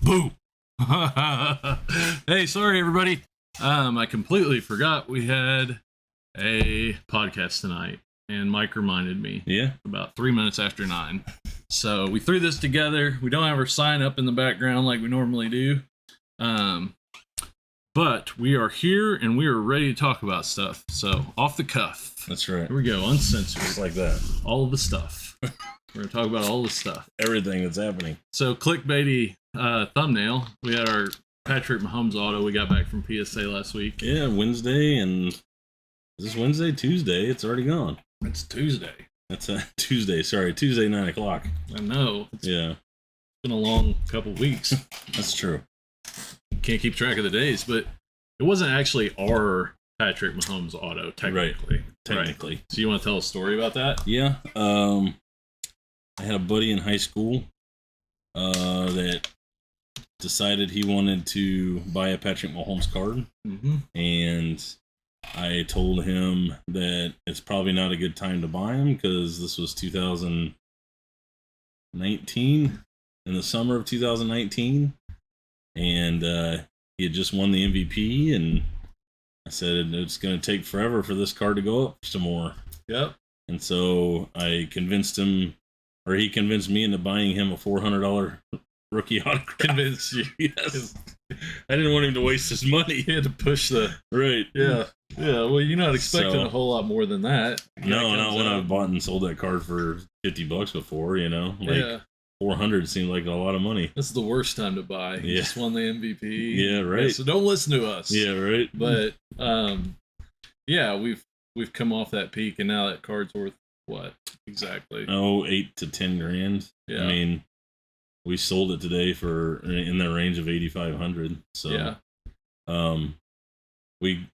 Boo! Hey, sorry everybody. I completely forgot we had a podcast tonight, and Mike reminded me. Yeah. About 3 minutes after 9. So we threw this together. We don't have our sign up in the background like we normally do. But we are here and we are ready to talk about stuff. So off the cuff. That's right. Here we go, uncensored. Just like that. All of the stuff. We're going to talk about all the stuff. Everything that's happening. So clickbaity thumbnail. We had our Patrick Mahomes auto we got back from PSA last week. Yeah, Wednesday, and is this Wednesday? Tuesday? It's already gone. It's Tuesday. That's Tuesday, sorry. Tuesday, 9 o'clock. I know. It's been a long couple weeks. That's true. Can't keep track of the days, but it wasn't actually our Patrick Mahomes auto, technically. Right. Technically. Right. So you want to tell a story about that? Yeah. I had a buddy in high school that decided he wanted to buy a Patrick Mahomes card. Mm-hmm. And I told him that it's probably not a good time to buy him because this was 2019, in the summer of 2019. And he had just won the MVP, and I said it's going to take forever for this card to go up some more. Yep. And so I convinced him, or he convinced me into buying him a $400 rookie autograph. Convinced you. Yes. I didn't want him to waste his money. He had to push the... Right. Yeah. Yeah, well, you're not expecting a whole lot more than that. No, not when I've bought and sold that card for $50 before, you know? Like, 400 seemed like a lot of money. This is the worst time to buy. You just won the MVP. Yeah, right. Yeah, so don't listen to us. Yeah, right. But we've come off that peak, and now that card's worth what exactly? Oh, 8 to 10 grand. Yeah. I mean, we sold it today for in the range of 8,500. So yeah. We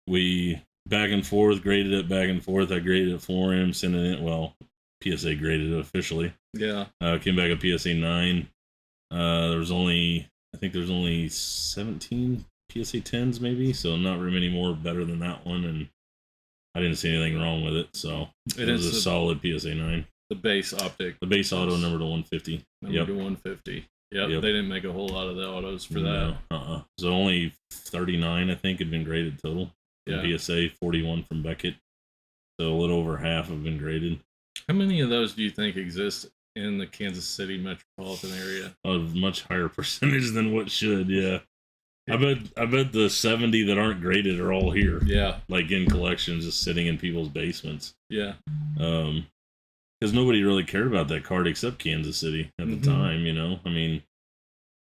back and forth, graded it back and forth. I graded it for him, sending it. Well, PSA graded it officially. Yeah. Came back a PSA 9. There's only 17 PSA 10s maybe, so not very many more better than that one, and I didn't see anything wrong with it, so it was a solid PSA 9. The base optic. The base auto number to 150. Number to 150. Yep. They didn't make a whole lot of the autos for that. So only 39, I think, had been graded total. Yeah. PSA, 41 from Beckett. So a little over half have been graded. How many of those do you think exist in the Kansas City metropolitan area? A much higher percentage than what should, yeah. I bet the 70 that aren't graded are all here. Yeah. Like in collections, just sitting in people's basements. Yeah. Because nobody really cared about that card except Kansas City at the time, you know? I mean,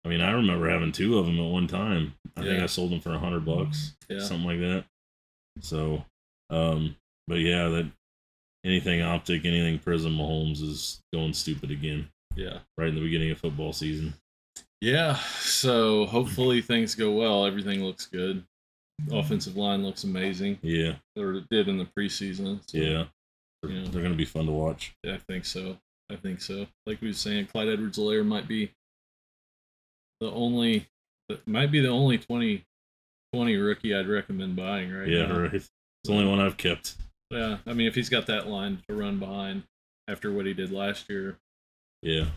I remember having 2 of them at one time. I think I sold them for $100, something like that. So, but yeah, that anything optic, anything Prism Mahomes is going stupid again. Yeah. Right in the beginning of football season. Yeah. So hopefully things go well. Everything looks good. Offensive line looks amazing. Yeah. Or it did in the preseason. So, yeah. They're going to be fun to watch. Yeah, I think so. Like we were saying, Clyde Edwards-Helaire might be the only 2020 rookie I'd recommend buying right now. Yeah, right. It's the only one I've kept. Yeah, I mean, if he's got that line to run behind after what he did last year. Yeah.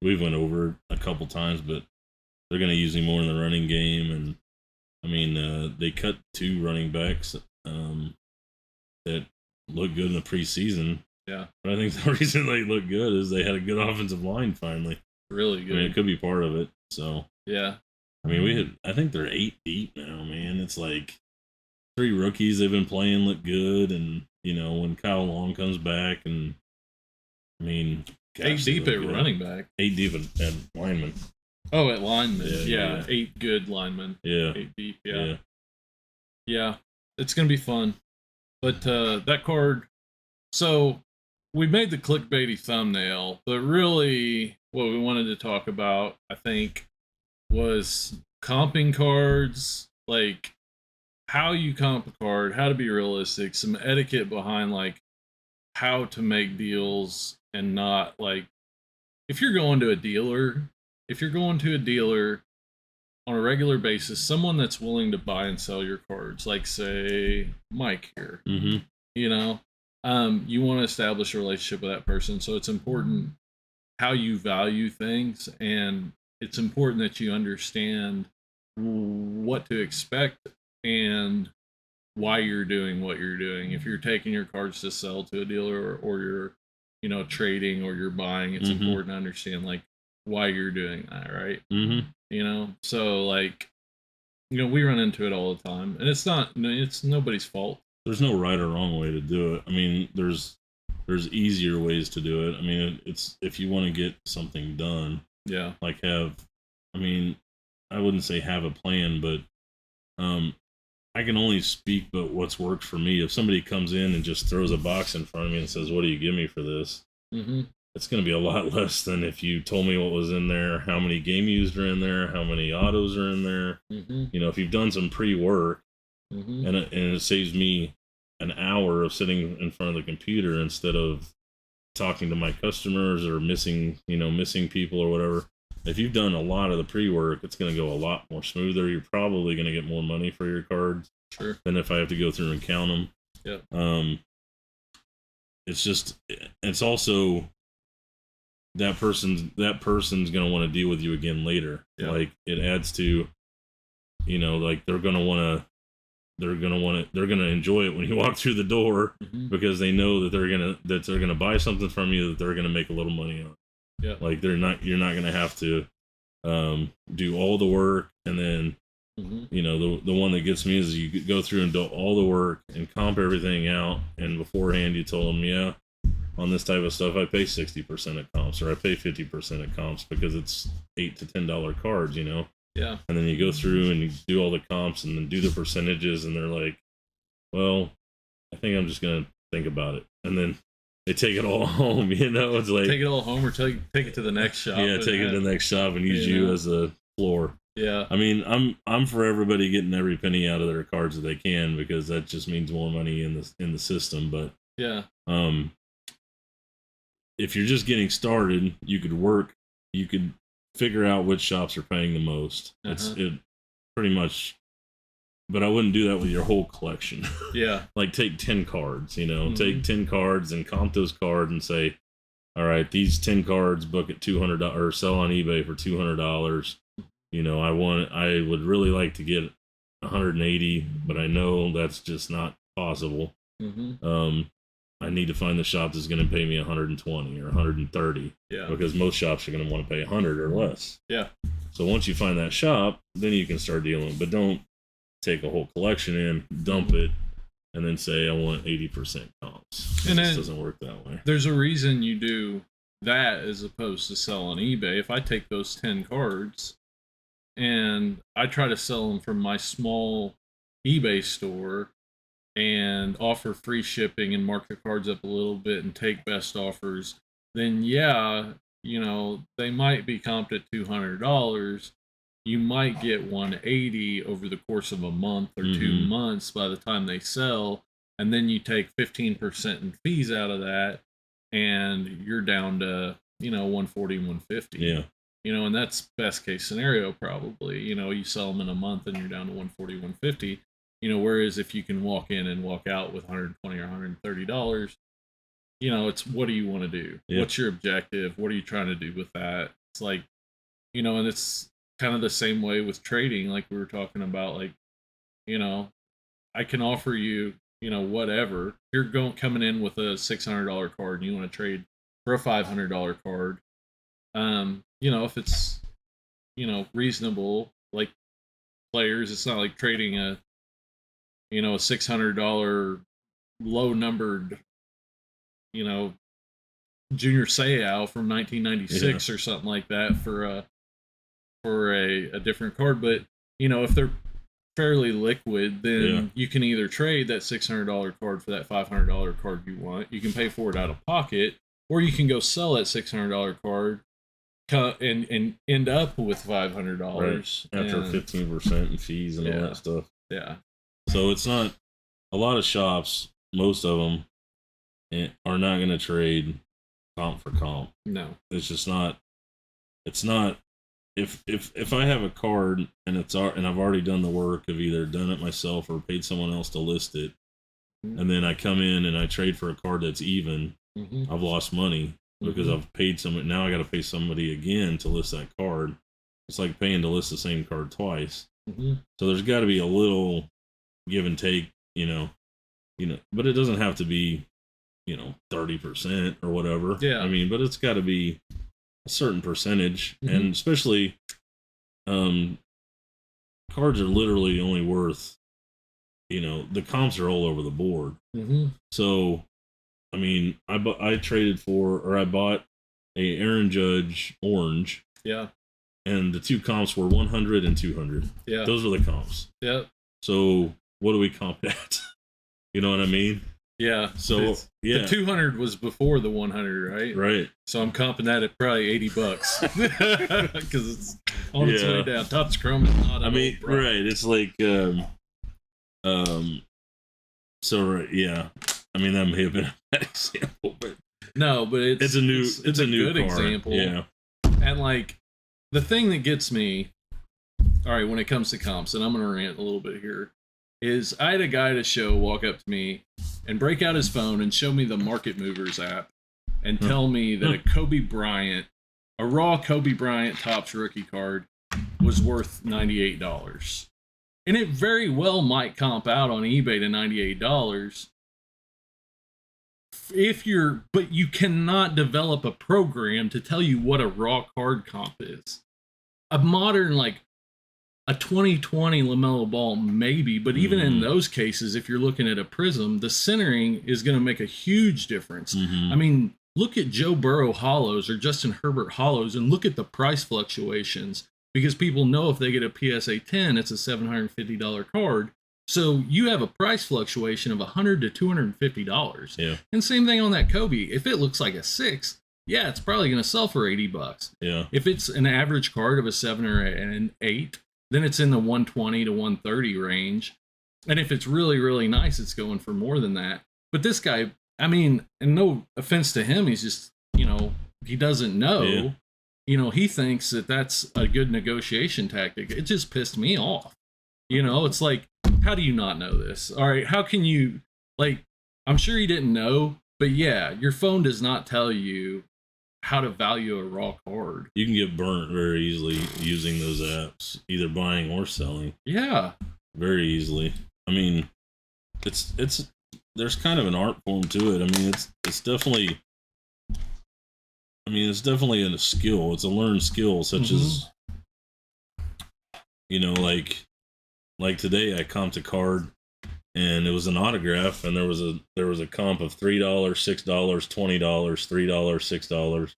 We've went over it a couple times, but they're going to use him more in the running game. And, I mean, they cut 2 running backs that looked good in the preseason. Yeah. But I think the reason they look good is they had a good offensive line finally. Really good. I mean, it could be part of it. So, yeah. I mean, I think they're 8 deep now, man. It's like 3 rookies they've been playing look good, and you know when Kyle Long comes back, and I mean, 8 deep at running back, 8 deep at lineman. Oh, at lineman, yeah. 8 good linemen. Yeah, 8 deep. Yeah. It's gonna be fun, but that card. So we made the clickbaity thumbnail, but really, what we wanted to talk about, I think, was comping cards, like how you comp a card, how to be realistic, some etiquette behind like how to make deals, and not like if you're going to a dealer on a regular basis, someone that's willing to buy and sell your cards, like say Mike here, you know, you want to establish a relationship with that person. So it's important how you value things, and it's important that you understand what to expect and why you're doing what you're doing. If you're taking your cards to sell to a dealer, or you're, trading, or you're buying, it's important to understand like why you're doing that, right? So like, we run into it all the time, and it's nobody's fault. There's no right or wrong way to do it. I mean, there's easier ways to do it. I mean, it's if you want to get something done. Yeah. Like I wouldn't say have a plan, but I can only speak but what's worked for me. If somebody comes in and just throws a box in front of me and says, "What do you give me for this?" It's going to be a lot less than if you told me what was in there, how many game used are in there, how many autos are in there. If you've done some pre-work, and it saves me an hour of sitting in front of the computer instead of talking to my customers or missing people or whatever. If you've done a lot of the pre-work, it's going to go a lot more smoother. You're probably going to get more money for your cards than if I have to go through and count them. Yeah. It's also that person's going to want to deal with you again later. Yeah. Like it adds to, like they're going to enjoy it when you walk through the door because they know that they're going to buy something from you that they're going to make a little money on. Yeah. Like you're not going to have to do all the work, and then the one that gets me is you go through and do all the work and comp everything out, and beforehand you told them, yeah, on this type of stuff I pay 60% at comps, or I pay 50% at comps because it's $8 to $10 cards, Yeah. And then you go through and you do all the comps and then do the percentages, and they're like, well, I think I'm just gonna think about it, and then they take it all home. It's like take it all home, or take it to the next shop. Yeah, take it to the next shop and use you as a floor. Yeah. I mean, I'm for everybody getting every penny out of their cards that they can, because that just means more money in the system. But yeah, if you're just getting started, you could figure out which shops are paying the most. It pretty much. But I wouldn't do that with your whole collection. Yeah. Like take 10 cards, take 10 cards and comp those cards and say, all right, these 10 cards book at $200 or sell on eBay for $200. I would really like to get 180, but I know that's just not possible. I need to find the shop that's going to pay me 120 or 130. Yeah. Because most shops are going to want to pay 100 or less. Yeah. So once you find that shop, then you can start dealing. But don't take a whole collection in, dump it, and then say I want 80% comps. And it doesn't work that way. There's a reason you do that as opposed to sell on eBay. If I take those 10 cards and I try to sell them from my small eBay store and offer free shipping and mark the cards up a little bit and take best offers, then yeah, they might be comped at $200. You might get 180 over the course of a month or 2 months by the time they sell, and then you take 15% in fees out of that, and you're down to 140, 150. Yeah. And that's best case scenario probably. You sell them in a month and you're down to 140, 150. Whereas if you can walk in and walk out with 120 or $130, it's what do you want to do? Yeah. What's your objective? What are you trying to do with that? It's like, and it's kind of the same way with trading, like we were talking about. Like, I can offer you, whatever. If you're coming in with a $600 card and you want to trade for a $500 card, if it's, reasonable, like players, it's not like trading a $600 low numbered, Junior Seau from 1996 or something like that for a different card. But if they're fairly liquid, then you can either trade that $600 card for that $500 card you want. You can pay for it out of pocket, or you can go sell that $600 card and end up with $500 after 15% in fees and all that stuff. Yeah. So it's not a lot of shops. Most of them are not going to trade comp for comp. No, it's just not. It's not. If I have a card and I've already done the work of either done it myself or paid someone else to list it, and then I come in and I trade for a card that's even, I've lost money because I've paid someone. Now I got to pay somebody again to list that card. It's like paying to list the same card twice. Mm-hmm. So there's got to be a little give and take, but it doesn't have to be, 30% or whatever. Yeah. I mean, but it's got to be a certain percentage, Mm-hmm. and especially, cards are literally only worth, the comps are all over the board. Mm-hmm. So, I mean, I bought a Aaron Judge orange. Yeah. And the two comps were 100 and 200. Yeah. Those were the comps. Yep. So what do we comp at? You know what I mean? Yeah. So yeah, the 200 was before the 100, right? Right. So I'm comping that at probably $80 because it's on its way down. Topps Chrome is not. Right. It's like So yeah, I mean that may have been a bad example, but no, but it's a new good card. example. Yeah. And like the thing that gets me, all right, when it comes to comps, and I'm gonna rant a little bit here, is I had a guy at a show walk up to me and break out his phone and show me the Market Movers app and tell me that a raw Kobe Bryant Topps rookie card was worth $98. And it very well might comp out on eBay to $98. But you cannot develop a program to tell you what a raw card comp is. A modern, like a 2020 LaMelo Ball, maybe, but even in those cases, if you're looking at a prism, the centering is going to make a huge difference. Mm-hmm. I mean, look at Joe Burrow hollows or Justin Herbert hollows and look at the price fluctuations, because people know if they get a PSA 10, it's a $750 card. So you have a price fluctuation of $100 to $250. Yeah. And same thing on that Kobe. If it looks like a 6, yeah, it's probably going to sell for $80. Yeah. If it's an average card of a 7 or an 8, then it's in the 120 to 130 range. And if it's really, really nice, it's going for more than that. But this guy, I mean, and no offense to him, he's just, he doesn't know. Yeah. He thinks that that's a good negotiation tactic. It just pissed me off. It's like, how do you not know this? All right, how can you, like, I'm sure you didn't know, but yeah, your phone does not tell you how to value a raw card. You can get burnt very easily using those apps, either buying or selling. Yeah. Very easily. I mean, it's there's kind of an art form to it. I mean, it's definitely a skill. It's a learned skill, such as, like today I comped a card and it was an autograph, and there was a comp of $3, $6, $20, $3, $6.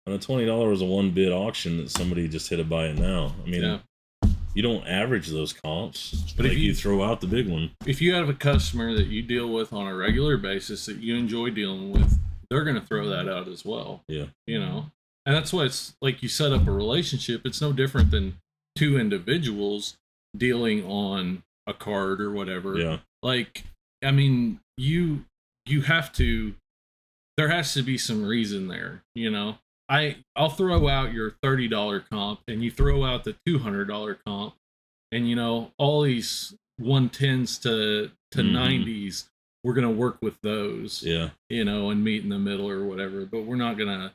And the $20 was a one bid auction that somebody just hit a buy it now. I mean, you don't average those comps, but if you throw out the big one. If you have a customer that you deal with on a regular basis that you enjoy dealing with, they're going to throw that out as well. Yeah. And that's why it's like you set up a relationship. It's no different than two individuals dealing on a card or whatever. Yeah. Like, I mean, you have to, there has to be some reason there, I'll throw out your $30 comp and you throw out the $200 comp, and all these 110s to 90s, we're gonna work with those, and meet in the middle or whatever. But we're not gonna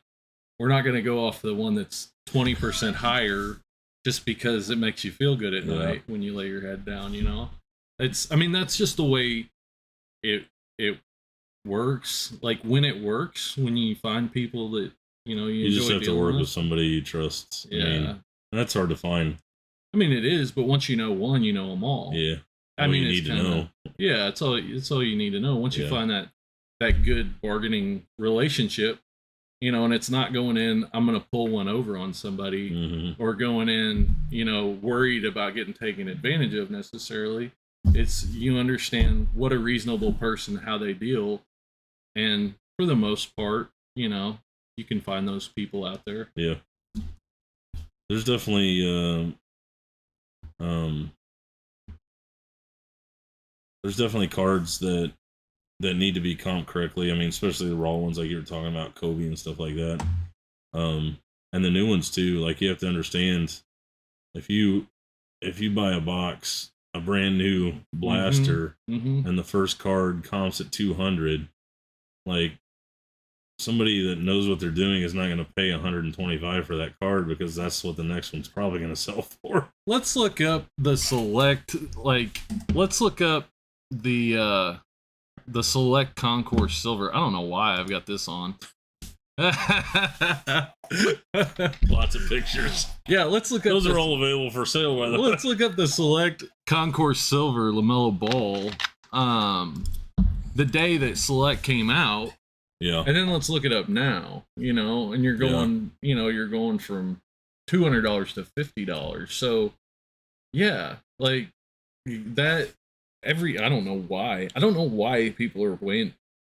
go off the one that's 20% higher just because it makes you feel good at night when you lay your head down. That's just the way it works. Like when it works, when you find people that you just have to work with with somebody you trust. Yeah. I mean, that's hard to find. I mean, it is, but once you know one, you know them all. Yeah. I mean, you need to know. Yeah, it's all you need to know. Once you find that good bargaining relationship, and it's not going in, I'm going to pull one over on somebody, or going in, worried about getting taken advantage of necessarily. It's, you understand what a reasonable person, how they deal. And for the most part, you can find those people out there. Yeah. There's definitely cards that need to be comped correctly. I mean, especially the raw ones like you were talking about, Kobe and stuff like that. And the new ones too. Like, you have to understand, if you buy a box, a brand new blaster, and the first card comps at 200, like, somebody that knows what they're doing is not going to pay 125 for that card because that's what the next one's probably going to sell for. Let's look up the select. Let's look up the select Concourse Silver. I don't know why I've got this on. Lots of pictures. Yeah, let's look up. Those are all available for sale, by the way. Let's look up the Select Concourse Silver LaMelo Ball. The day that Select came out. Yeah. And then let's look it up now. And you're going. You're going from $200 to $50. So, yeah, like that. I don't know why. I don't know why people are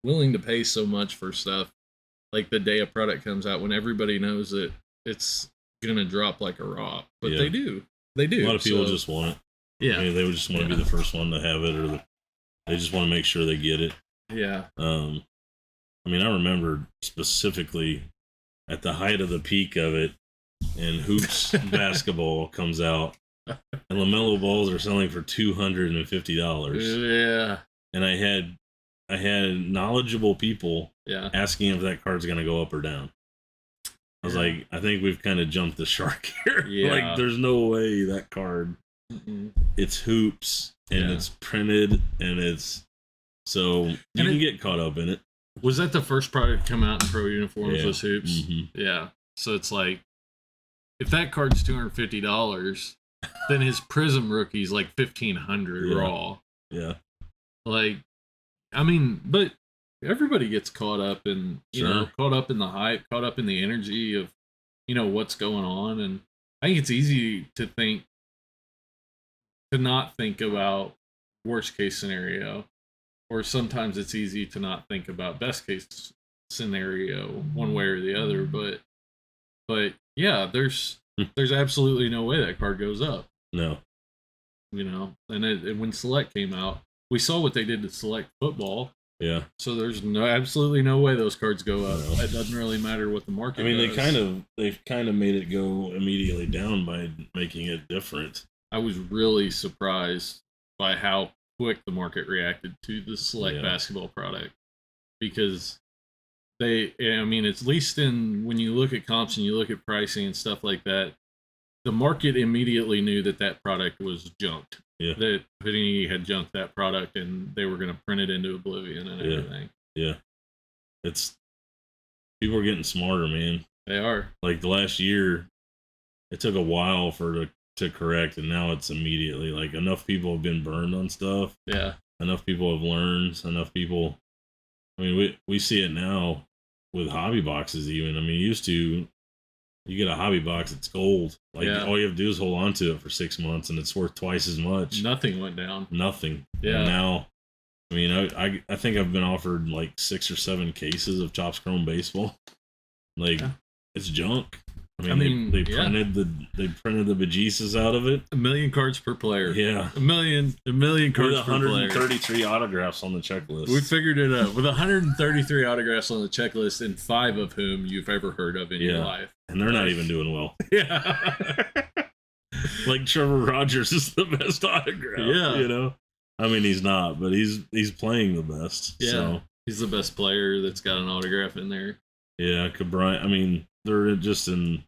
willing to pay so much for stuff like the day a product comes out when everybody knows that it's gonna drop like a rock. But they do. A lot of people just want it. Yeah. I mean, they would just want to be the first one to have it, or they just want to make sure they get it. Yeah. I mean, I remember specifically at the height of the peak of it, and hoops basketball comes out, and LaMelo balls are selling for $250. Yeah. And I had knowledgeable people asking if that card's going to go up or down. I was like, I think we've kind of jumped the shark here. Yeah. Like, there's no way that card. It's hoops, and it's printed, and it's so you can get caught up in it. Was that the first product to come out in pro uniforms? Was hoops? Mm-hmm. Yeah. So it's like, if that card's $250, then his Prism rookie's like $1,500 raw. Yeah. Like, I mean, but everybody gets caught up in, caught up in the hype, caught up in the energy of, what's going on. And I think it's easy to not think about worst case scenario, or sometimes it's easy to not think about best case scenario one way or the other. But yeah, there's absolutely no way that card goes up. No. And when Select came out, we saw what they did to Select football. Yeah. So there's absolutely no way those cards go up. No. It doesn't really matter what the market does. They kind of made it go immediately down by making it different. I was really surprised by how quick the market reacted to the Select basketball product, because at least when you look at comps and you look at pricing and stuff like that, the market immediately knew that product was junked. Yeah. That Panini had junked that product and they were going to print it into oblivion and everything. Yeah. People are getting smarter, man. They are. Like the last year, it took a while to correct, and now it's immediately like enough people have been burned on stuff. Yeah. Enough people have learned. Enough people. I mean, we see it now with hobby boxes even. I mean, you get a hobby box, it's gold. Like, all you have to do is hold on to it for 6 months, and it's worth twice as much. Nothing went down. Nothing. Yeah. And now, I mean, I think I've been offered like 6 or 7 cases of Topps Chrome Baseball. Like, it's junk. I mean, they printed the bejesus out of it. 1 million cards per player. Yeah. 1 million cards per player. 133 autographs on the checklist. We figured it out. With 133 autographs on the checklist, and 5 of whom you've ever heard of in your life. And they're not even doing well. Yeah. Like Trevor Rogers is the best autograph. Yeah. I mean, he's not, but he's playing the best. Yeah. So. He's the best player that's got an autograph in there. Yeah, Cabrini. I mean, they're just in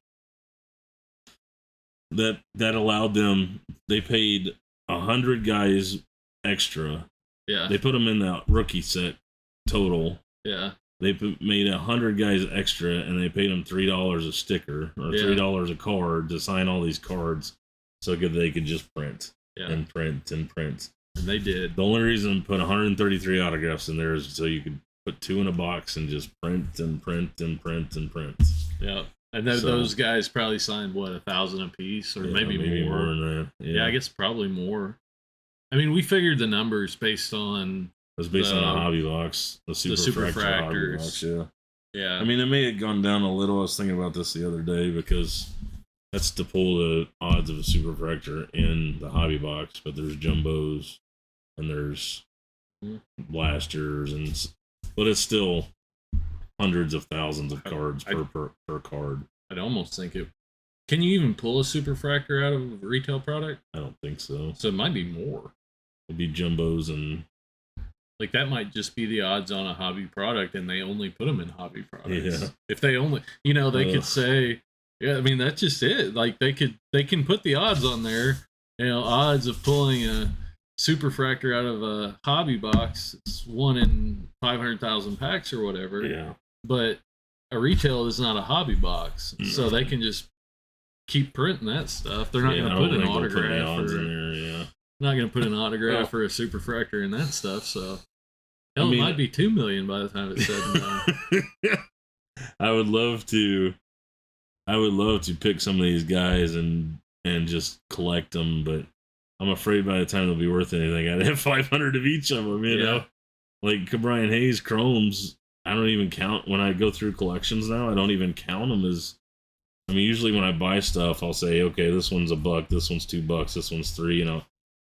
that allowed them. They paid 100 guys extra. Yeah. They put them in that rookie set total. Yeah. They made 100 guys extra, and they paid them $3 a sticker or $3 a card to sign all these cards, so they could just print and print and print. And they did. The only reason I put 133 autographs in there is so you could put 2 in a box and just print and print and print and print. Yeah. And those guys probably signed 1,000 a piece, or maybe more than that. Yeah, I guess probably more. I mean, we figured the numbers based on. It was based on a hobby box, the superfractors. Box, yeah. I mean, it may have gone down a little. I was thinking about this the other day because that's to pull the odds of a superfractor in the hobby box, but there's jumbos and there's blasters, but it's still hundreds of thousands of cards per card. I'd almost think it. Can you even pull a superfractor out of a retail product? I don't think so. So it might be more. It'd be jumbos and Like that might just be the odds on a hobby product, and they only put them in hobby products. Yeah. If they only, they could say, yeah, I mean that's just it. Like they can put the odds on there. Odds of pulling a superfractor out of a hobby box. It's 1 in 500,000 packs or whatever. Yeah. But a retail is not a hobby box, so they can just keep printing that stuff. They're not going to put an autograph not going to put an autograph or a superfractor in that stuff. So it might be 2 million by the time it's said and done. I would love to pick some of these guys and just collect them, but I'm afraid by the time they'll be worth anything, I'd have 500 of each of them. You know, like Brian Hayes chromes. I don't even count when I go through collections now. I don't even count them as. I mean, usually when I buy stuff, I'll say, okay, this one's $1, this one's $2, this one's $3.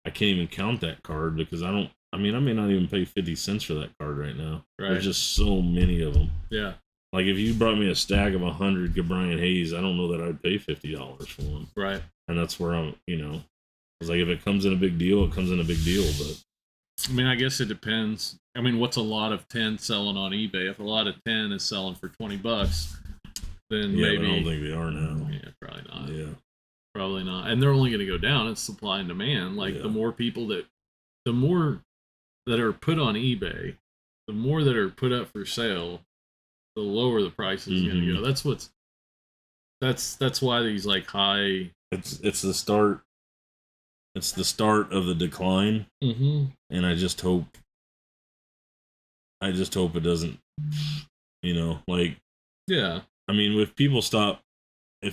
I can't even count that card because I don't. I mean, I may not even pay 50 cents for that card right now. Right. There's just so many of them. Yeah. Like if you brought me a stack of 100 Brian Hayes, I don't know that I'd pay $50 for one. Right. And that's where I'm. It's like if it comes in a big deal, it comes in a big deal. But I mean, I guess it depends. I mean, what's a lot of 10 selling on eBay? If a lot of 10 is selling for $20, then maybe. But I don't think they are now. Yeah, probably not. Yeah. Probably not. And they're only going to go down. It's supply and demand. Like the more that are put on eBay, the more that are put up for sale, the lower the price is going to go. That's why these like high. It's the start. It's the start of the decline, and I just hope it doesn't. Yeah. I mean, if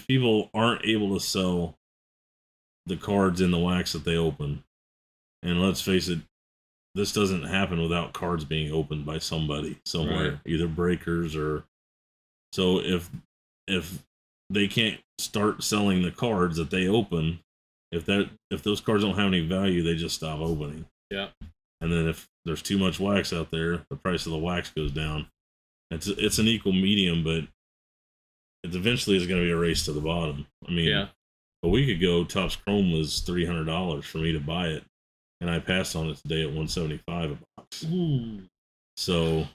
people aren't able to sell the cards in the wax that they open, and let's face it, this doesn't happen without cards being opened by somebody somewhere, either breakers or. So if they can't start selling the cards that they open, if those cards don't have any value, they just stop opening. Yeah. And then if there's too much wax out there, the price of the wax goes down. It's an equal medium, but it eventually is going to be a race to the bottom. I mean, a week ago, Topps Chrome was $300 for me to buy it, and I passed on it today at $175 a box. Ooh. So,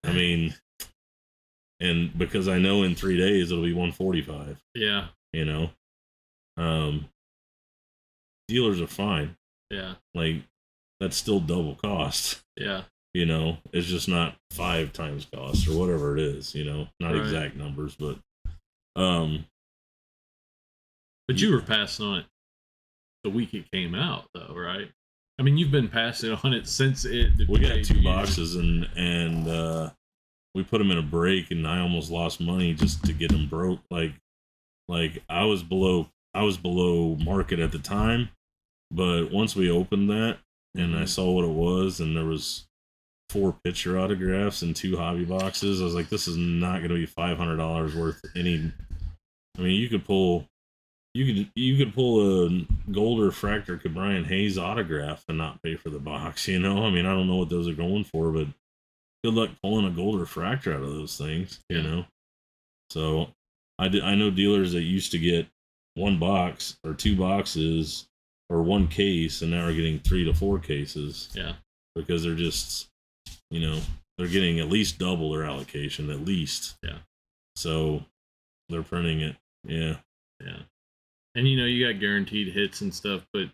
I mean, and because I know in 3 days it'll be $145. Yeah. Dealers are fine. Yeah. Like, that's still double cost. Yeah. It's just not 5 times cost or whatever it is, not exact numbers, but you were passing on it the week it came out though, right? I mean, you've been passing on it since it. We got 2 boxes and we put them in a break, and I almost lost money just to get them broke. Like I was below market at the time, but once we opened that and I saw what it was, and there was 4 picture autographs and 2 hobby boxes, I was like, this is not going to be $500 worth any. I mean, you could pull a gold refractor Brian Hayes autograph and not pay for the box. I mean, I don't know what those are going for, but good luck pulling a gold refractor out of those things. So I know dealers that used to get 1 box or 2 boxes or 1 case, and now are getting 3 to 4 cases. Yeah, because they're just, they're getting at least double their allocation, at least. Yeah. So they're printing it. Yeah. Yeah. And you got guaranteed hits and stuff, but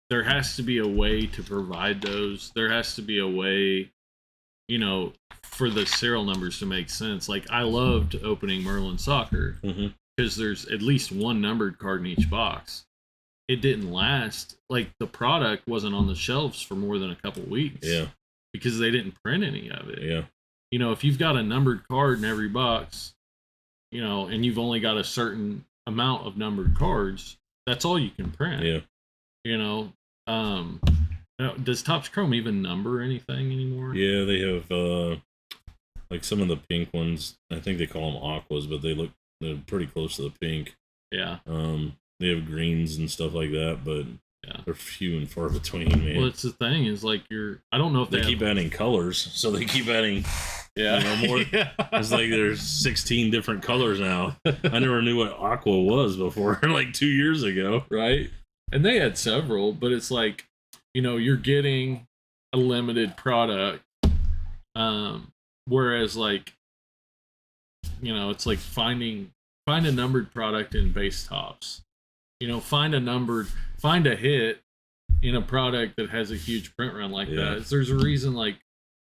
there has to be a way to provide those. There has to be a way, for the serial numbers to make sense. Like, I loved opening Merlin Soccer because there's at least 1 numbered card in each box. It didn't last. Like, the product wasn't on the shelves for more than a couple weeks. Yeah. Because they didn't print any of it. Yeah. If you've got a numbered card in every box, and you've only got a certain amount of numbered cards, that's all you can print. Yeah. Does Topps Chrome even number anything anymore? Yeah, they have like some of the pink ones. I think they call them aquas, but they're pretty close to the pink. Yeah. They have greens and stuff like that, but they're few and far between, man. Well, it's the thing is like I don't know if they keep adding colors, so they keep adding. Yeah, more. It's like there's 16 different colors now. I never knew what aqua was before, like 2 years ago. Right. And they had several, but it's like, you're getting a limited product. Whereas like, it's like find a numbered product in base tops. Find a hit in a product that has a huge print run like that. There's a reason like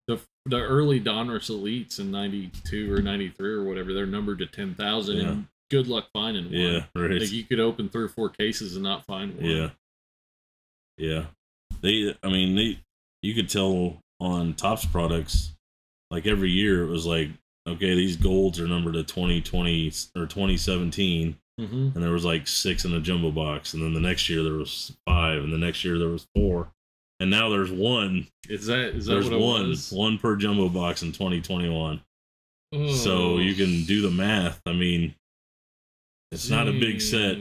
the early Donruss Elites in 92 or 93 or whatever, they're numbered to 10,000 and good luck finding one. Yeah, right. Like you could open 3 or 4 cases and not find one. Yeah. Yeah. You could tell on Topps products, like every year it was like, okay, these golds are numbered to 2020 or 2017. And there was like 6 in the jumbo box, and then the next year there was 5, and the next year there was 4, and now there's 1. Is that there's what it was? 1 per jumbo box in 2021. Oh, so you can do the math. I mean, it's not a big set.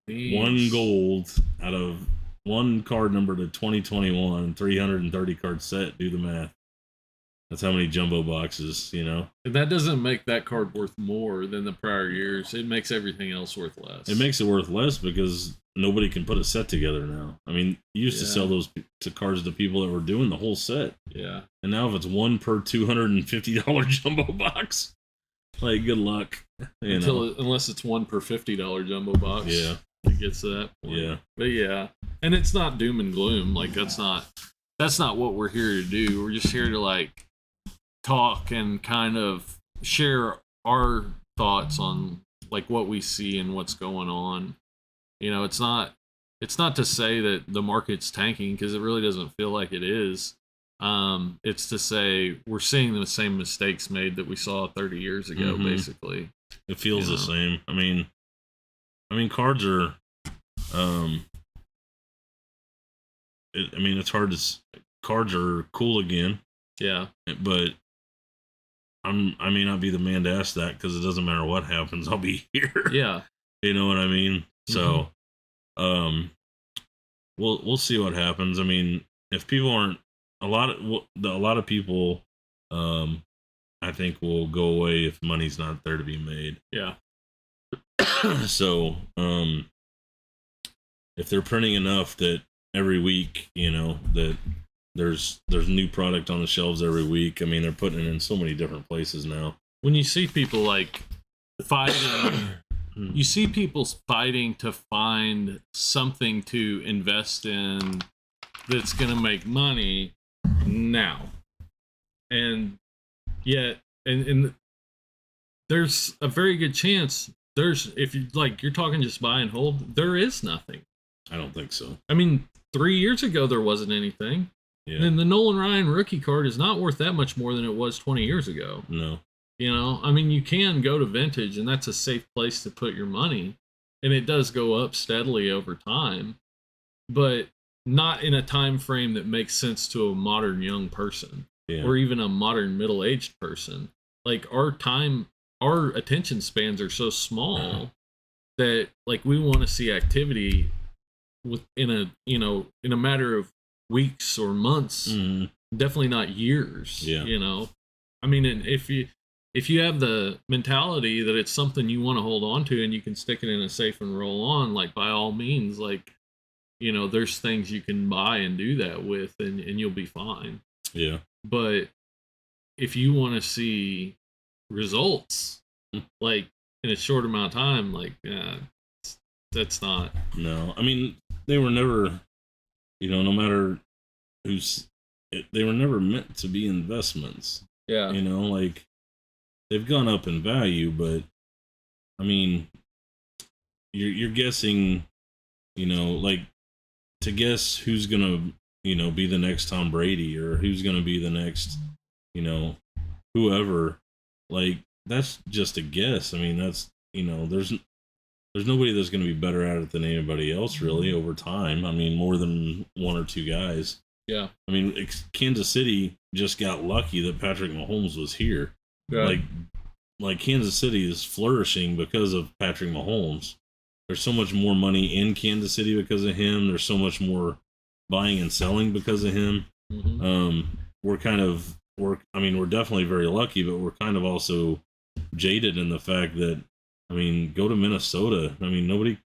1 gold out of 1 card number to 2021, 330 card set. Do the math. That's how many jumbo boxes, And that doesn't make that card worth more than the prior years. It makes everything else worth less. It makes it worth less because nobody can put a set together now. I mean, you used to sell those cards to people that were doing the whole set. Yeah. And now if it's 1 per $250 jumbo box, like, good luck. Unless it's 1 per $50 jumbo box. Yeah. It gets to that point. Yeah. But yeah. And it's not doom and gloom. Like, that's not what we're here to do. We're just here to, like, talk and kind of share our thoughts on like what we see and what's going on. It's not to say that the market's tanking, because it really doesn't feel like it is. It's to say we're seeing the same mistakes made that we saw 30 years ago. Basically, it feels the same. I mean cards are it's hard to cards are cool again. Yeah, but I may not be the man to ask that, because it doesn't matter what happens, I'll be here. Yeah. You know what I mean? So, we'll see what happens. I mean, if people aren't, a lot of people, I think will go away if money's not there to be made. Yeah. So, if they're printing enough that every week, that there's new product on the shelves every week. I mean, they're putting it in so many different places now. When you see people like fighting, you see people fighting to find something to invest in that's going to make money now. And yet, and there's a very good chance if you like, you're talking just buy and hold, there is nothing. I don't think so. I mean, 3 years ago, there wasn't anything. Yeah. And the Nolan Ryan rookie card is not worth that much more than it was 20 years ago. No. I mean, you can go to vintage, and that's a safe place to put your money. And it does go up steadily over time, but not in a time frame that makes sense to a modern young person or even a modern middle-aged person. Like, our attention spans are so small that, like, we want to see activity in a matter of weeks or months, definitely not years. I mean, and if you have the mentality that it's something you want to hold on to and you can stick it in a safe and roll on, like, by all means, like, there's things you can buy and do that with, and you'll be fine. Yeah. But if you want to see results, like, in a short amount of time, like, that's not. No, I mean, they were never, no matter they were never meant to be investments. Yeah. Like, they've gone up in value, but I mean, you're guessing, like, to guess who's gonna, be the next Tom Brady, or who's gonna be the next, whoever. Like, that's just a guess. I mean, that's, there's nobody that's going to be better at it than anybody else, really, over time. I mean, more than 1 or 2 guys. Yeah. I mean, Kansas City just got lucky that Patrick Mahomes was here. Yeah. Like Kansas City is flourishing because of Patrick Mahomes. There's so much more money in Kansas City because of him. There's so much more buying and selling because of him. We're definitely very lucky, but we're kind of also jaded in the fact that, I mean, go to Minnesota. I mean, nobody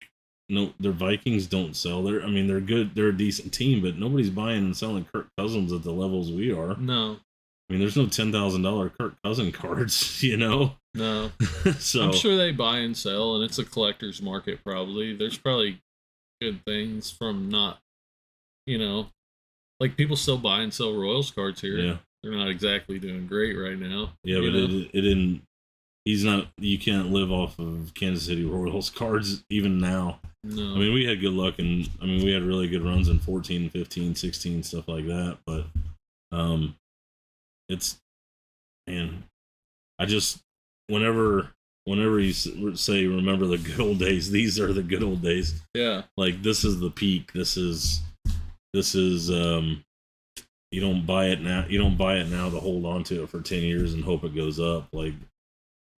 no, their Vikings don't sell. I mean, they're good. They're a decent team, but nobody's buying and selling Kirk Cousins at the levels we are. No. I mean, there's no $10,000 Kirk Cousin cards, you know. No. So I'm sure they buy and sell, and it's a collector's market. Probably there's probably good things from not, like people still buy and sell Royals cards here. Yeah, they're not exactly doing great right now. Yeah, but it didn't. He's not. You can't live off of Kansas City Royals cards even now. No. I mean, we had good luck, and I mean, we had really good runs in 14, 15, 16, stuff like that. But, it's, man, I just whenever you say remember the good old days, these are the good old days. Yeah. Like this is the peak. This is you don't buy it now. You don't buy it now to hold on to it for 10 years and hope it goes up. Like,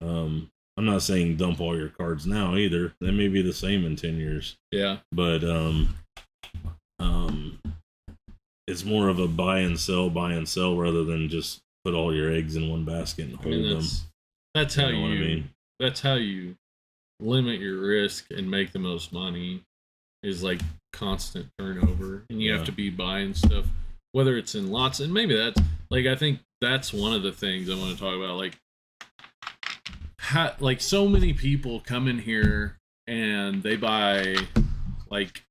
I'm not saying dump all your cards now either. They may be the same in 10 years. Yeah. But it's more of a buy and sell rather than just put all your eggs in one basket and hold them. That's how you know what I mean? That's how you limit your risk and make the most money, is like constant turnover. And you have to be buying stuff, whether it's in lots, and maybe that's like, I think that's one of the things I want to talk about. Like so many people come in here and they buy, like,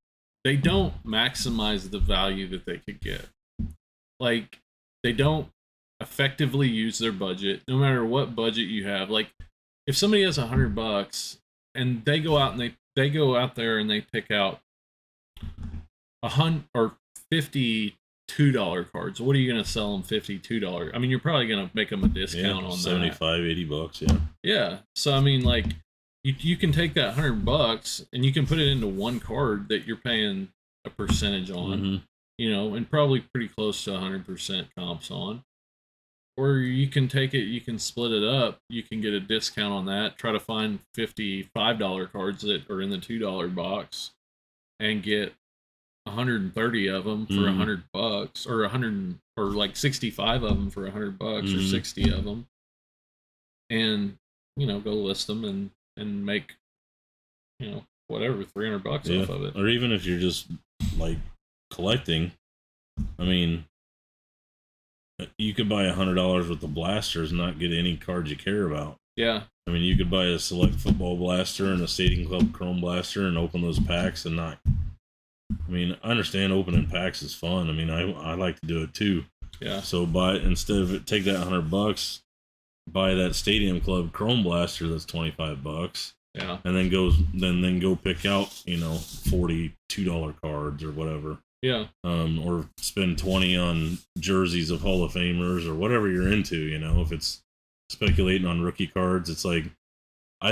they don't maximize the value that they could get. Like, they don't effectively use their budget, no matter what budget you have. Like, if somebody has $100 and they go out and they go out there and they pick out $100 or $52 cards, what are you going to sell them $52? I mean, you're probably going to make them a discount on 75, that. $80, yeah. Yeah. So I mean, like, you can take that $100 and you can put it into one card that you're paying a percentage on, and probably pretty close to 100% comps on. Or you can take it, you can split it up, you can get a discount on that, try to find $55 cards that are in the $2 box and get 130 of them for $100, or 100, or like 65 of them for $100, or 60 of them, and go list them and make whatever, $300 off of it. Or even if you're just like collecting, I mean, you could buy $100 worth of blasters and not get any cards you care about. Yeah. I mean, you could buy a select football blaster and a Stadium Club Chrome blaster and open those packs and not. I mean, I understand opening packs is fun. I mean, I like to do it too. Yeah. So instead of take that $100, buy that Stadium Club Chrome blaster that's $25. Yeah. And then go pick out $42 cards or whatever. Yeah. Or spend 20 on jerseys of Hall of Famers or whatever you're into. If it's speculating on rookie cards, it's like I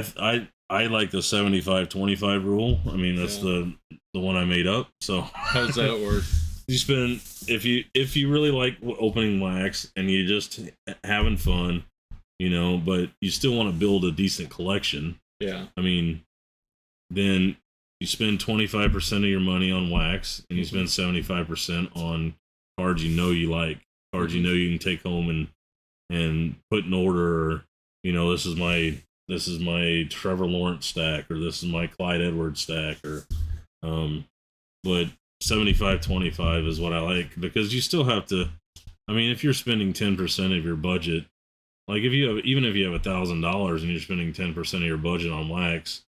like the 75-25 rule. I mean, that's the one I made up. So how does that work? You spend, if you really like opening wax and you just having fun, but you still want to build a decent collection. Yeah. I mean, then you spend 25% of your money on wax and you spend 75% on cards you like, cards you can take home and put in order. This is my Trevor Lawrence stack, or this is my Clyde Edwards stack, or but 75-25 is what I like, because you still have to. I mean, if you're spending 10% of your budget, like if you have $1,000 and you're spending 10% of your budget on wax,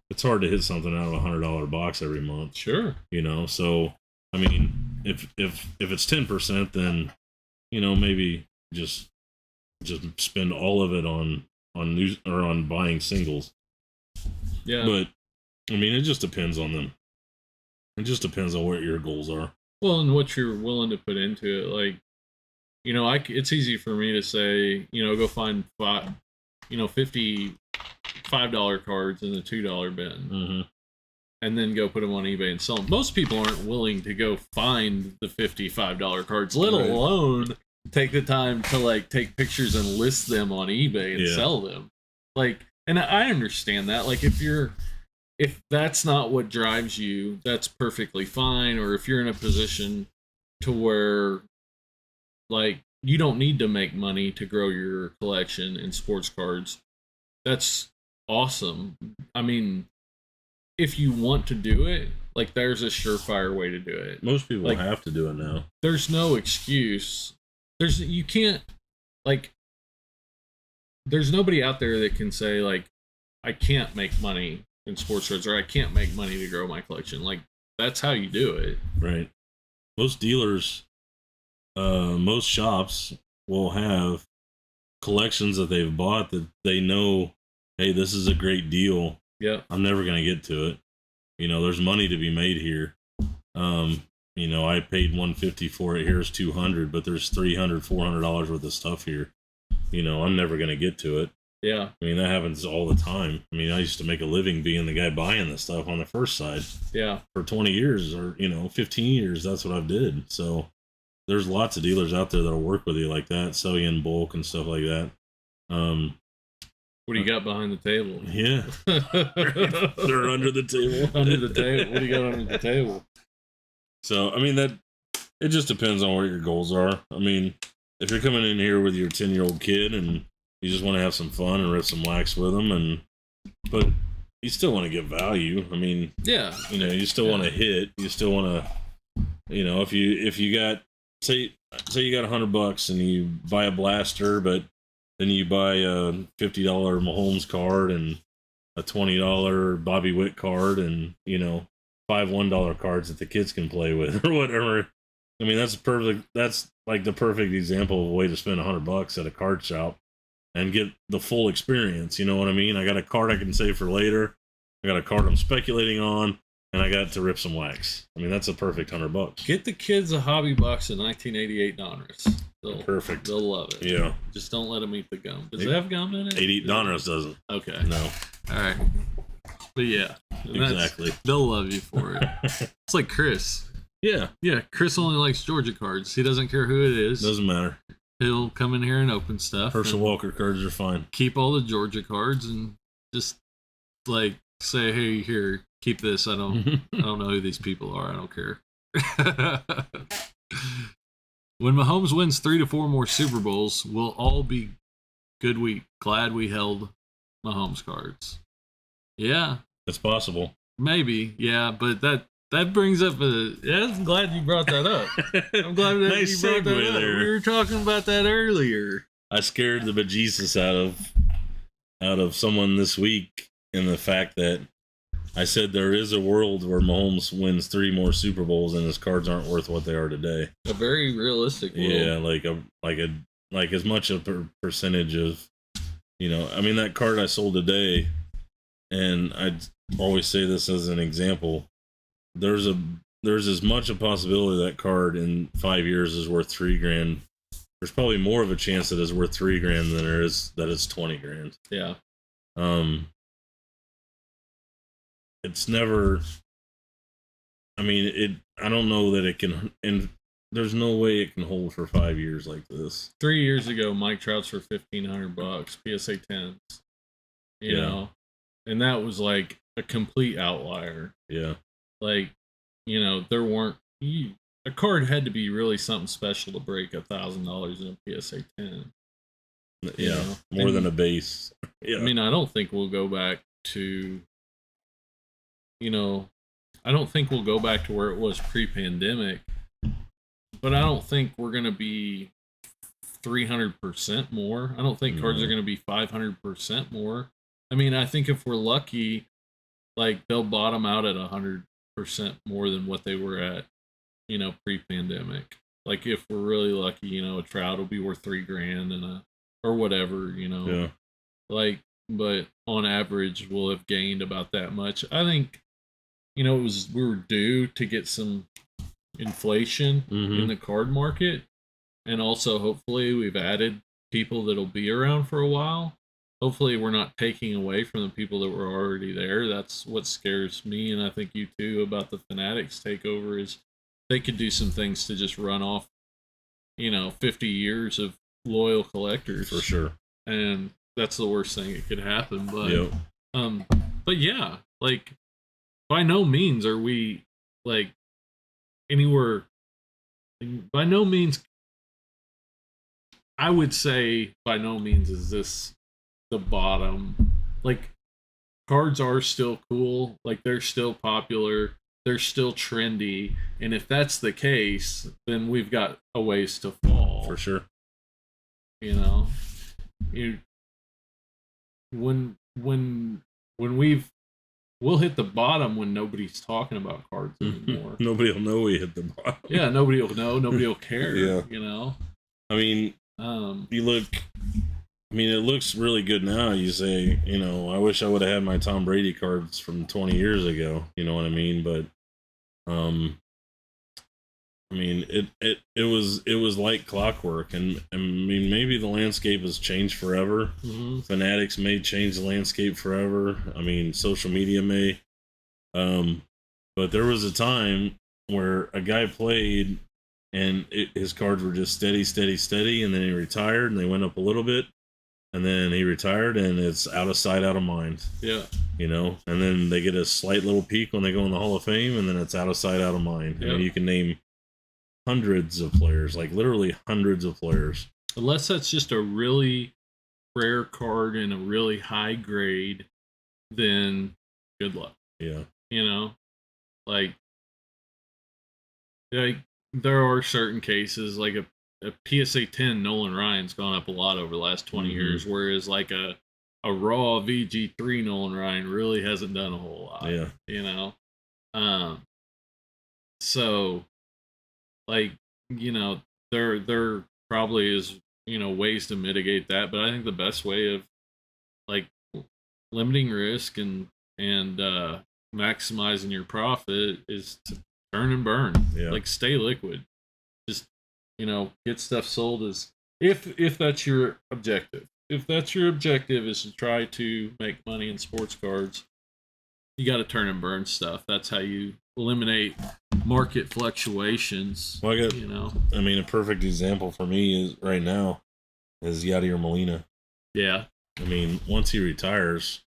it's hard to hit something out of $100 box every month. Sure. So I mean, if it's 10%, then maybe just spend all of it on news or on buying singles. Yeah. But I mean, it just depends on them. It just depends on what your goals are. Well, and what you're willing to put into it. Like, it's easy for me to say, go find $55 cards in the $2 bin, and then go put them on eBay and sell them. Most people aren't willing to go find the $55 cards, let alone take the time to take pictures and list them on eBay and sell them. And I understand that. Like, if that's not what drives you, that's perfectly fine. Or if you're in a position to where, you don't need to make money to grow your collection in sports cards, that's awesome. I mean, if you want to do it, like there's a surefire way to do it. Most people like, have to do it now. There's no excuse. You can't, like, there's nobody out there that can say, like, I can't make money in sports cards, or I can't make money to grow my collection. Like, that's how you do it. Right. Most dealers, most shops will have collections that they've bought that they know, hey, this is a great deal. Yeah. I'm never going to get to it. You know, there's money to be made here. You know, I paid $150 for it. Here's $200, but there's $300, $400 worth of stuff here. You know, I'm never going to get to it. Yeah. I mean, that happens all the time. I mean, I used to make a living being the guy buying the stuff on the first side. Yeah. For 20 years or, 15 years, that's what I've did. So there's lots of dealers out there that'll work with you like that, sell you in bulk and stuff like that. What do you got behind the table? Yeah. They're under the table. Under the table. What do you got under the table? So, I mean, it just depends on what your goals are. I mean, if you're coming in here with your 10-year-old kid and you just want to have some fun and rip some wax with them, but you still want to give value. I mean, yeah, you still want to hit. You still want to, if you got, say you got $100 and you buy a blaster, but then you buy a $50 Mahomes card and a $20 Bobby Witt card and, 5 $1 cards that the kids can play with or whatever. I mean, that's like the perfect example of a way to spend $100 at a card shop and get the full experience. You know what I mean? I got a card I can save for later. I got a card I'm speculating on, and I got to rip some wax. I mean, that's a perfect $100. Get the kids a hobby box of 1988 Donruss. Perfect. They'll love it. Yeah. Just don't let them eat the gum. Does it have gum in it? 88 Donruss doesn't. Okay. No. All right. But yeah. Exactly. They'll love you for it. It's like Chris. Yeah. Yeah. Chris only likes Georgia cards. He doesn't care who it is. Doesn't matter. He'll come in here and open stuff. Herschel Walker cards are fine. Keep all the Georgia cards and just like say, hey, here, keep this. I don't know who these people are. I don't care. When Mahomes wins 3 to 4 more Super Bowls, we'll all be glad we held Mahomes cards. Yeah. It's possible. Maybe. Yeah, but that brings up I'm glad you brought that up. I'm glad that nice you brought that up. there. We were talking about that earlier. I scared the bejesus out of someone this week in the fact that I said there is a world where Mahomes wins 3 more Super Bowls and his cards aren't worth what they are today. A very realistic world. Yeah, like as much a percentage of, I mean, that card I sold today, and I always say this as an example. There's as much a possibility that card in 5 years is worth $3,000. There's probably more of a chance that it's worth $3,000 than there is that it's $20,000. Yeah. It's never. I mean, I don't know that it can, and there's no way it can hold for 5 years like this. 3 years ago, Mike Trout's for $1,500 PSA 10s. You know, and that was like a complete outlier. Yeah. Like, there weren't. A card had to be really something special to break $1,000 in a PSA 10. Yeah, more than a base. Yeah. I mean, I don't think we'll go back to. I don't think we'll go back to where it was pre-pandemic, but I don't think we're going to be 300% more. I don't think cards are going to be 500% more. I mean, I think if we're lucky, like they'll bottom out at 100% more than what they were at, pre-pandemic. Like if we're really lucky, a Trout will be worth $3,000 or whatever, Yeah. Like, but on average, we'll have gained about that much. I think, we were due to get some inflation in the card market, and also hopefully we've added people that'll be around for a while. Hopefully we're not taking away from the people that were already there. That's what scares me, and I think you too, about the Fanatics takeover, is they could do some things to just run off, 50 years of loyal collectors. For sure. And that's the worst thing that could happen. But, but yeah, like, by no means are we, like, anywhere, by no means, I would say by no means is this the bottom. Like, cards are still cool. Like, they're still popular. They're still trendy. And if that's the case, then we've got a ways to fall. For sure. You know, when we'll hit the bottom when nobody's talking about cards anymore. Nobody will know we hit the bottom. Yeah, nobody will know. Nobody will care. Yeah. You know. I mean, you look. I mean, it looks really good now. You say, you know, I wish I would have had my Tom Brady cards from 20 years ago. You know what I mean? But, I mean, it was like clockwork, and I mean, maybe the landscape has changed forever. Mm-hmm. Fanatics may change the landscape forever. I mean, social media may. But there was a time where a guy played, and his cards were just steady, and then he retired, and they went up a little bit, and then he retired, and it's out of sight, out of mind. Yeah. You know, and then they get a slight little peak when they go in the Hall of Fame, and then it's out of sight, out of mind. Yep. I mean, you can name hundreds of players, like literally hundreds of players. Unless that's just a really rare card and a really high grade, then good luck. Yeah. You know, like there are certain cases, like a PSA 10 Nolan Ryan's gone up a lot over the last 20 years, whereas like a raw VG3 Nolan Ryan really hasn't done a whole lot. Yeah. You know? So, like, you know, there probably is, you know, ways to mitigate that, but I think the best way of, like, limiting risk and maximizing your profit is to turn and burn. Yeah. Like, stay liquid. Just, you know, get stuff sold as if that's your objective. If that's your objective is to try to make money in sports cards, you got to turn and burn stuff. That's how you eliminate market fluctuations. Well, you know, I mean, a perfect example for me is right now is Yadier Molina. Yeah. I mean, once he retires,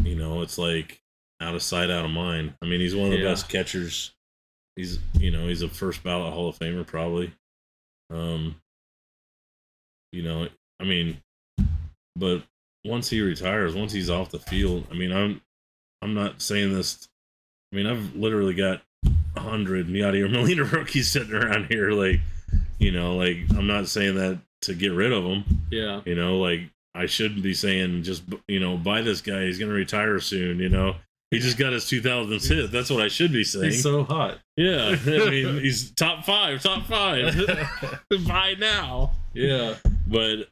you know, it's like out of sight, out of mind. I mean, he's one of the best catchers. He's, you know, he's a first ballot Hall of Famer probably. You know, I mean, but once he retires, once he's off the field, I mean, I'm not saying this. I mean, I've literally got 100 Yadier Molina rookies sitting around here. Like, you know, like, I'm not saying that to get rid of them. Yeah. You know, like, I shouldn't be saying just, you know, buy this guy. He's going to retire soon, you know. He just got his 2000s hit. That's what I should be saying. He's so hot. Yeah. I mean, he's top five. Buy now. Yeah. But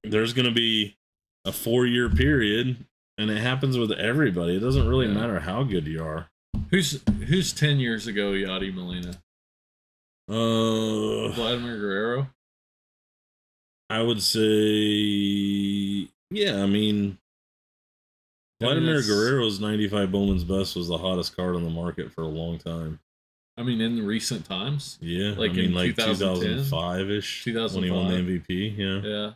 there's going to be a 4-year period, and it happens with everybody. It doesn't really matter how good you are. Who's 10 years ago Yadier Molina? Vladimir Guerrero? I would say, yeah, I mean, Vladimir Guerrero's 95 Bowman's Best was the hottest card on the market for a long time. I mean, in the recent times? Yeah. Like, I mean, in like 2005-ish? 2005-ish. When he won the MVP, yeah.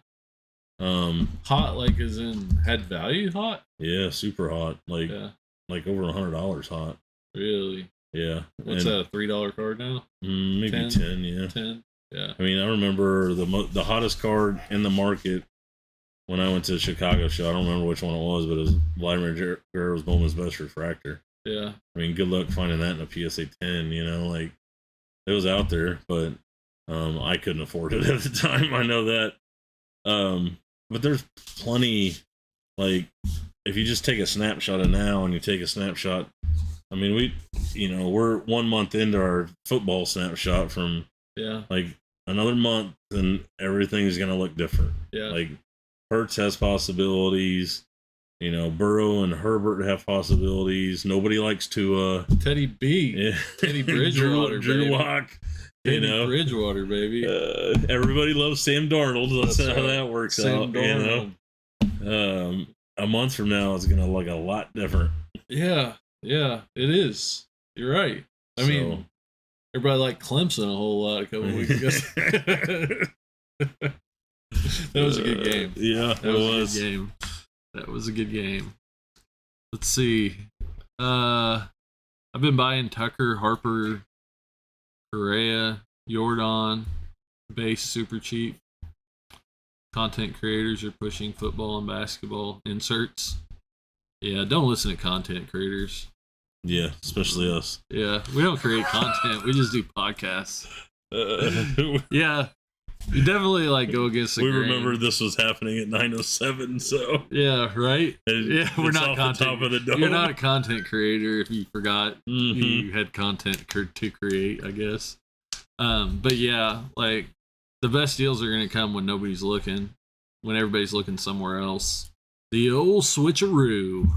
Yeah. Hot, like, as in, had value hot? Yeah, super hot. Like, like over $100 hot. Really? Yeah. What's that, a $3 card now? Maybe 10, yeah. 10? Yeah. I mean, I remember the hottest card in the market when I went to the Chicago show. I don't remember which one it was, but it was Vladimir Guerrero's Bowman's Best Refractor. Yeah. I mean, good luck finding that in a PSA 10, you know, like, it was out there, but I couldn't afford it at the time. I know that. But there's plenty, like, if you just take a snapshot of now and you take a snapshot, I mean, we're 1 month into our football snapshot from, like, another month, and everything's going to look different. Yeah. Like, Hurts has possibilities. You know, Burrow and Herbert have possibilities. Nobody likes Tua. Teddy B. Yeah. Teddy Bridgewater, Drew baby. Lock. Teddy You know, Bridgewater, baby. Everybody loves Sam Darnold. That's how right. that works Sam out. Darnold. You know, a month from now, it's going to look a lot different. Yeah, it is. You're right. I mean, everybody liked Clemson a whole lot a couple weeks ago. That was a good game. Yeah, that was a good game. That was a good game. Let's see. I've been buying Tucker, Harper, Correa, Jordan, base super cheap. Content creators are pushing football and basketball inserts. Yeah, don't listen to content creators. Yeah, especially us. Yeah, we don't create content. We just do podcasts. Yeah, you definitely like go against the we grain. remember this was happening at 9:07, so yeah, right. Yeah, we're not off the top of the dome. You're not a content creator if you forgot you had content to create, I guess. But yeah, like the best deals are gonna come when nobody's looking, when everybody's looking somewhere else. The old switcheroo.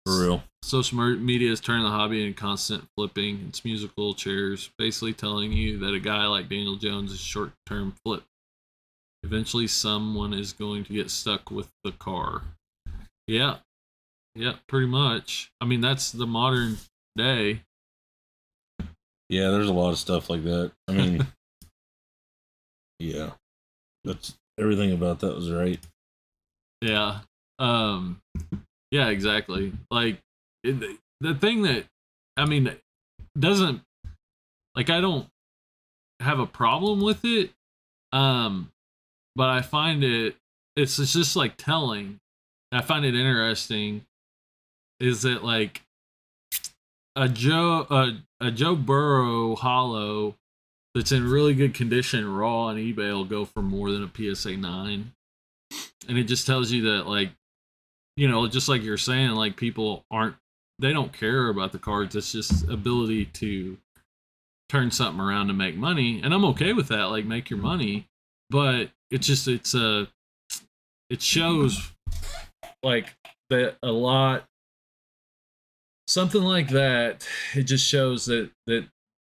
For real. Social media is turning the hobby into constant flipping. It's musical chairs, basically telling you that a guy like Daniel Jones is short-term flip. Eventually, someone is going to get stuck with the car. Yeah, pretty much. I mean, that's the modern day. Yeah, there's a lot of stuff like that. I mean, yeah, that's everything about that was right. Yeah. Yeah, exactly. Like the thing that, I mean, doesn't, like, I don't have a problem with it. But I find it's just like telling. I find it interesting is that like a Joe Burrow hollow that's in really good condition raw on eBay will go for more than a PSA 9. And it just tells you that, like, you know, just like you're saying, like, people they don't care about the cards. It's just ability to turn something around to make money. And I'm okay with that. Like, make your money. But it's just, it shows like that a lot, something like that. It just shows that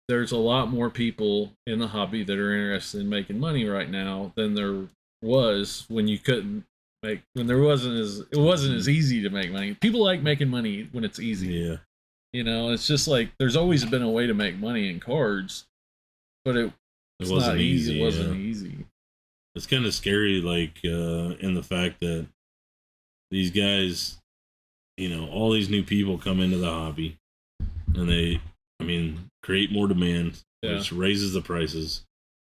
there's a lot more people in the hobby that are interested in making money right now than there was when you couldn't make, when there wasn't as easy to make money. People like making money when it's easy. Yeah. You know, it's just like there's always been a way to make money in cards, but it wasn't easy. It wasn't easy. It's kind of scary, like, in the fact that these guys, you know, all these new people come into the hobby and they, I mean, create more demand, which raises the prices,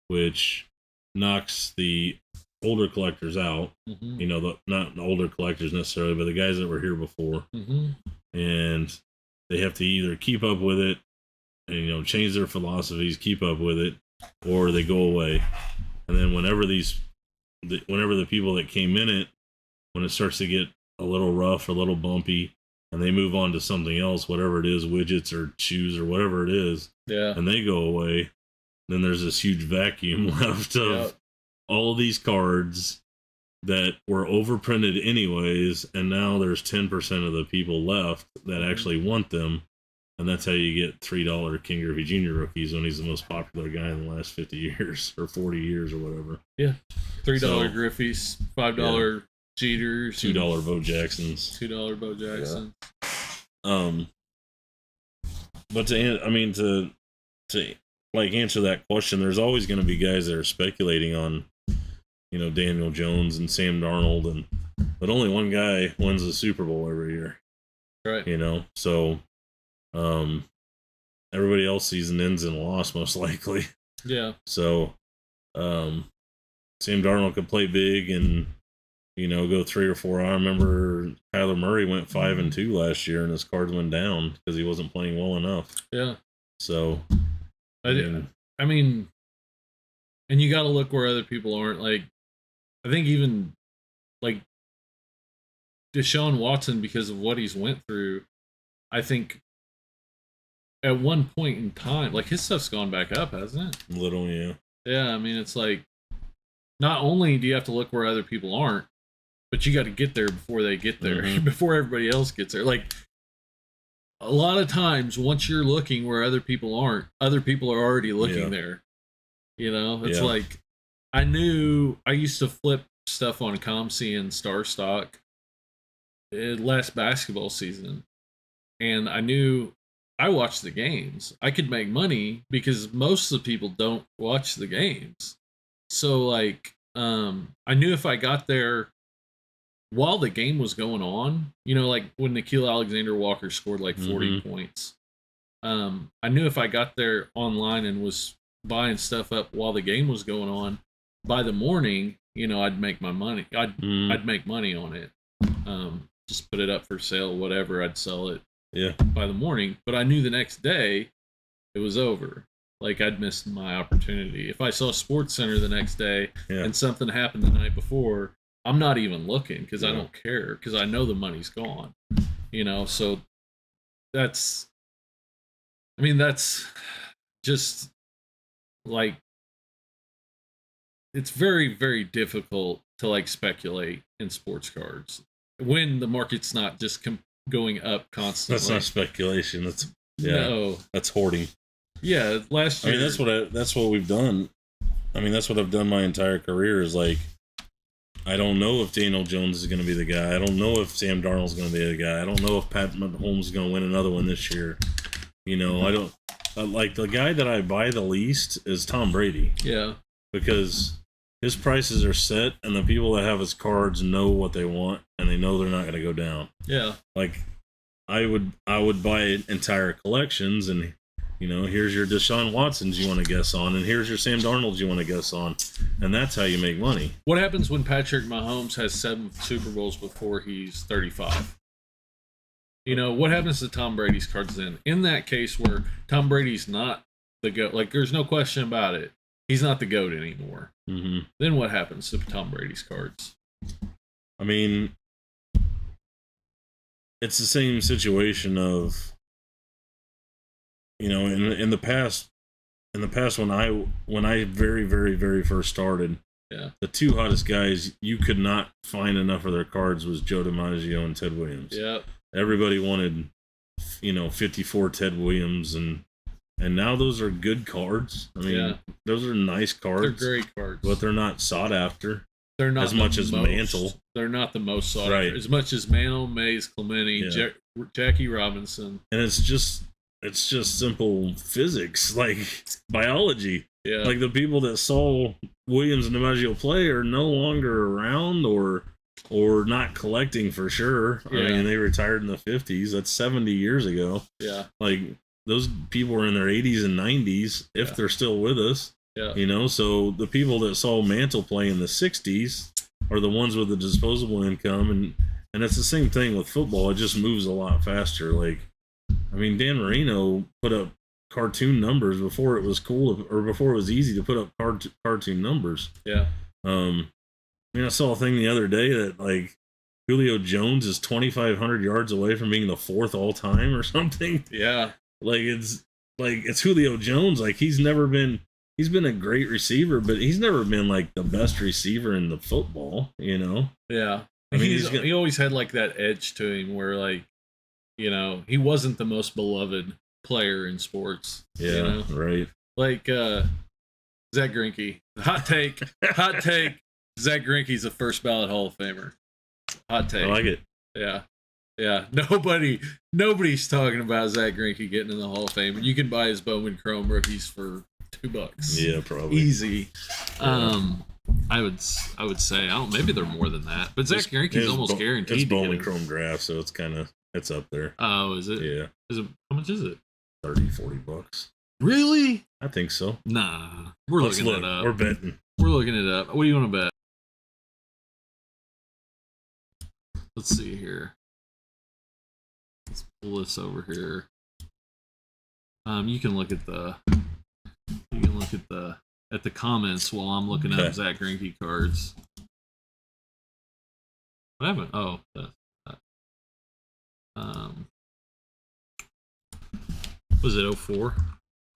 which knocks the older collectors out. You know, not the older collectors necessarily, but the guys that were here before. And they have to either keep up with it and, you know, change their philosophies, keep up with it, or they go away. And then whenever the people that came in it, when it starts to get a little rough or a little bumpy, and they move on to something else, whatever it is, widgets or shoes or whatever it is, and they go away, then there's this huge vacuum left of all these cards that were overprinted anyways, and now there's 10% of the people left that actually want them. And that's how you get $3 King Griffey Jr. rookies when he's the most popular guy in the last 50 years or 40 years or whatever. Yeah. $3 Griffies, $5 Jeters, $2 Bo Jacksons. $2 Bo Jackson. But to like answer that question, there's always going to be guys that are speculating on, you know, Daniel Jones and Sam Darnold, but only one guy wins the Super Bowl every year. Right. You know, so everybody else sees an ins and loss most likely. Yeah. So Sam Darnold could play big and, you know, go 3 or 4. I remember Kyler Murray went 5-2 last year and his cards went down because he wasn't playing well enough. Yeah. So I mean, and you got to look where other people aren't. Like, I think even like Deshaun Watson, because of what he's went through, I think at one point in time, like, his stuff's gone back up, hasn't it? Little, yeah. Yeah, I mean, it's like, not only do you have to look where other people aren't, but you got to get there before they get there, before everybody else gets there. Like, a lot of times, once you're looking where other people aren't, other people are already looking there. You know, it's like, I used to flip stuff on ComC and Star Stock last basketball season, and I watched the games. I could make money because most of the people don't watch the games. So, like, I knew if I got there while the game was going on, you know, like when Nikhil Alexander-Walker scored like 40 points, I knew if I got there online and was buying stuff up while the game was going on, by the morning, you know, I'd make my money. I'd make money on it. just put it up for sale, whatever. I'd sell it by the morning. But I knew the next day it was over. Like, I'd missed my opportunity. If I saw Sports Center the next day and something happened the night before, I'm not even looking because I don't care, because I know the money's gone. You know, so that's just like, it's very, very difficult to like speculate in sports cards when the market's not just going up constantly. That's not speculation. That's hoarding. Yeah, last year. I mean, that's what we've done. I mean, that's what I've done my entire career. Is like, I don't know if Daniel Jones is going to be the guy. I don't know if Sam Darnold's going to be the guy. I don't know if Pat Mahomes is going to win another one this year. You know, I don't like, the guy that I buy the least is Tom Brady. Yeah, because his prices are set, and the people that have his cards know what they want, and they know they're not going to go down. Yeah, like I would buy entire collections, and you know, here's your Deshaun Watsons you want to guess on, and here's your Sam Darnolds you want to guess on, and that's how you make money. What happens when Patrick Mahomes has 7 Super Bowls before he's 35? You know, what happens to Tom Brady's cards then? In that case where Tom Brady's not the GOAT, like, there's no question about it, he's not the GOAT anymore. Mm-hmm. Then what happens to Tom Brady's cards? I mean, it's the same situation of, you know, in the past when I very, very, very first started, the 2 hottest guys you could not find enough of their cards was Joe DiMaggio and Ted Williams. Yeah, everybody wanted, you know, 54 Ted Williams, and now those are good cards. I mean, those are nice cards. They're great cards, but they're not sought after. They're not as much as Mantle. They're not the most sought after as much as Mantle, Mays, Clemente, Jackie Robinson, and it's just simple physics, like biology. Yeah. Like, the people that saw Williams and DiMaggio play are no longer around or not collecting for sure. Yeah. I mean, they retired in the 50s. That's 70 years ago. Yeah. Like, those people were in their 80s and 90s, if they're still with us. Yeah. You know, so the people that saw Mantle play in the 60s are the ones with the disposable income, and it's the same thing with football. It just moves a lot faster. Like, I mean, Dan Marino put up cartoon numbers before it was cool, or before it was easy to put up cartoon numbers. Yeah. I mean, I saw a thing the other day that, like, Julio Jones is 2,500 yards away from being the 4th all time or something. Yeah. Like, it's Julio Jones. Like, he's been a great receiver, but he's never been like the best receiver in the football, you know? Yeah. I mean, he always had like that edge to him where, like, you know, he wasn't the most beloved player in sports. Yeah, you know? Right. Like Zach Greinke. Hot take. Zach Greinke's a first ballot Hall of Famer. Hot take. I like it. Yeah. Yeah. Nobody's talking about Zach Greinke getting in the Hall of Fame, and you can buy his Bowman Chrome rookies for $2. Yeah, probably. Easy. I would say, maybe they're more than that, but Zach Greinke's almost guaranteed. It's Bowman Chrome draft, so it's up there. Oh, is it? Yeah. How much is it? $30-$40. Really? I think so. Nah. We're looking it up. We're betting. We're looking it up. What do you want to bet? Let's see here. Let's pull this over here. You can look at the comments while I'm looking at Zach Greinke cards. What happened? Oh, that. Was it 04?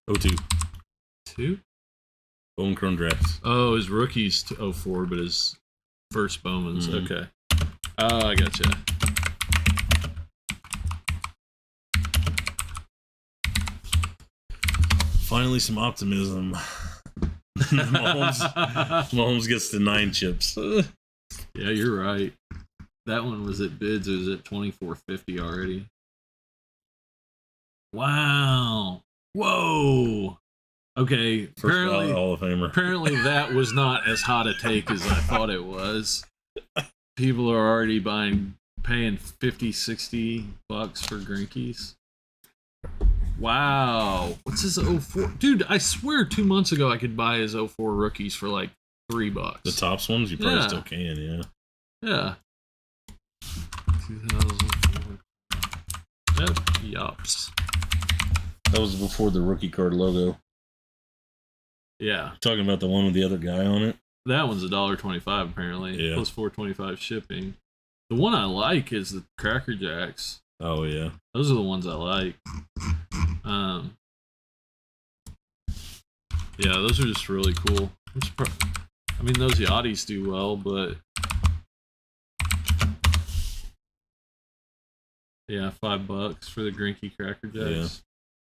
02. 2? Bowman Chrome draft. Oh, his rookie's 04, but his first Bowman's. Mm-hmm. Okay. Oh, I gotcha. Finally, some optimism. Mahomes gets the 9 chips. Yeah, you're right. That one was at bids. It was at $24.50 already. Wow. Whoa. Okay. Apparently, Hall of Famer. Apparently, that was not as hot a take as I thought it was. People are already paying $50, $60 for Greinke's. Wow. What's his 04? Dude, I swear 2 months ago I could buy his 04 rookies for like $3. The tops ones? You probably still can, yeah. Yeah. 2004. Yep, yups. That was before the rookie card logo. Yeah. Talking about the one with the other guy on it. That one's $1.25 apparently. Yeah. Plus $4.25 shipping. The one I like is the Cracker Jacks. Oh yeah. Those are the ones I like. Yeah, those are just really cool. I mean, those Yachties do well, but yeah, $5 for the Grinky Cracker Jacks.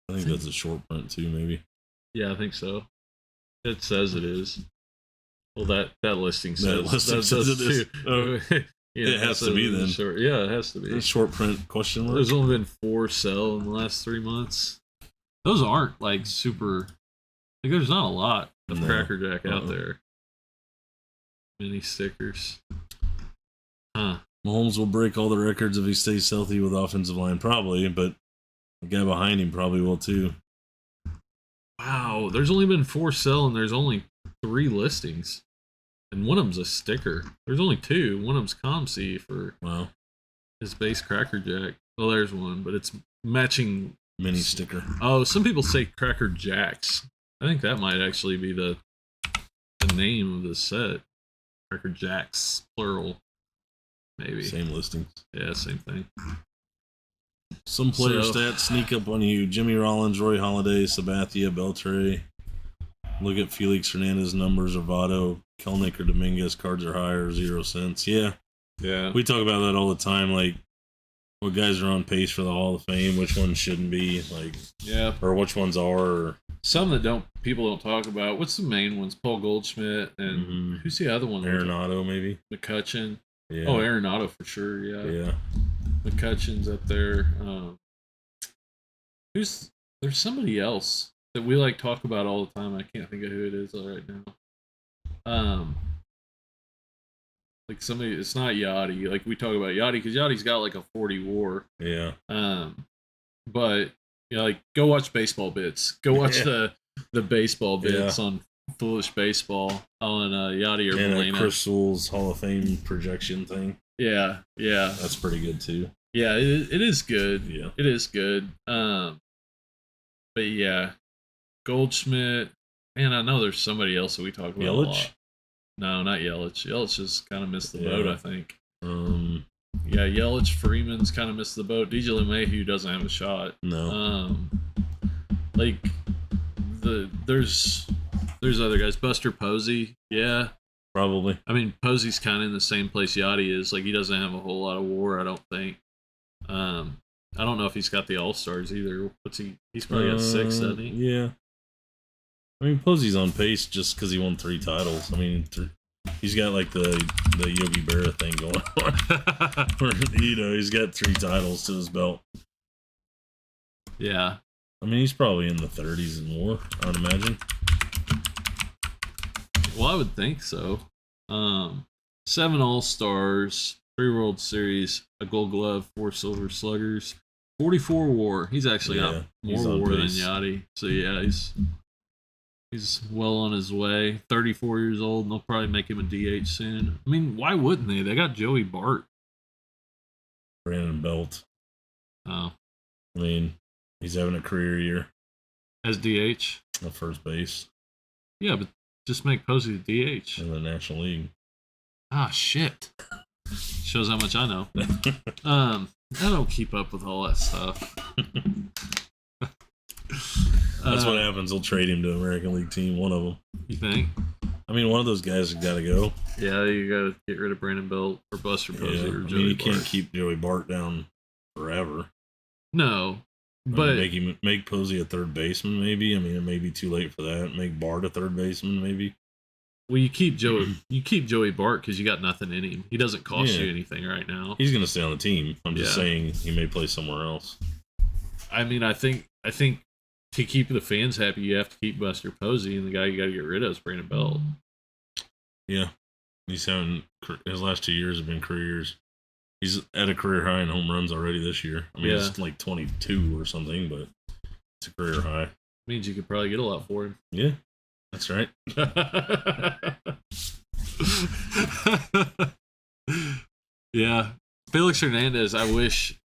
Yeah. I think that's a short print too, maybe. Yeah, I think so. It says it is. Well, that listing says it is. Oh, yeah, it has to be then. Short. Yeah, it has to be. Short print question mark. There's only been 4 sell in the last 3 months. Those aren't like super. Like, there's not a lot of Cracker Jack out there. Mini stickers. Huh. Mahomes will break all the records if he stays healthy with offensive line, probably, but the guy behind him probably will too. Wow, there's only been 4 sell and there's only 3 listings. And one of them's a sticker. There's only 2. One of them's ComC for his base Cracker Jack. Well, there's one, but it's matching mini sticker. Oh, some people say Cracker Jacks. I think that might actually be the name of the set. Cracker Jacks, plural. Maybe. Same listings. Yeah, same thing. Some player stats sneak up on you. Jimmy Rollins, Roy Halladay, Sabathia, Beltre. Look at Felix Hernandez numbers, Orvado, Kelnick or Dominguez. Cards are higher, 0 cents. Yeah. Yeah. We talk about that all the time. Like, what guys are on pace for the Hall of Fame, which ones shouldn't be. Like, yeah. Or which ones are. Or, some that people don't talk about. What's the main ones? Paul Goldschmidt and who's the other one? Arenado, maybe. McCutcheon. Yeah. Oh, Arenado for sure. Yeah. Yeah. McCutcheon's up there. There's somebody else that we like talk about all the time. I can't think of who it is right now. Like somebody, it's not Yachty. Like we talk about Yachty because Yachty's got like a 40 WAR. Yeah. But you know, like go watch baseball bits. Go watch the baseball bits on Foolish Baseball on Yachty or Molina. Chris Sewell's Hall of Fame projection thing. Yeah. That's pretty good too. Yeah, it is good. Yeah. It is good. But yeah, Goldschmidt. Man, I know there's somebody else that we talk about a lot. No, not Yelich. Yelich just kind of missed the boat, I think. Yeah, Yelich, Freeman's kind of missed the boat. DJ LeMahieu doesn't have a shot. No. Like there's other guys. Buster Posey, yeah. Probably. I mean, Posey's kind of in the same place Yachty is. Like, he doesn't have a whole lot of WAR, I don't think. I don't know if he's got the All-Stars either. He's probably got 6, doesn't he? Yeah. I mean, Posey's on pace just because he won 3 titles. I mean, he's got like the Yogi Berra thing going on. Where, he's got 3 titles to his belt. Yeah. I mean, he's probably in the 30s and more, I would imagine. Well, I would think so. 7 All-Stars, 3 World Series, a Gold Glove, 4 Silver Sluggers, 44 WAR. He's actually got more WAR than Yachty. So yeah, he's well on his way. 34 years old, and they'll probably make him a DH soon. I mean, why wouldn't they? They got Joey Bart. Brandon Belt. Oh. I mean, he's having a career year. As DH? At first base. Yeah, but just make Posey the DH. In the National League. Ah, shit. Shows how much I know. I don't keep up with all that stuff. That's what happens. They'll trade him to an American League team, one of them. You think? I mean, one of those guys has got to go. Yeah, you got to get rid of Brandon Belt or Buster Posey or Joey Bart. You can't keep Joey Bart down forever. No, but make Posey a third baseman, maybe. I mean, it may be too late for that. Make Bart a third baseman, maybe. Well, you keep Joey Bart because you got nothing in him. He doesn't cost you anything right now. He's going to stay on the team. I'm just saying he may play somewhere else. I mean, I think to keep the fans happy, you have to keep Buster Posey, and the guy you got to get rid of is Brandon Belt. Yeah, he's having his last 2 years have been career years. He's at a career high in home runs already this year. I mean, it's like 22 or something, but it's a career high. Means you could probably get a lot for him. Yeah, that's right. Yeah. Felix Hernandez, I wish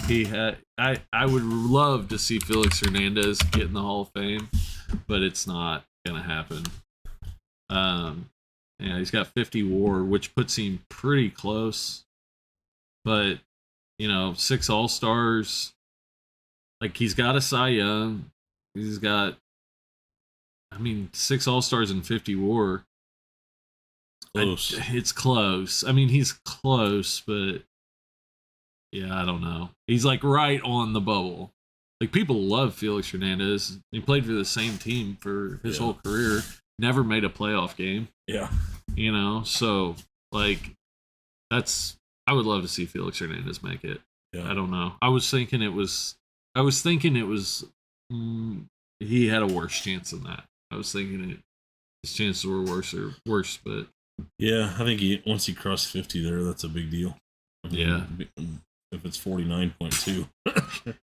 he had. I would love to see Felix Hernandez get in the Hall of Fame, but it's not gonna happen. Yeah, he's got 50 WAR, which puts him pretty close. But 6 All-Stars. Like, he's got a Cy Young. He's got, 6 All-Stars and 50 WAR. Close. It's close. He's close, but yeah, I don't know. He's like right on the bubble. Like, people love Felix Hernandez. He played for the same team for his whole career. Never made a playoff game. Yeah. So like, I would love to see Felix Hernandez make it. Yeah. I don't know. I was thinking it was he had a worse chance than that. I was thinking his chances were worse, but yeah, I think once he crossed 50 there, that's a big deal. Yeah. If it's 49.2.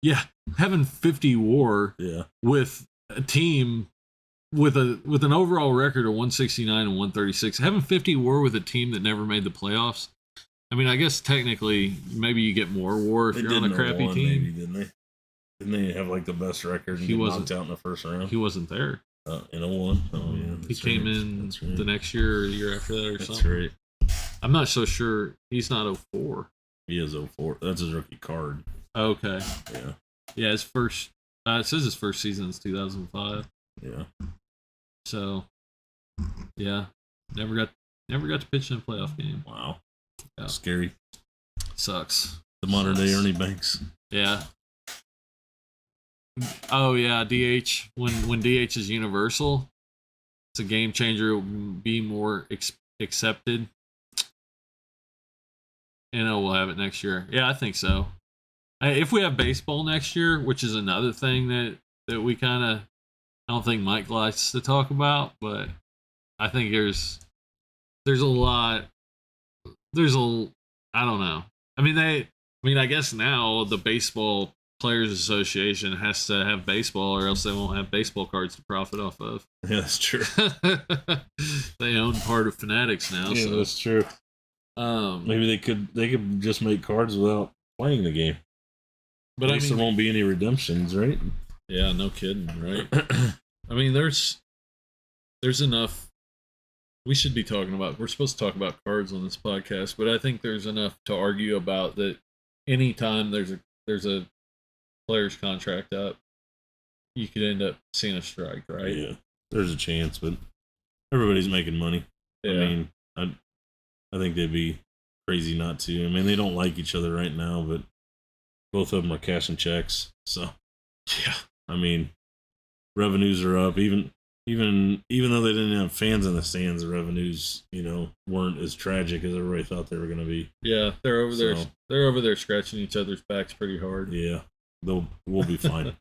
Yeah, having 50 WAR with a team with an overall record of 169 and 136, having 50 WAR with a team that never made the playoffs. I guess technically maybe you get more WAR if you're on a crappy team. Maybe, didn't they? Didn't they have like the best record and get knocked out in the first round? He wasn't there. In 01? Oh, yeah. He came in the next year or the year after that or something. That's right. I'm not so sure. He's not 04. He is 04. That's his rookie card. Okay. Yeah. Yeah, his first... it says his first season is 2005. Yeah. So, yeah. Never got to pitch in a playoff game. Wow. Yeah. Scary. Sucks. The modern day Ernie Banks. Yeah. Oh yeah, DH. When DH is universal, it's a game changer. It will be more accepted. We'll have it next year. Yeah, I think so. If we have baseball next year, which is another thing that we kind of, I don't think Mike likes to talk about, but I think there's a lot. I don't know. I guess now the Baseball Players Association has to have baseball, or else they won't have baseball cards to profit off of. Yeah, that's true. They own part of Fanatics now. Yeah, so that's true. Maybe they could just make cards without playing the game. But there won't be any redemptions, right? Yeah, no kidding, right? There's enough. We should be talking about. We're supposed to talk about cards on this podcast, but I think there's enough to argue about that. Anytime there's a player's contract up, you could end up seeing a strike, right? Yeah, there's a chance, but everybody's making money. Yeah. I think they'd be crazy not to. They don't like each other right now, but both of them are cashing checks. So, yeah. Revenues are up. Even though they didn't have fans in the stands, the revenues, weren't as tragic as everybody thought they were going to be. Yeah, they're over there. They're over there scratching each other's backs pretty hard. Yeah, we'll be fine.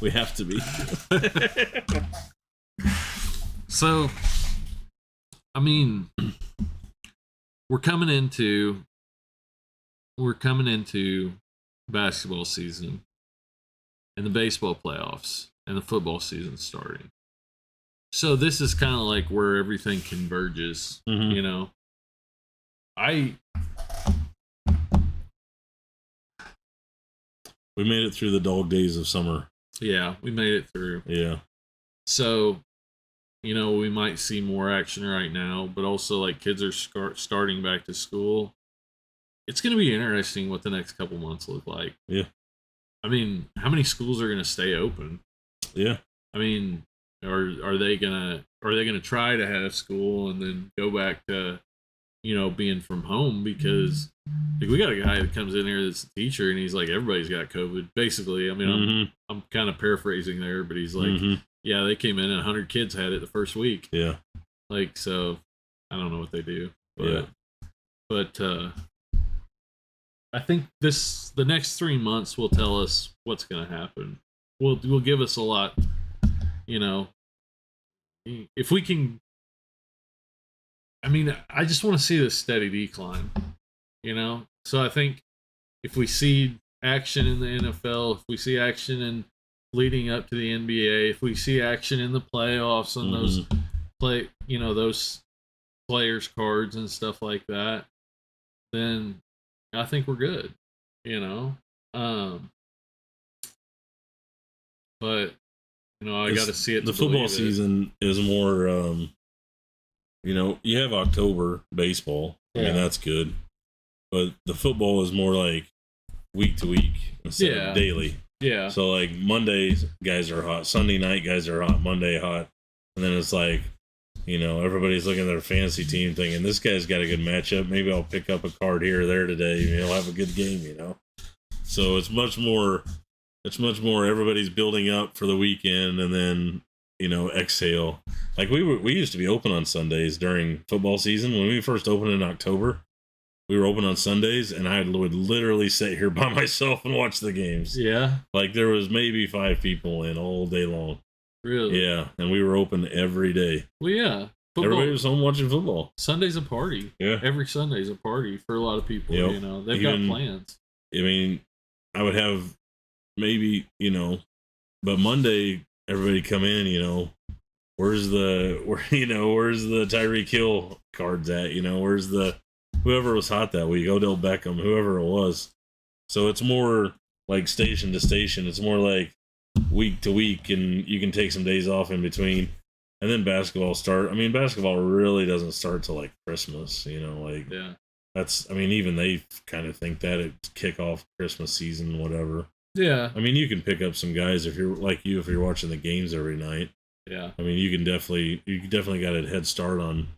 We have to be. So, we're coming into basketball season and the baseball playoffs and the football season starting. So this is kind of like where everything converges, Mm-hmm. We made it through the dog days of summer. Yeah, we made it through. Yeah. So, we might see more action right now, but also like kids are starting back to school. It's going to be interesting what the next couple months look like. Yeah. How many schools are going to stay open? Yeah. Are they gonna try to have school and then go back to, being from home? Because we got a guy that comes in here that's a teacher and he's like, everybody's got COVID. Basically, I'm kind of paraphrasing there, but he's like, yeah, they came in and 100 kids had it the first week. Yeah. So I don't know what they do, but I think the next 3 months will tell us what's going to happen. Will give us a lot, if we can. I just want to see this steady decline, So I think if we see action in the NFL, if we see action in leading up to the NBA, if we see action in the playoffs and those those players' cards and stuff like that, then I think we're good. You know, but I got to see it. The football season is more. You have October baseball. I mean, that's good, but the football is more like week to week instead of daily. Yeah. So like Monday guys are hot, Sunday night guys are hot, Monday hot, and then it's like, everybody's looking at their fantasy team thinking this guy's got a good matchup. Maybe I'll pick up a card here or there today. He'll have a good game. So it's much more. Everybody's building up for the weekend, and then exhale. Like we used to be open on Sundays during football season. When we first opened in October, we were open on Sundays, and I would literally sit here by myself and watch the games. Yeah. Like there was maybe 5 people in all day long. Really? Yeah, and we were open every day. Well, yeah. Football. Everybody was home watching football. Sunday's a party. Yeah. Every Sunday's a party for a lot of people. Yep. They've got plans. I mean, I would have maybe, but Monday everybody come in, where's the Tyreek Hill cards at? Where's the whoever was hot that week, Odell Beckham, whoever it was. So it's more like station to station. It's more like week to week, and you can take some days off in between. And then basketball basketball really doesn't start till like Christmas, even they kind of think that it's kickoff Christmas season, whatever. Yeah. You can pick up some guys if you're watching the games every night. Yeah. You definitely got a head start on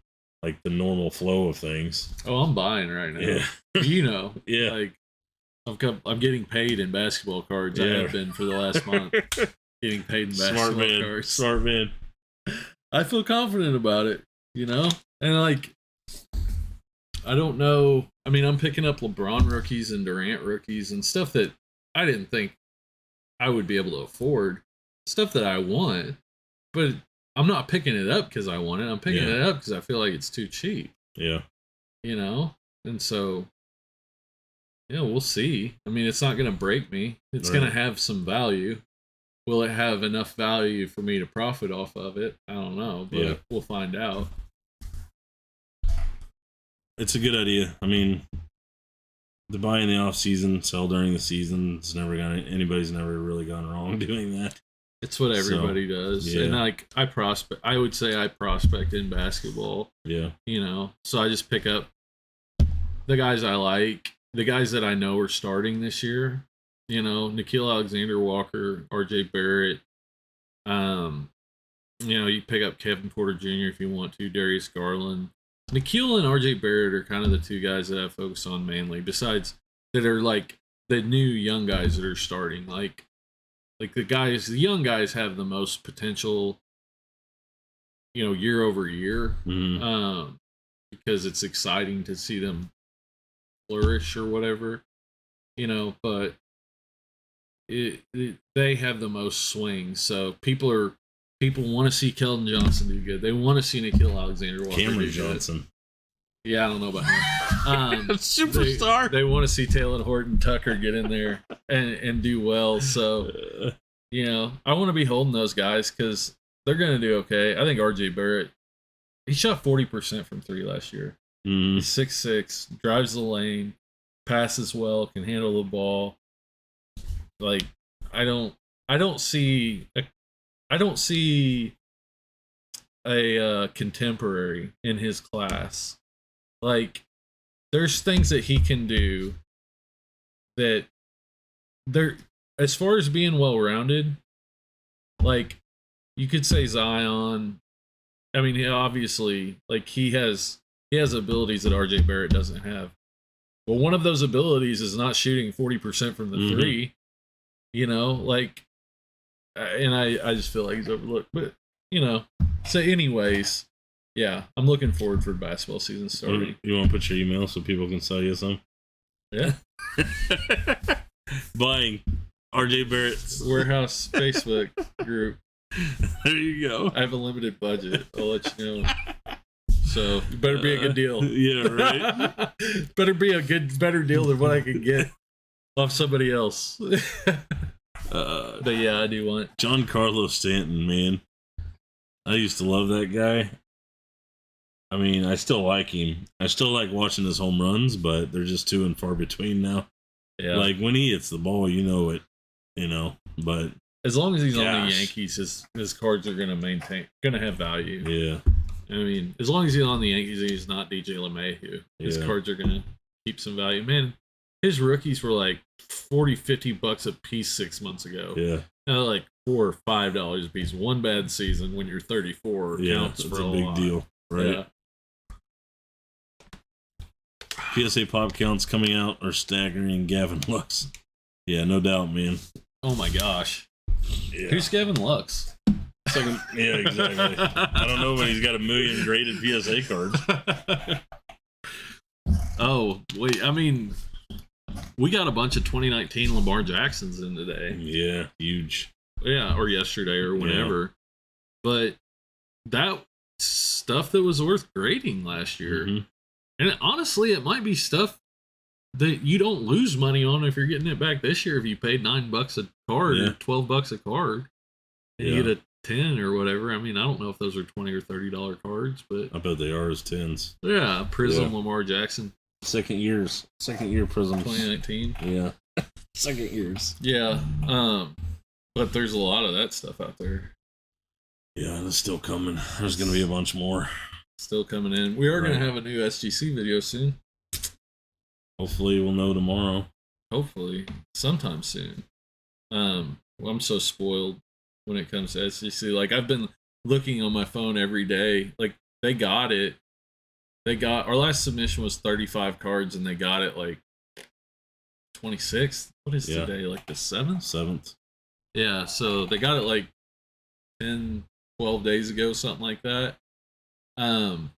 like the normal flow of things. Oh, I'm buying right now. Yeah. Yeah. Like I'm getting paid in basketball cards. I have been for the last month. Getting paid in basketball cards. Smart man. I feel confident about it, And like I don't know. I'm picking up LeBron rookies and Durant rookies and stuff that I didn't think I would be able to afford. Stuff that I want, but I'm not picking it up because I want it. I'm picking it up because I feel like it's too cheap. Yeah. And so, we'll see. It's not going to break me. It's going to have some value. Will it have enough value for me to profit off of it? I don't know, but we'll find out. It's a good idea. To buy in the off season, sell during the season. Anybody's never really gone wrong doing that. It's what everybody does. Yeah. And like I would say I prospect in basketball. Yeah. So I just pick up the guys I like, the guys that I know are starting this year. Nickeil Alexander-Walker, RJ Barrett. You pick up Kevin Porter Jr. if you want to, Darius Garland. Nickeil and RJ Barrett are kind of the 2 guys that I focus on mainly, besides that are like the new young guys that are starting. Like the young guys have the most potential, year over year, because it's exciting to see them flourish or whatever, but they have the most swings. So people want to see Keldon Johnson do good. They want to see Nickeil Alexander-Walker Cameron Johnson. Yeah, I don't know about him. Superstar. They want to see Taylor Horton Tucker get in there and do well. So, I want to be holding those guys because they're going to do okay. I think RJ Barrett, he shot 40% from 3 last year. He's 6'6", drives the lane, passes well, can handle the ball. Like, I don't see a contemporary in his class. Like, there's things that he can do that they're, as far as being well-rounded, like, you could say Zion. He obviously, like, he has abilities that RJ Barrett doesn't have. Well, one of those abilities is not shooting 40% from the 3. And I just feel like he's overlooked. But, so anyways, yeah, I'm looking forward for basketball season starting. You want to put your email so people can sell you some? Yeah. Buying RJ Barrett's Warehouse Facebook group. There you go. I have a limited budget. I'll let you know. So it better be a good deal. Yeah, right. Better be a better deal than what I can get off somebody else. But yeah, I do want John Carlos Stanton, man. I used to love that guy. I mean, I still like him. I still like watching his home runs, but they're just too and far between now. Yeah. Like when he hits the ball, you know it. But as long as he's on the Yankees, his cards are gonna have value. Yeah. I mean, as long as he's on the Yankees and he's not DJ LeMahieu, his cards are gonna keep some value. Man, his rookies were like $40-$50 a piece 6 months ago. Yeah. Now like $4 or $5 a piece. One bad season when you're 34 counts for a big deal, right? Yeah. PSA pop counts coming out are staggering. Gavin Lux. Yeah, no doubt, man. Oh my gosh. Yeah. Who's Gavin Lux? Yeah, exactly. I don't know, but he's got 1 million graded PSA cards. Oh, wait. I mean, we got a bunch of 2019 Lamar Jacksons in today. Yeah, huge. Yeah, or yesterday or whenever. Yeah. But that stuff that was worth grading last year. Mm-hmm. And honestly, it might be stuff that you don't lose money on if you're getting it back this year if you paid $9 a card or $12 a card. And you get a 10 or whatever. I mean, I don't know if those are $20 or $30 cards, but I bet they are as 10s. Yeah, Prism Lamar Jackson. Second year Prism. 2019. Yeah. Second years. Yeah. But there's a lot of that stuff out there. Yeah, that's still coming. There's gonna be a bunch more. Still coming in. We are gonna have a new SGC video soon. Hopefully we'll know tomorrow. Hopefully. Sometime soon. Well, I'm so spoiled when it comes to SGC. Like, I've been looking on my phone every day. Like, they got it. Our last submission was 35 cards, and they got it, like, 26th? What is today? Like, the 7th? 7th. Yeah, so they got it, like, 10, 12 days ago, something like that. And,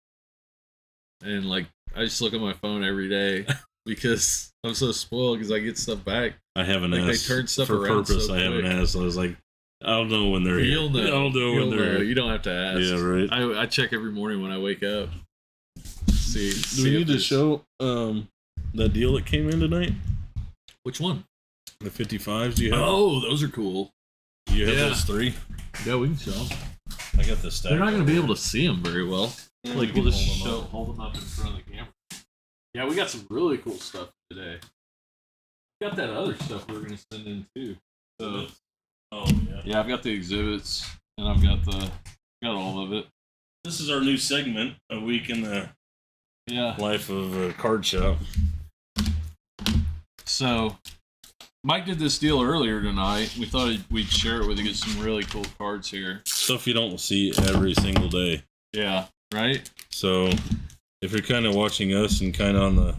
like, I just look at my phone every day because I'm so spoiled because I get stuff back. I haven't asked. They turn stuff for around purpose. so I haven't asked. I was like, I don't know when they're here. You'll know. I don't know when they're here. You don't have to ask. Yeah, right. I check every morning when I wake up. See Do we need to show that deal that came in tonight? Which one? The 55s. Do you have? Oh, those are cool. You have those 3? Yeah, we can show them. I got the stack. They're not going to be able to see them very well. Like, we'll just hold them up in front of the camera. Yeah, we got some really cool stuff today. Got that other stuff we're going to send in too. So, yeah, I've got the exhibits and I've got all of it. This is our new segment, A Week in the Life of a Card Shop. So, Mike did this deal earlier tonight. We thought we'd share it with you. Get some really cool cards here. Stuff you don't see every single day. Yeah, right? So, if you're kind of watching us and kind of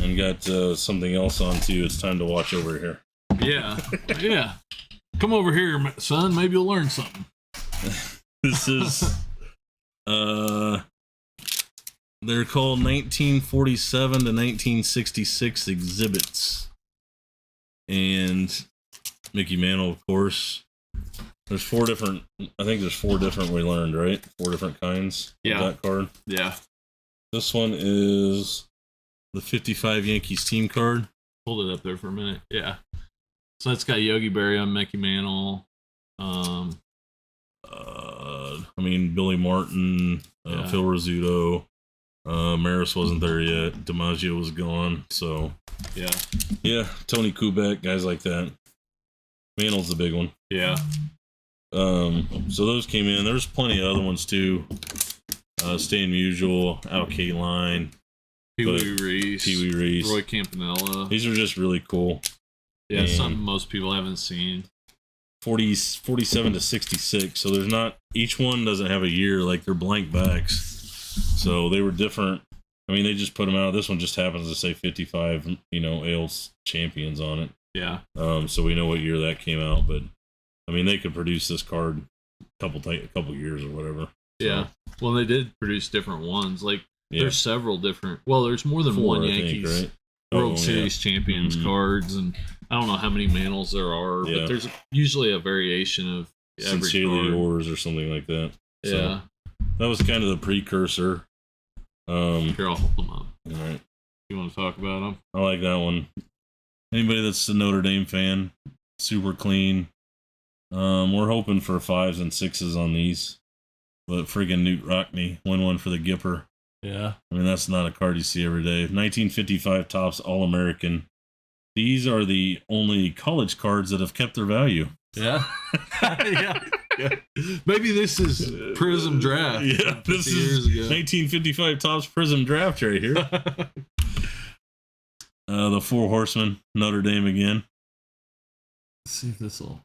and got something else on too, it's time to watch over here. Yeah, yeah. Come over here, son. Maybe you'll learn something. This is, they're called 1947 to 1966 exhibits. And Mickey Mantle, of course. There's 4 different, I think there's 4 different we learned, right? 4 different kinds of that card. Yeah. This one is the 55 Yankees team card. Hold it up there for a minute. Yeah. So that's got Yogi Berra on Mickey Mantle. Billy Martin, Phil Rizzuto. Maris wasn't there yet. DiMaggio was gone. So, yeah. Tony Kubek, guys like that. Mantle's the big one. Yeah. So those came in. There's plenty of other ones too. Stan Musial, Al Kaline, Pee Wee Reese, Roy Campanella. These are just really cool. Yeah, something most people haven't seen. 47 to 66. So there's not, each one doesn't have a year, like they're blank backs. So they were different. I mean, they just put them out. This one just happens to say 55, ALES champions on it. Yeah. So we know what year that came out, but I mean, they could produce this card a couple years or whatever. So. Yeah. Well, they did produce different ones. Like, there's several different. Well, there's more than 4, one Yankees think, right? World Series champions cards, and I don't know how many Mantles there are, but there's usually a variation of every Sincerely card. Yours or something like that. Yeah. So that was kind of the precursor. Here, I'll hold them up. All right. You want to talk about them? I like that one. Anybody that's a Notre Dame fan, super clean. We're hoping for 5s and 6s on these. But friggin' Newt Rockney won one for the Gipper. Yeah. I mean, that's not a card you see every day. 1955 Topps All-American. These are the only college cards that have kept their value. Yeah. Yeah. Maybe this is Prism Draft. Yeah, this is 1955 Topps Prism Draft right here. The Four Horsemen, Notre Dame again. Let's see if this will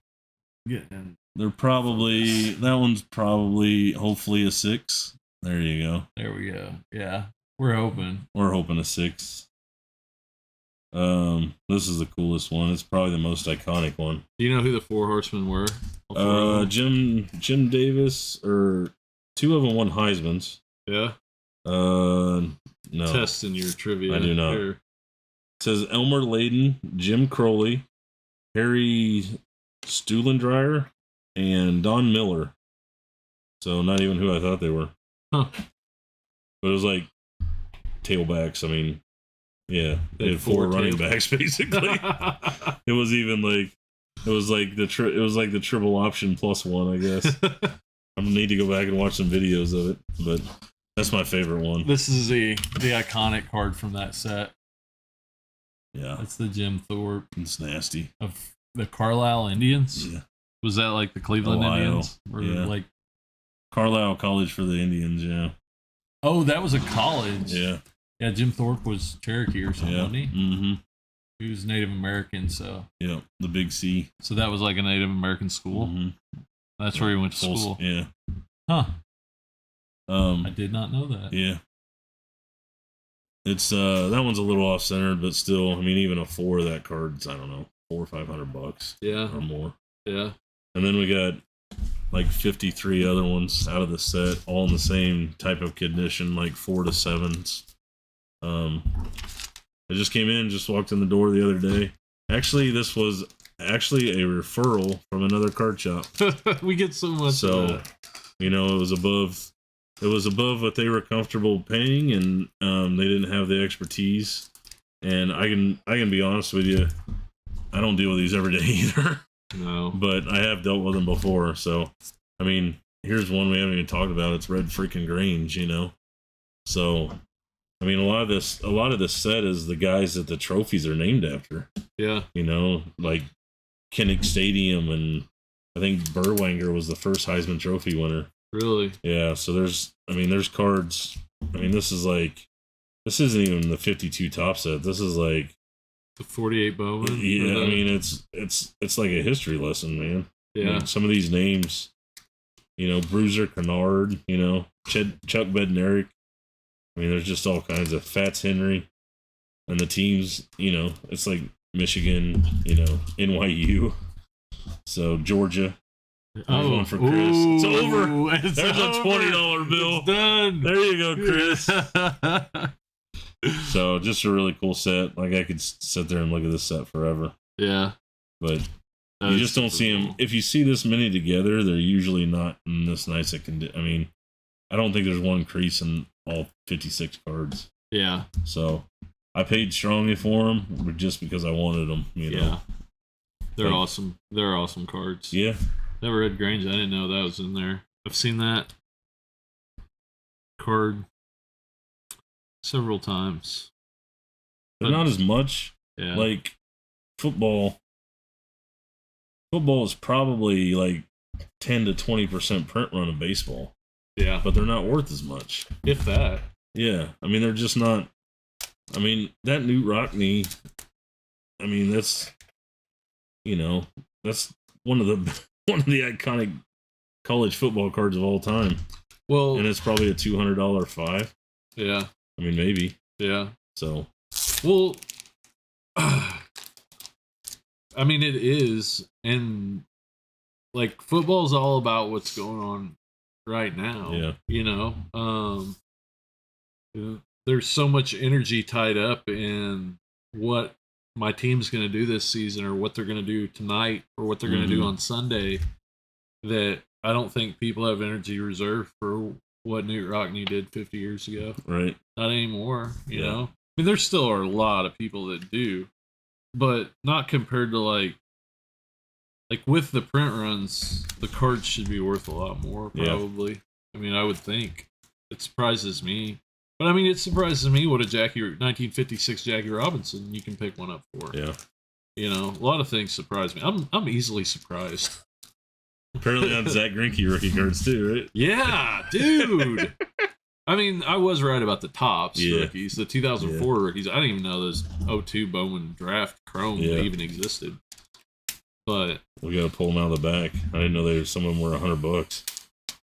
get in. They're probably, that one's probably, hopefully a 6. There you go. There we go. Yeah, we're hoping. We're hoping a 6. This is the coolest one. It's probably the most iconic one. Do you know who the Four Horsemen were? Jim Davis, or 2 of them won Heisman's. Yeah. No. Testing your trivia. I do not. Here. It says Elmer Layden, Jim Crowley, Harry Stuhlendreyer, and Don Miller. So not even who I thought they were. Huh. But it was like tailbacks. I mean, yeah, they had 4 running backs basically. It was even like the triple option plus 1, I guess. I need to go back and watch some videos of it, but that's my favorite one. This is the iconic card from that set. Yeah, that's the Jim Thorpe. It's nasty. Of the Carlisle Indians. Yeah. Was that like the Cleveland Indians? Or yeah. Like Carlisle College for the Indians. Yeah. Oh, that was a college. Yeah. Yeah, Jim Thorpe was Cherokee or something, wasn't he? Mm-hmm. He was Native American, so. Yeah, the Big C. So that was like a Native American school. Mm-hmm. That's where he went to school. Yeah. Huh. I did not know that. Yeah. It's that one's a little off centered, but still, I mean, even a 4 of that card's, I don't know, $400 or $500. Yeah. Or more. Yeah. And then we got like 53 other ones out of the set, all in the same type of condition, like 4 to 7s. I just came in, just walked in the door the other day. Actually, this was actually a referral from another card shop. We get so much. So, you know, it was above what they were comfortable paying, and they didn't have the expertise. And I can be honest with you, I don't deal with these every day either. No. But I have dealt with them before. So, I mean, here's one we haven't even talked about. It's Red freaking Grange, you know. So, I mean, a lot of this set is the guys that the trophies are named after. Yeah. You know, like Kinnick Stadium, and I think Berwanger was the first Heisman Trophy winner. Really? Yeah. So there's cards. I mean, this isn't even the 52 top set. This is like the 48 Bowman. Yeah. I mean, it's like a history lesson, man. Yeah. I mean, some of these names, you know, Bruiser Kennard, you know, Chuck Bednarik. I mean, there's just all kinds of Fats Henry, and the teams, you know, it's like Michigan, you know, NYU, so Georgia. There's one for Chris. It's over. There's a $20 bill. It's done. There you go, Chris. So just a really cool set. Like I could sit there and look at this set forever. Yeah, but you just don't see them. If you see this many together, they're usually not in this nice a condition. I mean, I don't think there's one crease in all 56 cards. Yeah. So I paid strongly for them, just because I wanted them. You know. Yeah. They're awesome. They're awesome cards. Yeah. Never read Grange. I didn't know that was in there. I've seen that card several times. But not as much. Yeah. Like football. Football is probably like 10 to 20% print run of baseball. Yeah. But they're not worth as much. If that. Yeah. I mean, they're just not. I mean, that Newt Rockney, I mean, that's, you know, that's one of the iconic college football cards of all time. Well, and it's probably a $200 5. Yeah. I mean, maybe. Yeah. So. Well, I mean, it is, and like football's all about what's going on right now. Yeah. You know, there's so much energy tied up in what my team's going to do this season, or what they're going to do tonight, or what they're going to do on Sunday, that I don't think people have energy reserved for what Newt Rockney did 50 years ago. Right. Not anymore, you know? I mean, there still are a lot of people that do, but not compared to like with the print runs, the cards should be worth a lot more, probably. I mean, I would think. It surprises me. But I mean, it surprises me what a 1956 Jackie Robinson you can pick one up for. Yeah. You know, a lot of things surprise me. I'm easily surprised. Apparently on Zach Greinke rookie cards too, right? Yeah, dude. I mean, I was right about the Topps rookies, the 2004 rookies. I didn't even know those 02 Bowman draft Chrome even existed. But we gotta pull them out of the back. I didn't know some of them were $100.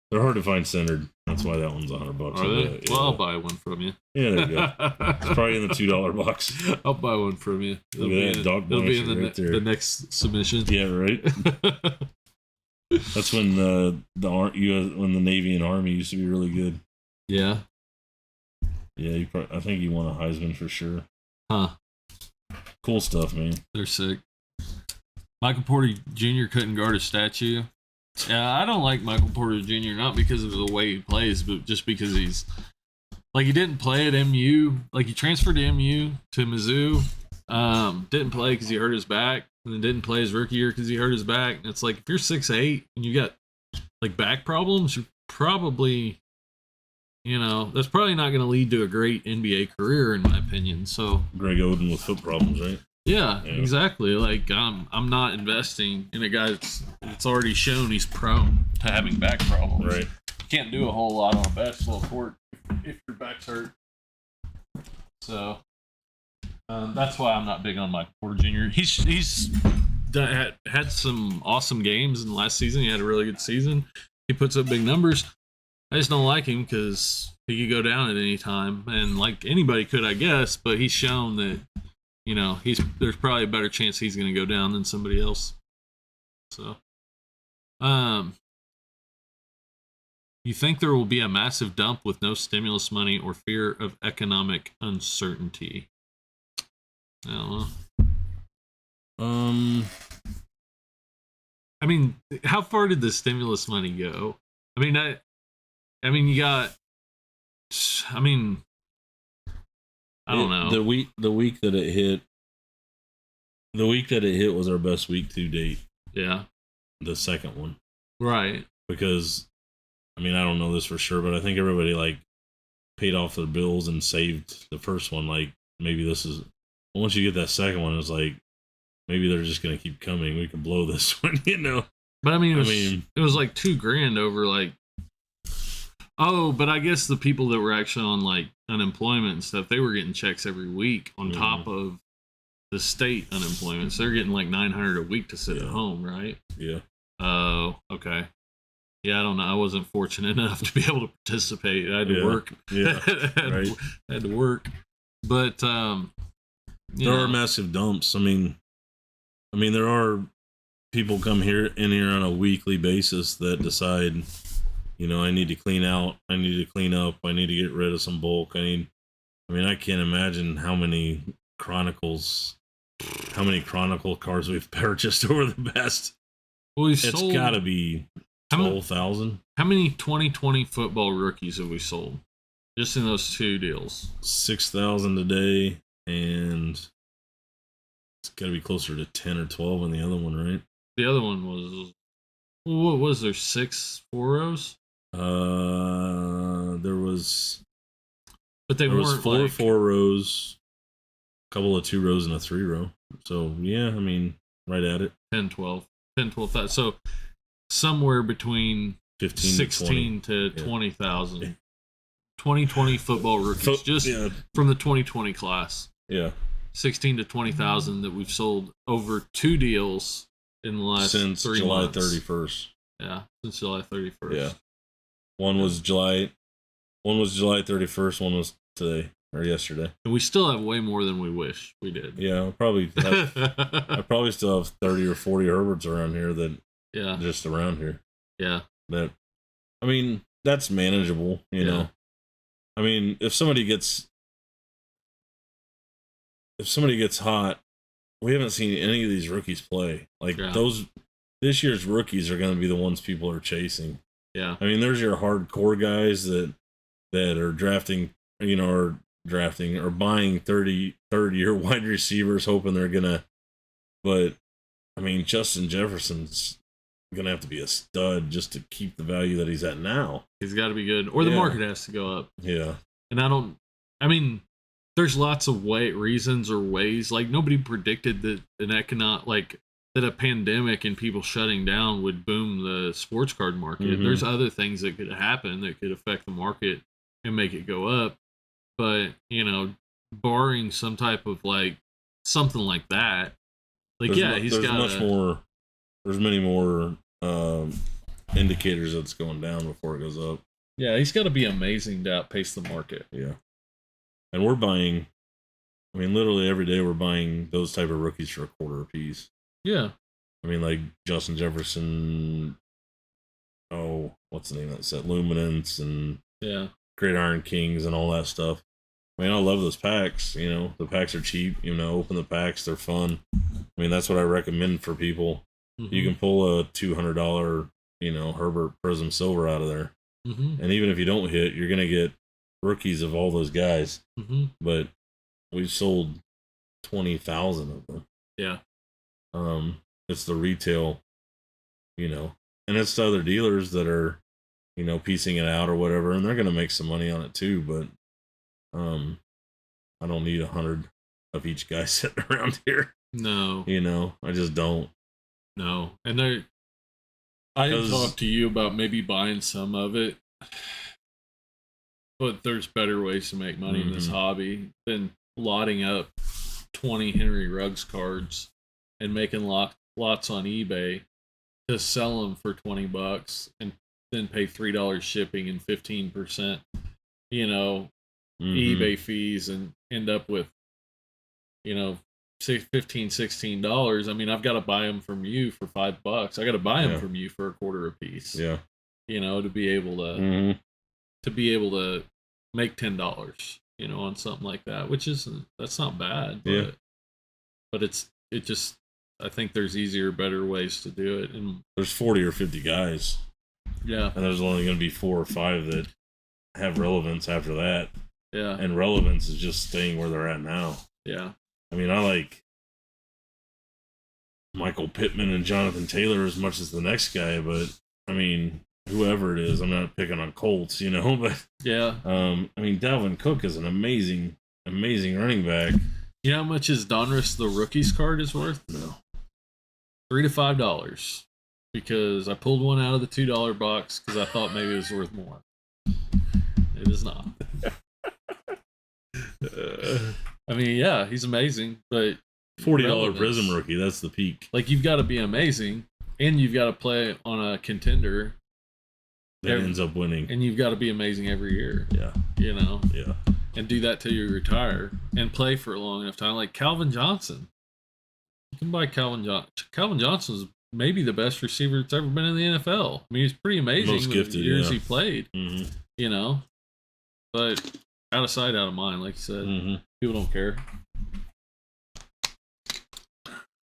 They're hard to find centered. That's why that one's $100. Are they? Well, I'll buy one from you. Yeah, there you go. It's probably in the $2 box. I'll buy one from you. It'll be in the next submission. Yeah, right. That's when when the Navy and Army used to be really good. Yeah. Yeah, I think you won a Heisman for sure. Huh. Cool stuff, man. They're sick. Michael Porter Jr. couldn't guard a statue. Yeah, I don't like Michael Porter Jr. not because of the way he plays, but just because he's like he didn't play at MU. Like he transferred to MU to Mizzou. Didn't play because he hurt his back, and then didn't play his rookie year because he hurt his back. And it's like if you're 6'8" and you got like back problems, you're probably, that's probably not going to lead to a great NBA career in my opinion. So Greg Oden with foot problems, right? Yeah, exactly. Like I'm not investing in a guy that's already shown he's prone to having back problems. Right. You can't do a whole lot on a basketball court if your back's hurt. So that's why I'm not big on Michael Porter Jr. He's had some awesome games in the last season. He had a really good season. He puts up big numbers. I just don't like him because he could go down at any time, and like anybody could, I guess. But he's shown that. There's probably a better chance he's going to go down than somebody else. So, you think there will be a massive dump with no stimulus money or fear of economic uncertainty? I don't know. I mean, how far did the stimulus money go? I mean, you got. I don't know. The week that it hit was our best week to date. Yeah. The second one. Right. Because I don't know this for sure, but I think everybody like paid off their bills and saved the first one. Like maybe once you get that second one, it's like maybe they're just gonna keep coming. We can blow this one, But it was like $2,000 over like. Oh, but I guess the people that were actually on like unemployment and stuff, they were getting checks every week on top of the state unemployment. So they're getting like $900 a week to sit at home, right? Yeah. Oh, okay. Yeah, I don't know. I wasn't fortunate enough to be able to participate. I had to work. Yeah. I had to work. But there are massive dumps. There are people come in here on a weekly basis that decide. I need to clean out. I need to clean up. I need to get rid of some bulk. I can't imagine how many Chronicle cards we've purchased over the past. Well, it's got to be 12,000. How many 2020 football rookies have we sold? Just in those two deals. 6,000 today, and it's got to be closer to 10 or 12 on the other one, right? The other one was. What was there? 6 4-0s? There was. But there was 4 4-rows, a couple of 2-rows, and a 3-row. So yeah, right at it. 10, 12. So somewhere between 16 to 20,000. 2020 football rookies, from the 2020 class. Yeah. 16 to 20,000 that we've sold over 2 deals in the last since 3 July months. 31st. Yeah, since July 31st. Yeah. One was July 31st, one was today or yesterday. And we still have way more than we wish we did. Yeah, I probably still have 30 or 40 Herberts around here just around here. Yeah. That that's manageable, you know. If somebody gets hot, we haven't seen any of these rookies play. This year's rookies are going to be the ones people are chasing. Yeah. There's your hardcore guys that are drafting, or buying 30-year wide receivers hoping they're going to, but Justin Jefferson's gonna have to be a stud just to keep the value that he's at now. He's got to be good, or the market has to go up. Yeah. And there's lots of reasons or ways. Like, nobody predicted that that a pandemic and people shutting down would boom the sports card market. Mm-hmm. There's other things that could happen that could affect the market and make it go up. But, barring some type of something like that, there's many more indicators that it's going down before it goes up. Yeah, he's got to be amazing to outpace the market. Yeah. And we're buying, literally every day we're buying those type of rookies for $0.25 a piece. Yeah. Like Justin Jefferson, what's the name of that set? Luminance and Great Iron Kings and all that stuff. I love those packs. The packs are cheap. Open the packs. They're fun. That's what I recommend for people. Mm-hmm. You can pull a $200, Herbert Prism Silver out of there. Mm-hmm. And even if you don't hit, you're going to get rookies of all those guys. Mm-hmm. But we've sold 20,000 of them. Yeah. It's the retail, and it's the other dealers that are, piecing it out or whatever, and they're going to make some money on it too. But I don't need 100 of each guy sitting around here. No. I just don't. No. And I talked to you about maybe buying some of it, but there's better ways to make money in this hobby than lotting up 20 Henry Ruggs cards and making lots on eBay to sell them for $20 and then pay $3 shipping and 15%, eBay fees, and end up with, $15, $16. I've got to buy them from you for $5. I got to buy them from you for $0.25 a piece. Yeah. To be able to make $10, on something like that, that's not bad. But I think there's easier, better ways to do it. And there's 40 or 50 guys. Yeah. And there's only going to be 4 or 5 that have relevance after that. Yeah. And relevance is just staying where they're at now. Yeah. I like Michael Pittman and Jonathan Taylor as much as the next guy, but whoever it is, I'm not picking on Colts, but yeah. Dalvin Cook is an amazing running back. You know how much his Donruss the rookies card is worth? No. $3 to $5. Because I pulled one out of the $2 box because I thought maybe it was worth more. It is not. He's amazing, but $40 Prism rookie, that's the peak. You've got to be amazing, and you've got to play on a contender that ends up winning, and you've got to be amazing every year. Yeah, yeah, and do that till you retire and play for a long enough time. Like Calvin Johnson, you can buy Calvin Johnson. Calvin Johnson's maybe the best receiver that's ever been in the NFL. He's pretty amazing. Most gifted, the years he played. Mm-hmm. But out of sight, out of mind, like you said. Mm-hmm. People don't care.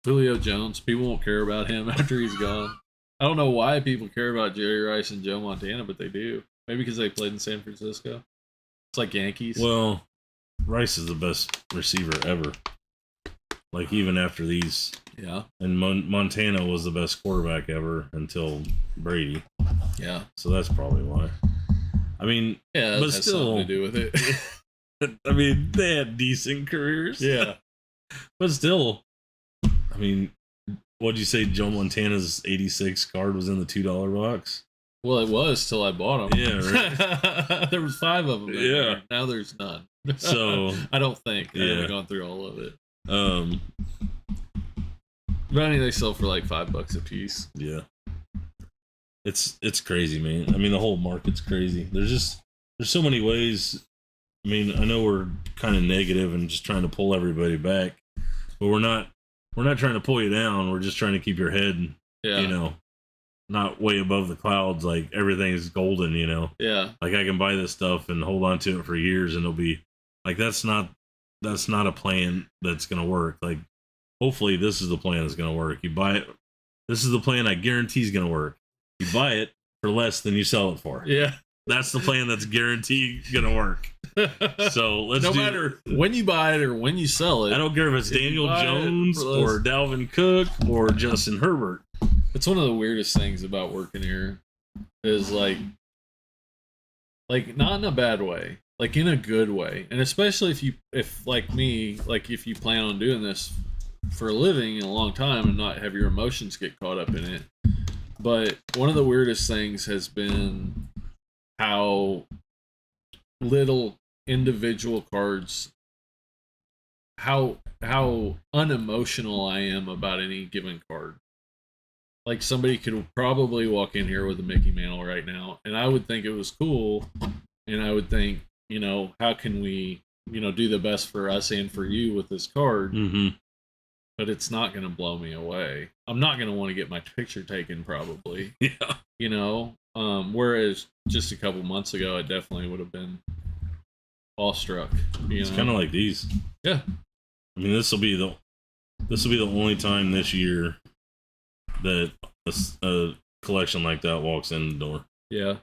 Julio Jones, people won't care about him after he's gone. I don't know why people care about Jerry Rice and Joe Montana, but they do. Maybe because they played in San Francisco. It's like Yankees. Well, Rice is the best receiver ever. Even after these. Yeah. And Montana was the best quarterback ever until Brady. Yeah. So that's probably why. Yeah, but still, something to do with it. They had decent careers. Yeah. But still, what'd you say Joe Montana's 86 card was in the $2 box? Well, it was till I bought them. Yeah, right. There was 5 of them. Yeah. Now there's none. So I don't think. I haven't gone through all of it. But they sell for $5 a piece. Yeah. It's crazy, man. The whole market's crazy. There's so many ways. I know we're kind of negative and just trying to pull everybody back, but we're not trying to pull you down. We're just trying to keep your head, not way above the clouds. Everything is golden, Yeah. I can buy this stuff and hold on to it for years, and it'll be that's not a plan that's gonna work. Hopefully this is the plan that's gonna work. You buy it. This is the plan I guarantee is gonna work. You buy it for less than you sell it for. Yeah. That's the plan that's guaranteed gonna work. So no matter when you buy it or when you sell it. I don't care if it's Daniel Jones or Dalvin Cook or Justin Herbert. It's one of the weirdest things about working here is like not in a bad way, like in a good way, and especially if like me, like if you plan on doing this for a living in a long time and not have your emotions get caught up in it. But one of the weirdest things has been how little individual cards, how unemotional I am about any given card. Like somebody could probably walk in here with a Mickey Mantle right now, and I would think it was cool, and I would think, how can we, do the best for us and for you with this card? Mm-hmm. But it's not going to blow me away. I'm not going to want to get my picture taken, probably. Yeah. Whereas just a couple months ago, I definitely would have been awestruck. It's kind of like these. Yeah. I mean, this will be the only time this year that a collection like that walks in the door. Yeah.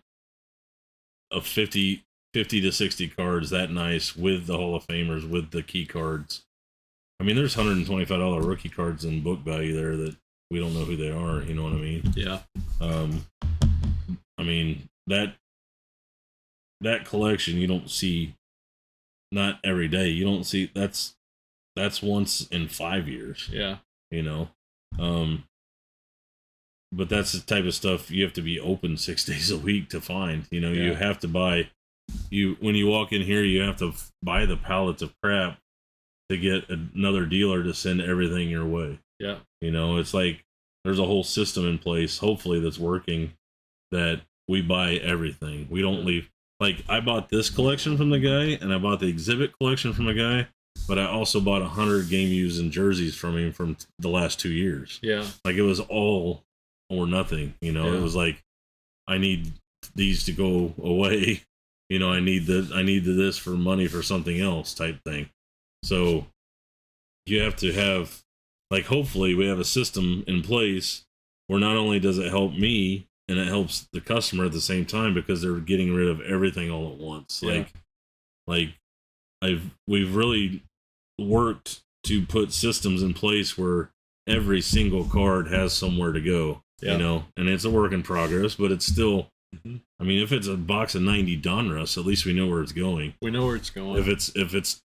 Of 50 to 60 cards that nice with the Hall of Famers, with the key cards. I mean, there's $125 rookie cards in book value there that we don't know who they are. You know what I mean? Yeah. I mean, that collection you don't see, not every day. You don't see, that's once in 5 years. Yeah. But that's the type of stuff you have to be open 6 days a week to find. You have to buy, when you walk in here, you have to buy the pallets of crap to get another dealer to send everything your way. Yeah. It's like there's a whole system in place, hopefully that's working, that we buy everything. We don't leave. Like, I bought this collection from the guy, and I bought the exhibit collection from a guy, but I also bought 100 game used and jerseys from him from the last 2 years. Yeah. Like, it was all or nothing. It was like, I need these to go away. I need this for money for something else type thing. So you have to have, like, hopefully we have a system in place where not only does it help me and it helps the customer at the same time, because they're getting rid of everything all at once. Yeah. We've really worked to put systems in place where every single card has somewhere to go. Yeah. And it's a work in progress, but it's still, I mean, if it's a box of 90 Donruss, at least we know where it's going. We know where it's going. If it's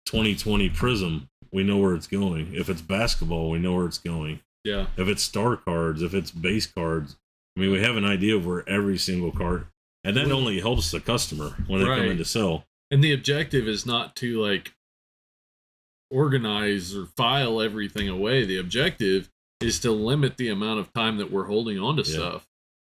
2020 Prism, we know where it's going. If it's basketball, we know where it's going. Yeah. If it's star cards, if it's base cards, I mean, we have an idea of where every single card, and that only helps the customer when they come in to sell. And the objective is not to, like, organize or file everything away. The objective is to limit the amount of time that we're holding on to stuff.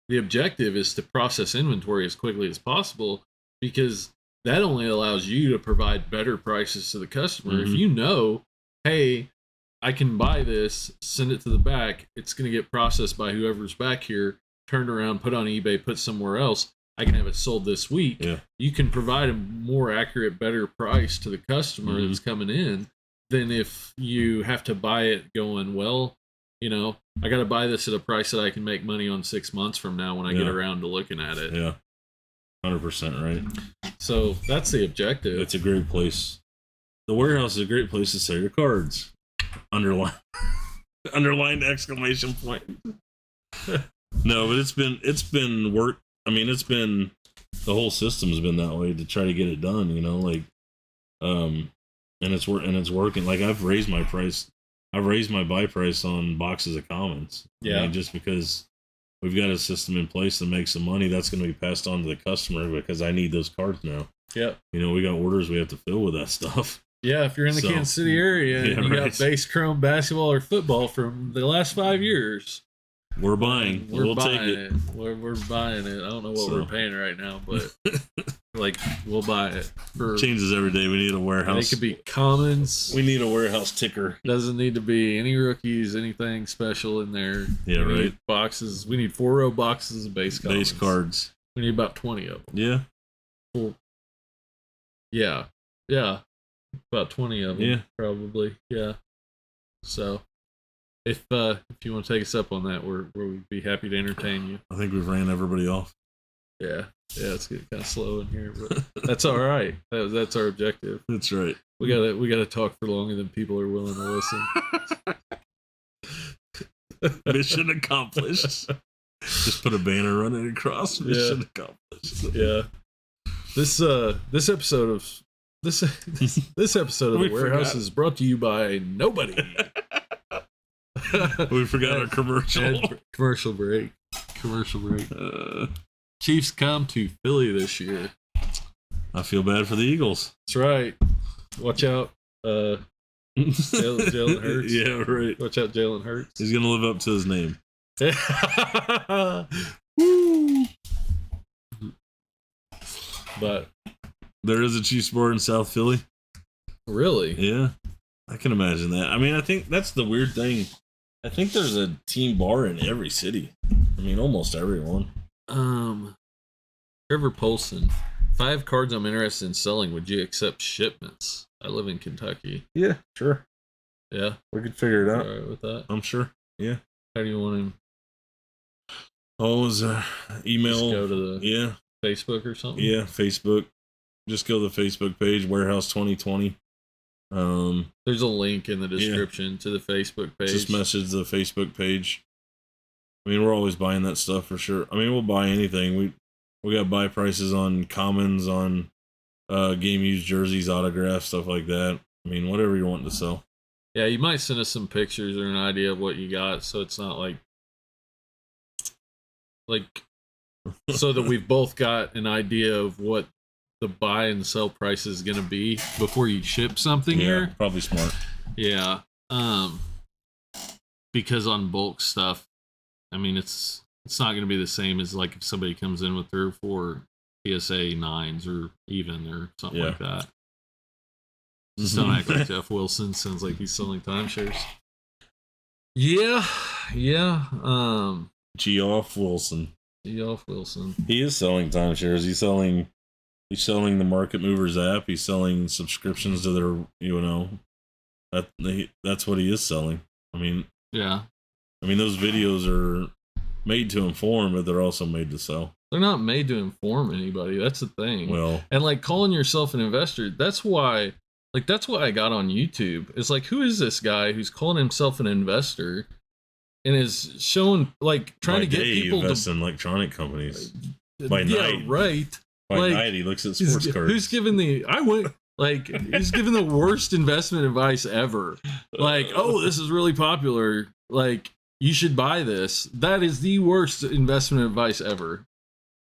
The objective is to process inventory as quickly as possible, because that only allows you to provide better prices to the customer. Mm-hmm. If you know, hey, I can buy this, send it to the back, it's going to get processed by whoever's back here, turned around, put on eBay, put somewhere else, I can have it sold this week. Yeah. You can provide a more accurate, better price to the customer that's coming in than if you have to buy it going, well, I got to buy this at a price that I can make money on 6 months from now when I get around to looking at it. Yeah. 100% right. So that's the objective. It's a great place. The warehouse is a great place to sell your cards. Underlined exclamation point. No, but it's been work. I mean, the whole system's been that way to try to get it done, and it's working. Like, I've raised my buy price on boxes of commons. Yeah. I mean, just because we've got a system in place to make some money, that's going to be passed on to the customer, because I need those cards now. Yeah. We got orders we have to fill with that stuff. Yeah, if you're in the Kansas City area and you got base chrome basketball or football from the last 5 years, we're buying. We'll take it. We're buying it. I don't know what we're paying right now, but we'll buy it. Changes every day. We need a warehouse. It could be commons. We need a warehouse ticker. Doesn't need to be any rookies, anything special in there. Yeah, we right. Need boxes. We need 4-row boxes of base commons. Base cards. We need about 20 of them. Yeah. Cool. Yeah. About 20 of them. Yeah. Probably. Yeah. So, if you want to take us up on that, we'd be happy to entertain you. I think we've ran everybody off. Yeah, it's getting kind of slow in here, but that's all right. That's our objective. That's right. We gotta talk for longer than people are willing to listen. Mission accomplished. Just put a banner running across. Mission accomplished. Yeah. This episode of this episode of The Warehouse is brought to you by nobody. We forgot our commercial. Commercial break. Chiefs come to Philly this year. I feel bad for the Eagles. That's right. Watch out, Jalen Hurts. Yeah, right. Watch out, Jalen Hurts. He's gonna live up to his name. But there is a Chiefs bar in South Philly. Really? Yeah, I can imagine that. I mean, I think that's the weird thing. I think there's a team bar in every city. I mean, almost everyone. Trevor Polson. 5 cards I'm interested in selling. Would you accept shipments? I live in Kentucky. Yeah, sure. Yeah, we could figure it out. All right with that? I'm sure. Yeah. How do you want him? Oh, it was email. Just go to the Facebook or something? Yeah, Facebook. Just go to the Facebook page, Warehouse 2020. There's a link in the description to the Facebook page. Just message the Facebook page. I mean, we're always buying that stuff for sure. I mean, we'll buy anything. We got buy prices on commons, on game used jerseys, autographs, stuff like that. I mean, whatever you're wanting to sell. Yeah, you might send us some pictures or an idea of what you got, so it's not like so that we've both got an idea of what the buy and sell price is going to be before you ship something here. Probably smart. Yeah. Because on bulk stuff, I mean, it's not going to be the same as like if somebody comes in with 3 or 4 PSA 9s or even or something like that. Just don't act like Jeff Wilson. Sounds like he's selling timeshares. Yeah. Geoff Wilson. Geoff Wilson. He is selling timeshares. He's selling the Market Movers app. He's selling subscriptions to their, that's what he is selling. I mean, yeah. I mean, those videos are made to inform, but they're also made to sell. They're not made to inform anybody. That's the thing. Well, and like calling yourself an investor, that's why I got on YouTube. It's like, who is this guy who's calling himself an investor and is showing, like, trying to get people to invest in electronic companies. By yeah, night, right. By like, night, he looks at sports cards. Who's giving he's giving the worst investment advice ever. Like, oh, this is really popular. Like, you should buy this. That is the worst investment advice ever.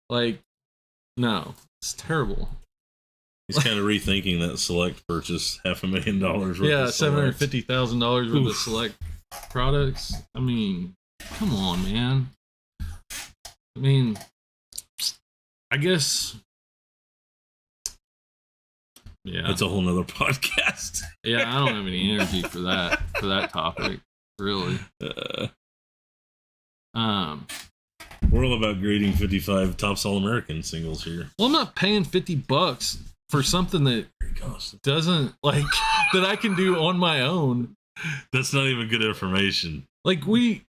Like, no, it's terrible. He's kind of rethinking that Select purchase, $500,000 worth. Yeah, of $750,000 worth of Select products. I mean, come on, man. I mean, I guess. Yeah, that's a whole nother podcast. Yeah, I don't have any energy for that topic, really. We're all about grading 55 Topps All-American singles here. Well, I'm not paying $50 for something that doesn't that I can do on my own. That's not even good information. Like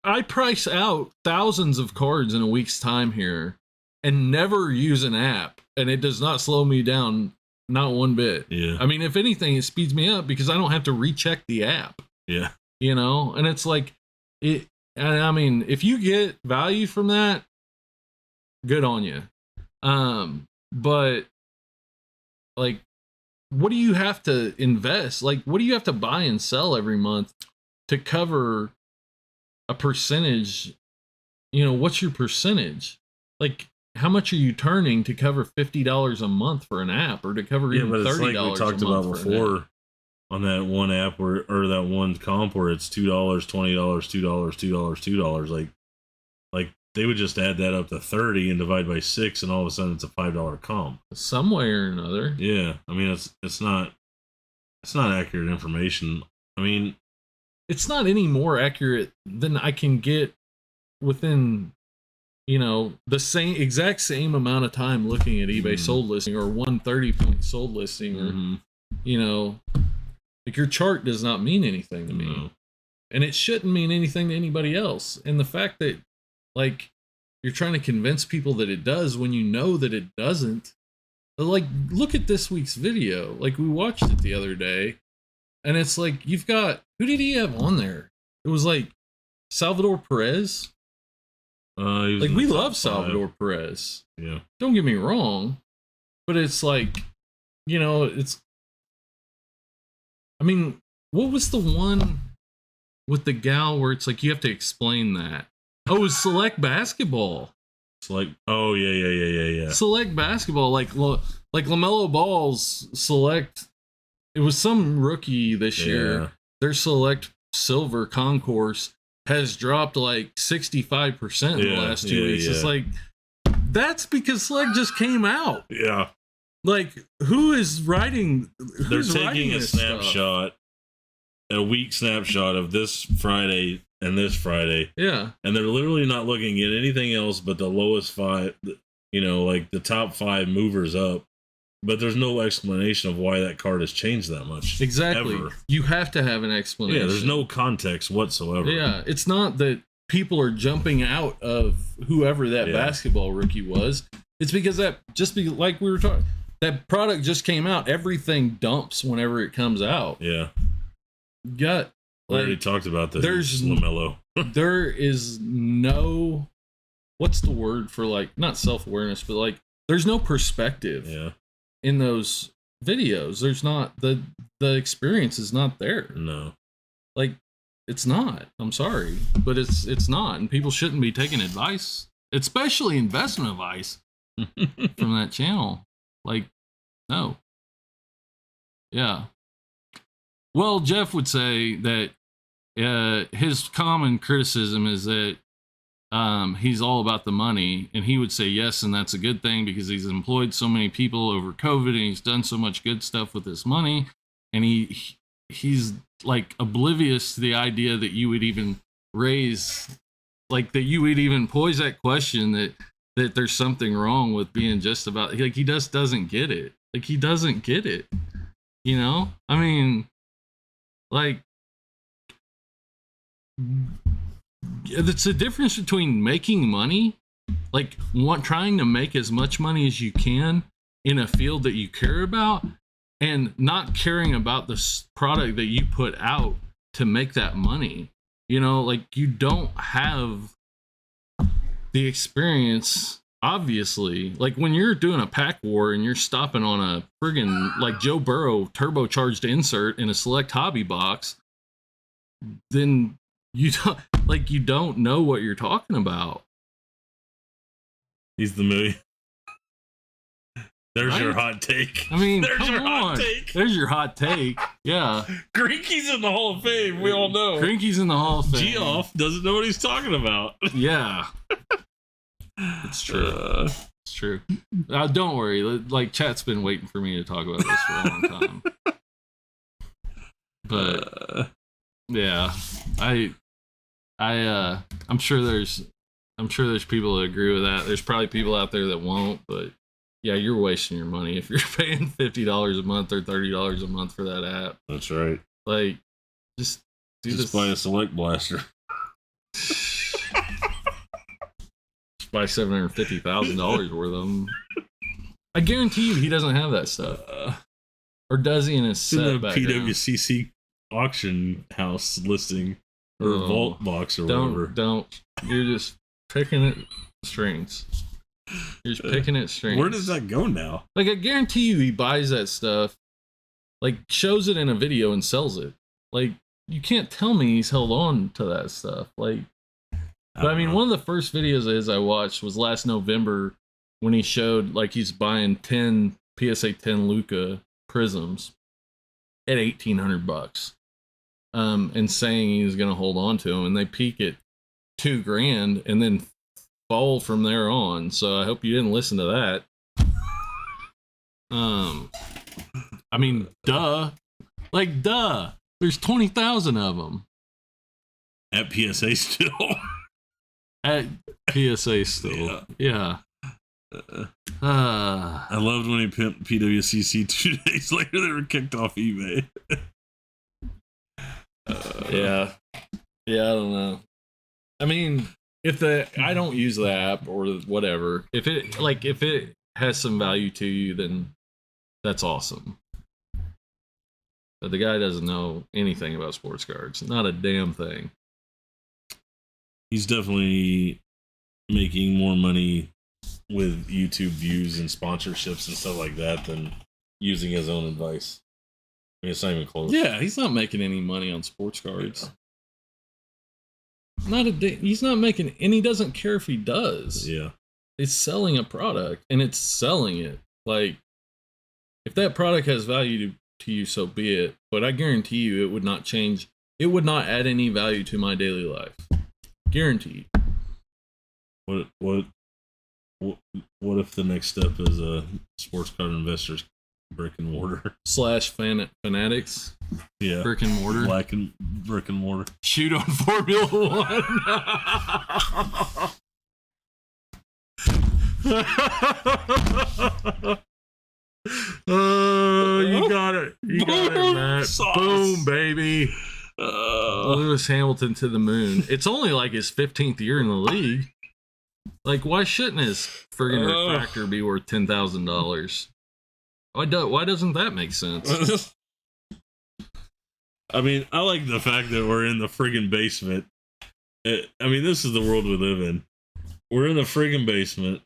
I price out thousands of cards in a week's time here and never use an app, and it does not slow me down, not one bit. Yeah. I mean, if anything, it speeds me up because I don't have to recheck the app. Yeah. And it's like it. And I mean, if you get value from that, good on you. But like, what do you have to invest? Like, what do you have to buy and sell every month to cover a percentage? What's your percentage? Like, how much are you turning to cover $50 a month for an app, or to cover even $30 like we talked about before on that one app or that one comp where it's $2, $20, $2, like they would just add that up to 30 and divide by 6, and all of a sudden it's a $5 comp. Some way or another. Yeah, I mean it's not accurate information. I mean, it's not any more accurate than I can get within the exact same amount of time looking at eBay sold listing or 130 point sold listing or like, your chart does not mean anything to me. No. And it shouldn't mean anything to anybody else. And the fact that, like, you're trying to convince people that it does when you know that it doesn't. Like, look at this week's video. Like, we watched it the other day, and it's like, you've got, who did he have on there? It was like Salvador Perez. Like, we love Salvador Perez. Yeah. Don't get me wrong, but it's like, you know, it's. I mean, what was the one with the gal where it's like you have to explain that? Oh, it was Select Basketball. Oh yeah. Select Basketball, like LaMelo Ball's Select. It was some rookie this year. Their Select Silver Concourse has dropped like 65% in the last 2 weeks. It's like, that's because Select just came out. Yeah. Like, who is writing? They're taking a snapshot, a week snapshot of this Friday and this Friday. Yeah. And they're literally not looking at anything else but the lowest 5, you know, like the top 5 movers up. But there's no explanation of why that card has changed that much. Exactly. Ever. You have to have an explanation. Yeah, there's no context whatsoever. Yeah, it's not that people are jumping out of whoever that basketball rookie was. It's because like we were talking, that product just came out. Everything dumps whenever it comes out. Yeah. We already talked about this. There's LaMelo. There is no, what's the word for, like, not self-awareness, but like there's no perspective. Yeah. In those videos, there's not the experience is not there. No, like, it's not. I'm sorry, but it's not, and people shouldn't be taking advice, especially investment advice, from that channel. Like, no. Yeah. Well, Jeff would say that his common criticism is that he's all about the money, and he would say yes, and that's a good thing because he's employed so many people over COVID, and he's done so much good stuff with his money, and he's like oblivious to the idea that you would even raise, like, that you would even pose that question that there's something wrong with being just about, like, he just doesn't get it. Like, he doesn't get it. You know? I mean, like, it's a difference between making money, like trying to make as much money as you can in a field that you care about, and not caring about the product that you put out to make that money. You know, like, you don't have the experience, obviously. Like, when you're doing a pack war and you're stopping on a friggin', like, Joe Burrow turbocharged insert in a Select hobby box, then you don't know what you're talking about. He's the movie. There's your hot take. I mean, there's your hot take. There's your hot take. Yeah. Grinky's in the Hall of Fame. We all know. Grinky's in the Hall of Fame. Geoff doesn't know what he's talking about. Yeah. It's true. It's true. Don't worry. Like, chat's been waiting for me to talk about this for a long time. But yeah, I'm sure there's people that agree with that. There's probably people out there that won't, but yeah, you're wasting your money if you're paying $50 a month or $30 a month for that app. That's right. Like, just buy a Select blaster. Just buy $750,000 worth of them. I guarantee you, he doesn't have that stuff, or does he in his set? In the PWCC auction house listing, or vault box, or whatever. Don't. You're just picking at strings. You're just picking at strings. Where does that go now? Like, I guarantee you, he buys that stuff, like, shows it in a video and sells it. Like, you can't tell me he's held on to that stuff. Like, but I mean, one of the first videos of his I watched was last November, when he showed, like, he's buying 10 PSA 10 Luka prisms at $1,800, and saying he was going to hold on to them, and they peak at $2,000 and then fall from there on. So I hope you didn't listen to that. I mean, duh. Like, duh. There's 20,000 of them at PSA still. At PSA still, yeah. I loved when he pimped PWCC 2 days later. They were kicked off eBay. Yeah, I don't know. I mean, I don't use the app or whatever. If it has some value to you, then that's awesome. But the guy doesn't know anything about sports cards. Not a damn thing. he's definitely making more money with YouTube views and sponsorships and stuff like that than using his own advice. I mean, it's not even close. Yeah, he's not making any money on sports cards. He's not making, and he doesn't care if he does. Yeah. It's selling a product, and it's selling it. Like, if that product has value to you, so be it. But I guarantee you, it would not change. It would not add any value to my daily life. Guaranteed. What if the next step is a sports card investors brick and mortar / fanatics? Yeah, brick and mortar. Brick and mortar. Shoot on Formula One. Oh, you got it. You got it, Matt. Sauce. Boom, baby. Lewis Hamilton to the moon. It's only like his 15th year in the league. Like, why shouldn't his friggin' refractor be worth $10,000? Why doesn't that make sense? I mean, I like the fact that we're in the friggin' basement. I mean, this is the world we live in. We're in the friggin' basement,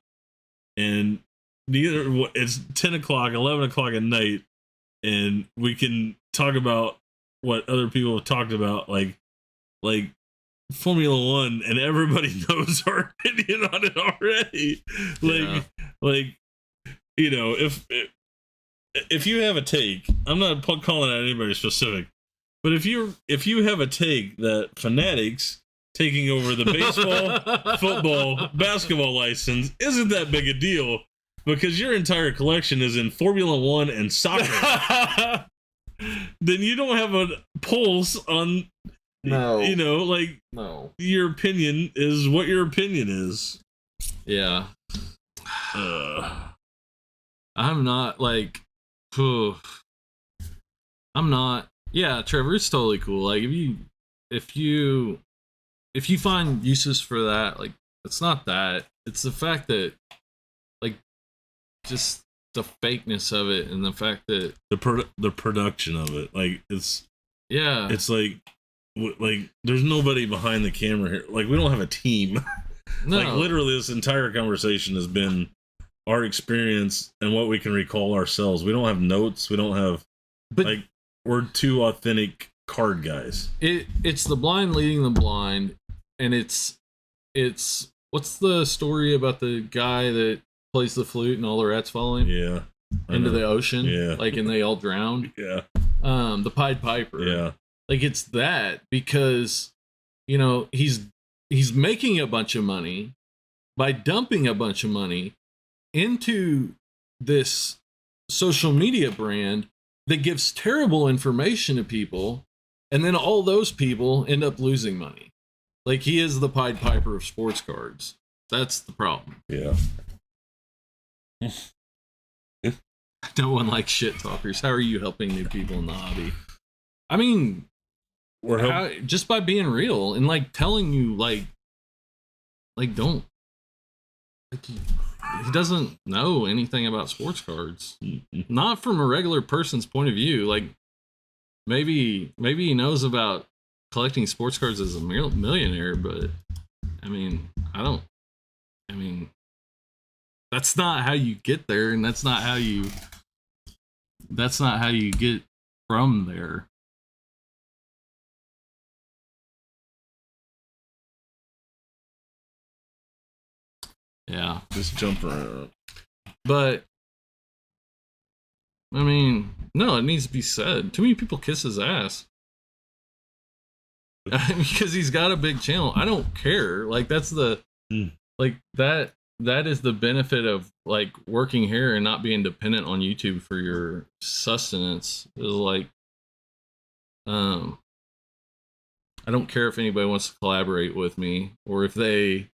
and it's 10 o'clock, 11 o'clock at night, and we can talk about what other people have talked about, like Formula One, and everybody knows our opinion on it already. Like, you know, if you have a take, I'm not calling out anybody specific, but if you have a take that Fanatics taking over the baseball, football, basketball license isn't that big a deal because your entire collection is in Formula One and soccer, then you don't have a pulse on. No. You know, like, no. Your opinion is what your opinion is. Yeah. I'm not like, I'm not. Yeah, Trevor, it's totally cool. Like, if you find uses for that, like, it's not that. It's the fact that, like, just the fakeness of it and the fact that the production of it, like, it's like there's nobody behind the camera here. Like, we don't have a team. No. Like, literally, this entire conversation has been our experience and what we can recall ourselves. We don't have notes. We don't have, like, we're two authentic card guys. It's the blind leading the blind, and it's what's the story about the guy that plays the flute and all the rats follow him? Yeah. Into the ocean? Yeah. Like, and they all drowned? Yeah. The Pied Piper. Yeah. Like, it's that because, you know, he's making a bunch of money by dumping a bunch of money into this social media brand that gives terrible information to people, and then all those people end up losing money. Like, he is the Pied Piper of sports cards. That's the problem. Yeah. No one likes shit talkers. How are you helping new people in the hobby? I mean, just by being real and, like, telling you, like don't, like, he doesn't know anything about sports cards. Not from a regular person's point of view. Like, maybe he knows about collecting sports cards as a millionaire, but I mean, that's not how you get there, and that's not how you get from there. Yeah. Just jump around. But, I mean, no, it needs to be said. Too many people kiss his ass. Because he's got a big channel. I don't care. Like, that's the, like, that is the benefit of, like, working here and not being dependent on YouTube for your sustenance. Is like, I don't care if anybody wants to collaborate with me, or if they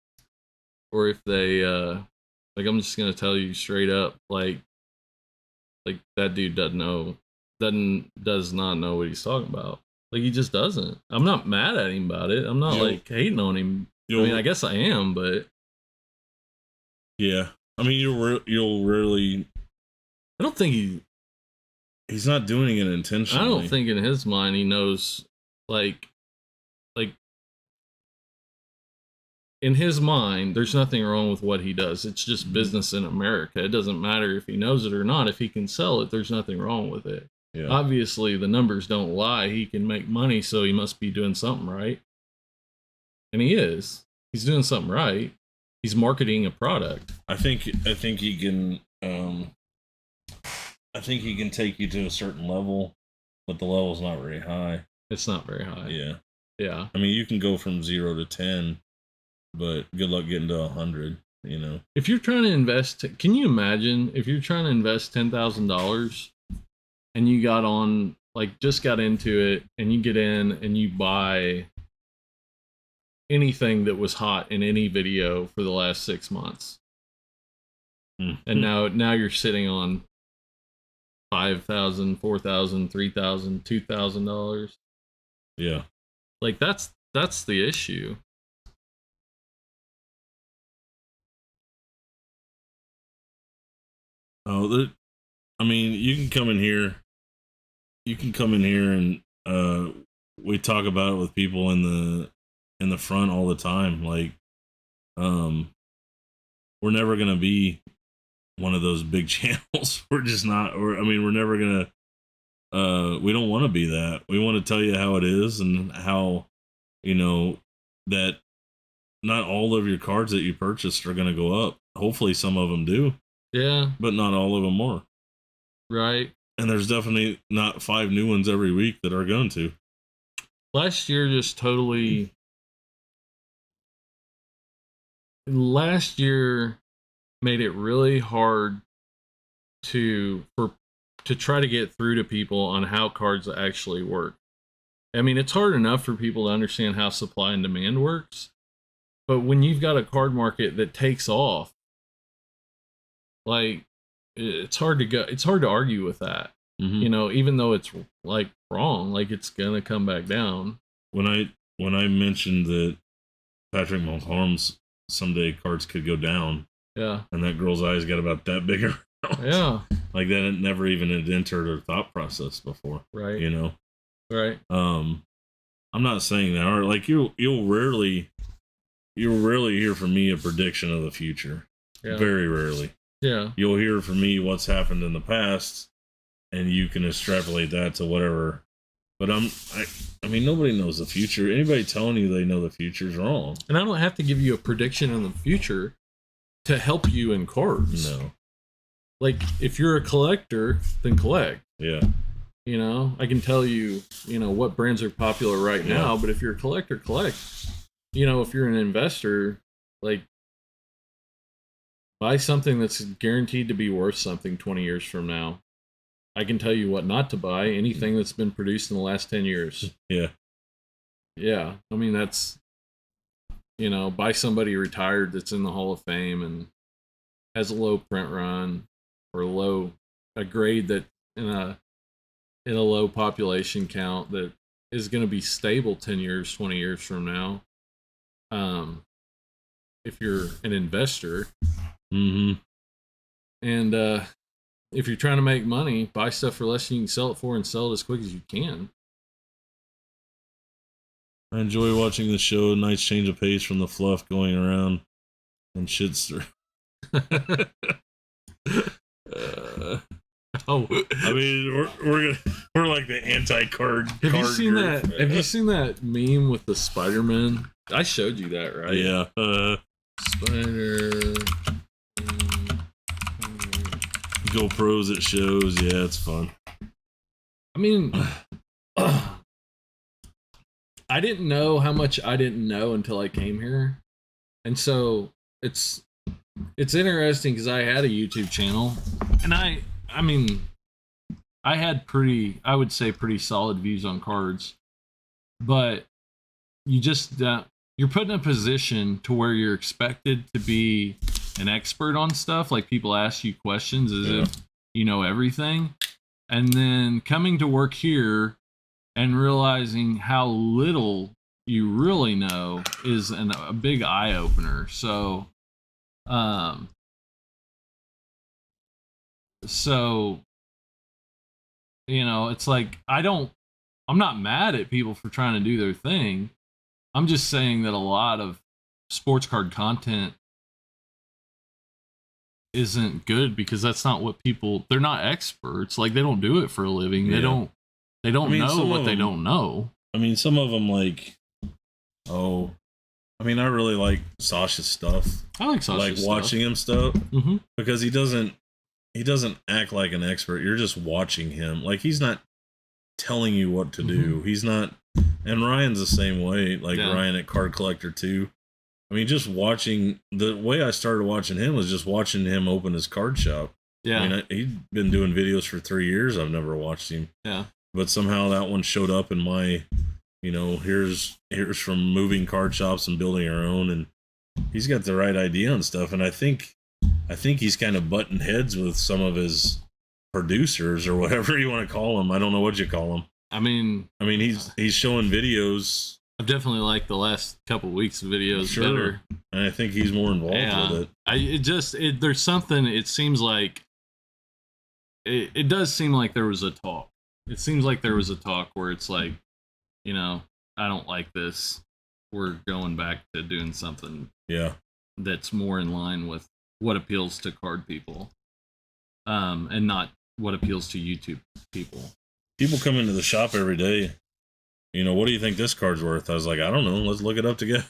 like, I'm just gonna tell you straight up, like that dude does not know what he's talking about. Like, he just doesn't. I'm not mad at him about it. I'm not like hating on him. I mean, I guess I am, but yeah. I mean, you'll really. I don't think he's not doing it intentionally. I don't think in his mind he knows, like in his mind, there's nothing wrong with what he does. It's just business in America. It doesn't matter if he knows it or not. If he can sell it, there's nothing wrong with it. Yeah. Obviously, the numbers don't lie. He can make money, so he must be doing something right. And he is. He's doing something right. He's marketing a product. I think he can. I think he can take you to a certain level, but the level's not very high. It's not very high. Yeah. Yeah. I mean, you can go from 0 to 10, but good luck getting to 100. You know. If you're trying to invest, can you imagine if you're trying to invest $10,000 and you got on, like, just got into it, and you get in and you buy anything that was hot in any video for the last 6 months, and now you're sitting on $5,000, $4,000, $3,000, $2,000. Yeah, like that's the issue. Oh, I mean, you can come in here. You can come in here and we talk about it with people in the front all the time. Like, we're never gonna be one of those big channels. We're just not. We're never gonna. We don't want to be that. We want to tell you how it is and how, that not all of your cards that you purchased are gonna go up. Hopefully, some of them do. Yeah, but not all of them are. Right. And there's definitely not 5 new ones every week that are going to. Last year made it really hard to try to get through to people on how cards actually work. I mean, it's hard enough for people to understand how supply and demand works, but when you've got a card market that takes off, like, it's hard to argue with that. Mm-hmm. Even though it's like wrong, like, it's gonna come back down. When I mentioned that Patrick Mahomes someday cards could go down, yeah, and that girl's eyes got about that big around, yeah, like that it never even had entered her thought process before, right? Right. I'm not saying that, or like you'll rarely hear from me a prediction of the future. Yeah. Very rarely. Yeah. You'll hear from me what's happened in the past, and you can extrapolate that to whatever. But I mean, nobody knows the future. Anybody telling you they know the future is wrong. And I don't have to give you a prediction on the future to help you in cards. No. Like, if you're a collector, then collect. Yeah. I can tell you, what brands are popular right now, but if you're a collector, collect. If you're an investor, like, buy something that's guaranteed to be worth something 20 years from now. I can tell you what not to buy, anything that's been produced in the last 10 years. Yeah. Yeah. I mean, that's, buy somebody retired that's in the Hall of Fame and has a low print run or a grade that in a low population count that is going to be stable 10 years, 20 years from now. If you're an investor. Mm-hmm. And if you're trying to make money, buy stuff for less than you can sell it for and sell it as quick as you can. I enjoy watching the show. Nice change of pace from the fluff going around and shitster. I mean, we're like the anti-card. Have you seen that? Have you seen that meme with the Spider-Man? I showed you that, right? Yeah. Spider. GoPros it shows. Yeah, it's fun. I mean, I didn't know how much I didn't know until I came here, and so it's interesting because I had a YouTube channel, and I mean, I had I would say pretty solid views on cards, but you just you're put in a position to where you're expected to be an expert on stuff. Like, people ask you questions as if you know everything, and then coming to work here and realizing how little you really know is a big eye opener. So it's like, I'm not mad at people for trying to do their thing. I'm just saying that a lot of sports card content isn't good because that's not what people, they're not experts. Like, they don't do it for a living. They don't know what they don't know. I mean, some of them, like, I mean, I really like Sasha's stuff. I like Sasha's stuff. Watching him stuff because he doesn't act like an expert. You're just watching him. Like, he's not telling you what to do. He's not, and Ryan's the same way. Like Ryan at Card Collector too. I mean, just watching, the way I started watching him was just watching him open his card shop. Yeah. I mean, he'd been doing videos for 3 years. I've never watched him. Yeah. But somehow that one showed up in my, here's from moving card shops and building our own. And he's got the right idea and stuff. And I think he's kind of butting heads with some of his producers or whatever you want to call them. I don't know what you call them. I mean, he's showing videos. I've definitely liked the last couple weeks of videos better. And I think he's more involved with it. There's something, it seems like, it does seem like there was a talk. It seems like there was a talk where it's like, I don't like this. We're going back to doing something that's more in line with what appeals to card people, and not what appeals to YouTube people. People come into the shop every day. What do you think this card's worth? I was like, I don't know. Let's look it up together.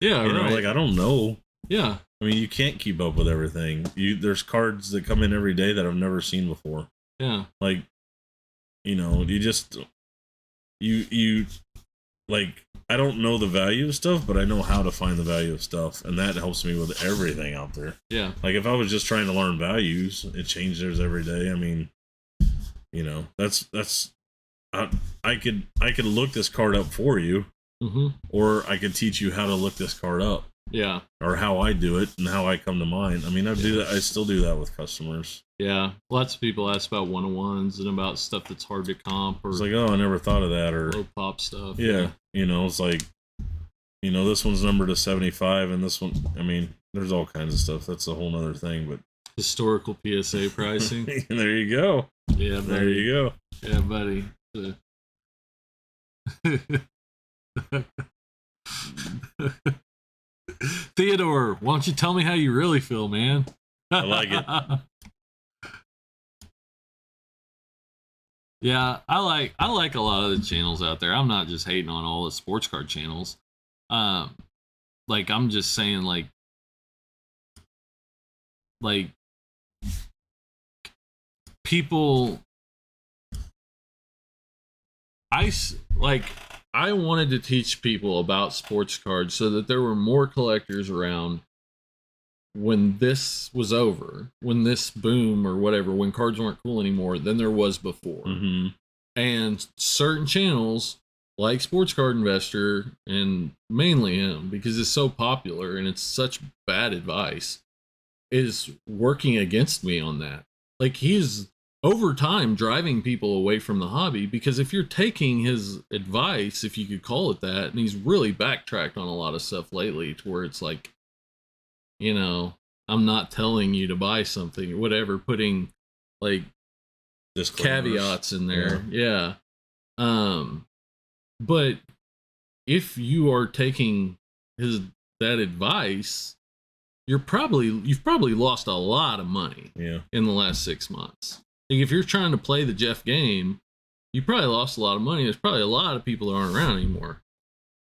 Yeah, right. I don't know. Yeah. I mean, you can't keep up with everything. There's cards that come in every day that I've never seen before. Yeah. Like, you just, like, I don't know the value of stuff, but I know how to find the value of stuff. And that helps me with everything out there. Yeah. Like, if I was just trying to learn values, it changes every day. I mean, I could look this card up for you, or I could teach you how to look this card up. Yeah. Or how I do it and how I come to mine. I mean, I do that. I still do that with customers. Yeah. Lots of people ask about 101s and about stuff that's hard to comp. Or it's like, oh, I never thought of that. Or low pop stuff. Yeah. It's like, this one's numbered to 75 and this one, I mean, there's all kinds of stuff. That's a whole nother thing, but. Historical PSA pricing. There you go. Yeah, buddy. There you go. Yeah, buddy. Theodore, why don't you tell me how you really feel, man? I like it. Yeah, I like a lot of the channels out there. I'm not just hating on all the sports card channels. Like, I'm just saying, like people, I wanted to teach people about sports cards so that there were more collectors around when this was over, when this boom or whatever, when cards weren't cool anymore than there was before. And certain channels like Sports Card Investor, and mainly him because it's so popular and it's such bad advice, is working against me on that. Like, he's over time driving people away from the hobby, because if you're taking his advice, if you could call it that, and he's really backtracked on a lot of stuff lately to where it's like, I'm not telling you to buy something or whatever, putting like caveats in there. Yeah. But if you are taking that advice, you've probably lost a lot of money in the last 6 months. Like, if you're trying to play the Jeff game, you probably lost a lot of money. There's probably a lot of people that aren't around anymore.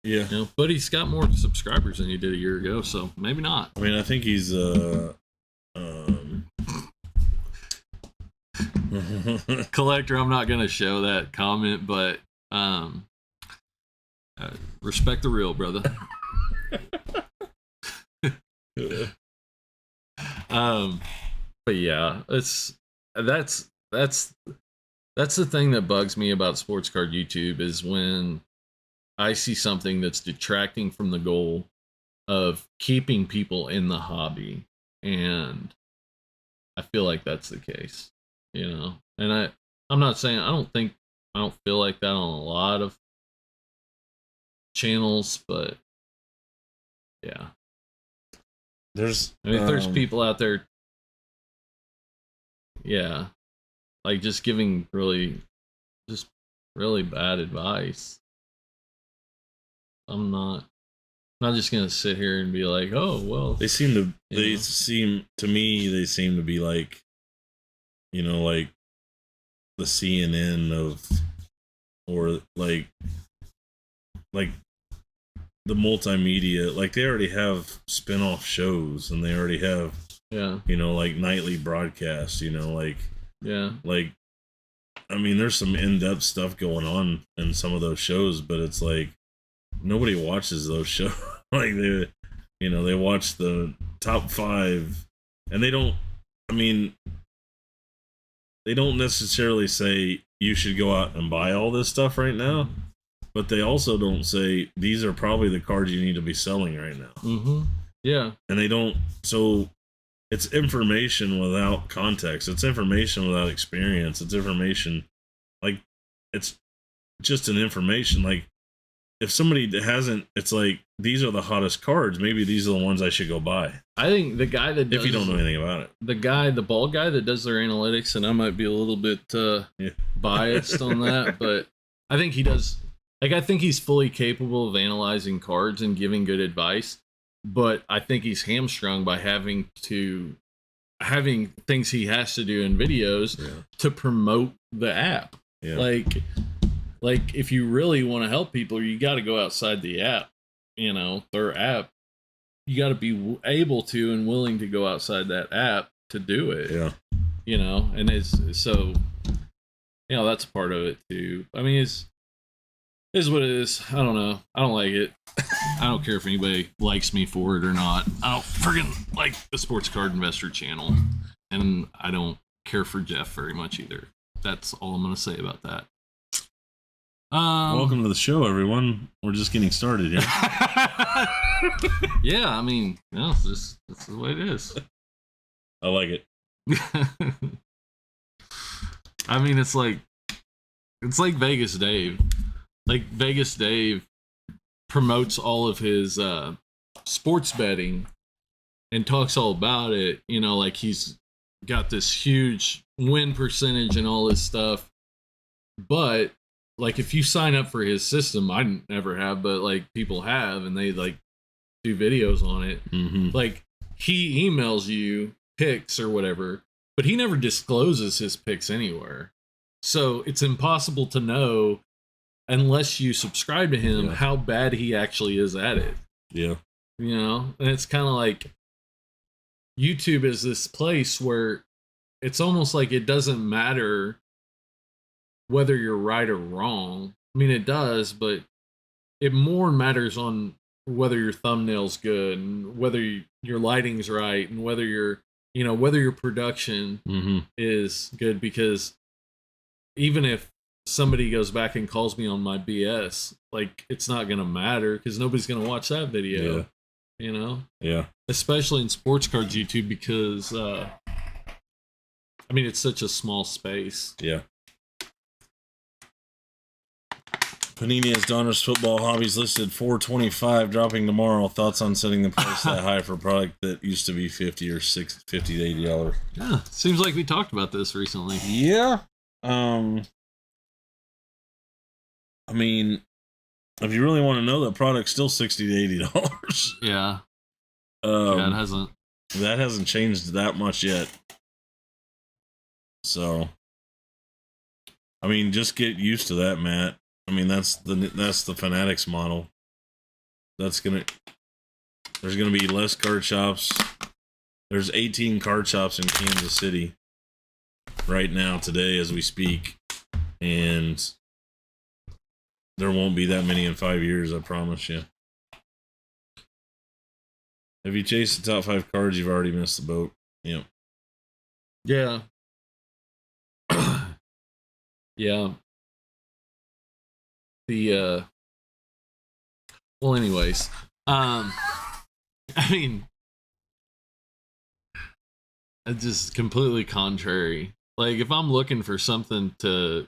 Yeah. But he's got more subscribers than he did a year ago, so maybe not. I mean, I think he's Collector, I'm not gonna show that comment, but respect the real, brother. But yeah, that's the thing that bugs me about sports card YouTube, is when I see something that's detracting from the goal of keeping people in the hobby, and I feel like that's the case, and I'm not saying I don't feel like that on a lot of channels, but yeah, there's people out there, like just giving really bad advice. I'm not Not just gonna sit here and be like, oh well. They seem to be like, like the CNN of, or like the multimedia. Like they already have spin-off shows, and they already have like nightly broadcasts. Like I mean, there's some in-depth stuff going on in some of those shows, but it's like nobody watches those shows. Like they watch the top 5, and they don't necessarily say you should go out and buy all this stuff right now, but they also don't say these are probably the cards you need to be selling right now. Mm-hmm. Yeah. And they don't, so it's information without context. It's information without experience. It's information, like, it's just an information. Like, if somebody hasn't, it's like, these are the hottest cards. Maybe these are the ones I should go buy. I think the guy that does, if you don't know anything about it, the bald guy that does their analytics, and I might be a little bit biased on that, but I think he does. Like, I think he's fully capable of analyzing cards and giving good advice, but I think he's hamstrung by having things he has to do in videos to promote the app. Yeah. Like if you really want to help people, you got to go outside the app. Their app. You got to be able to and willing to go outside that app to do it. Yeah. And it's so. That's part of it too. I mean, it's what it is. I don't know. I don't like it. I don't care if anybody likes me for it or not. I don't friggin' like the Sports Card Investor channel, and I don't care for Jeff very much either. That's all I'm going to say about that. Welcome to the show, everyone. We're just getting started here. Yeah, I mean, that's the way it is. I like it. I mean, it's like Vegas Dave. Like Vegas Dave promotes all of his sports betting and talks all about it. Like he's got this huge win percentage and all this stuff. But like if you sign up for his system, I never have, but like people have, and they like do videos on it. Mm-hmm. Like he emails you picks or whatever, but he never discloses his picks anywhere. So it's impossible to know unless you subscribe to him how bad he actually is at it. Yeah. And it's kind of like YouTube is this place where it's almost like it doesn't matter whether you're right or wrong. I mean, it does, but it more matters on whether your thumbnail's good and whether your lighting's right and whether whether your production is good, because even if somebody goes back and calls me on my BS, like it's not going to matter because nobody's going to watch that video, Yeah. Especially in sports cards YouTube, because, I mean, it's such a small space. Yeah. Panini has Donruss football hobbies listed $425, dropping tomorrow. Thoughts on setting the price that high for a product that used to be $50 or $50 to $80? Yeah, seems like we talked about this recently. Yeah. I mean, if you really want to know, that product's still $60 to $80. Yeah. That hasn't changed that much yet. So, I mean, just get used to that, Matt. I mean, that's the Fanatics model. There's gonna be less card shops. There's 18 card shops in Kansas City right now, today, as we speak, and there won't be that many in 5 years, I promise you. If you chase the top 5 cards, you've already missed the boat. Yep. Yeah. Yeah. Well, anyways, I mean, it's just completely contrary. Like, if I'm looking for something to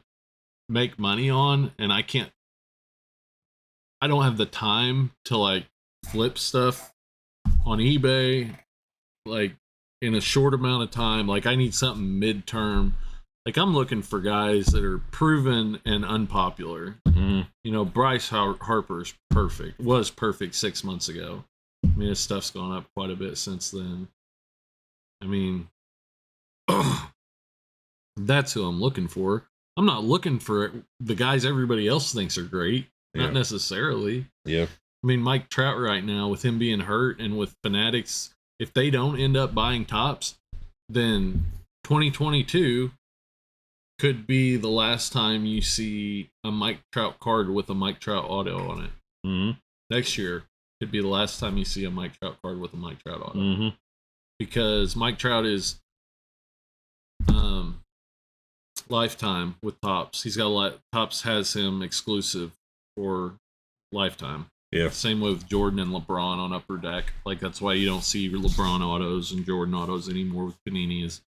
make money on and I don't have the time to like flip stuff on eBay, like in a short amount of time, like I need something midterm. Like I'm looking for guys that are proven and unpopular. Mm-hmm. You know, Bryce Harper's perfect. Was perfect 6 months ago. I mean, his stuff's gone up quite a bit since then. I mean, that's who I'm looking for. I'm not looking for the guys everybody else thinks are great. Not necessarily. Yeah. I mean, Mike Trout right now, with him being hurt and with Fanatics, if they don't end up buying tops, then 2022 could be the last time you see a Mike Trout card with a Mike Trout auto on it. Mm-hmm. Next year could be the last time you see a Mike Trout card with a Mike Trout auto. Mm-hmm. Because Mike Trout is lifetime with Topps. He's got Topps has him exclusive for lifetime. Yeah. Same with Jordan and LeBron on Upper Deck. Like, that's why you don't see LeBron autos and Jordan autos anymore with Panini. Is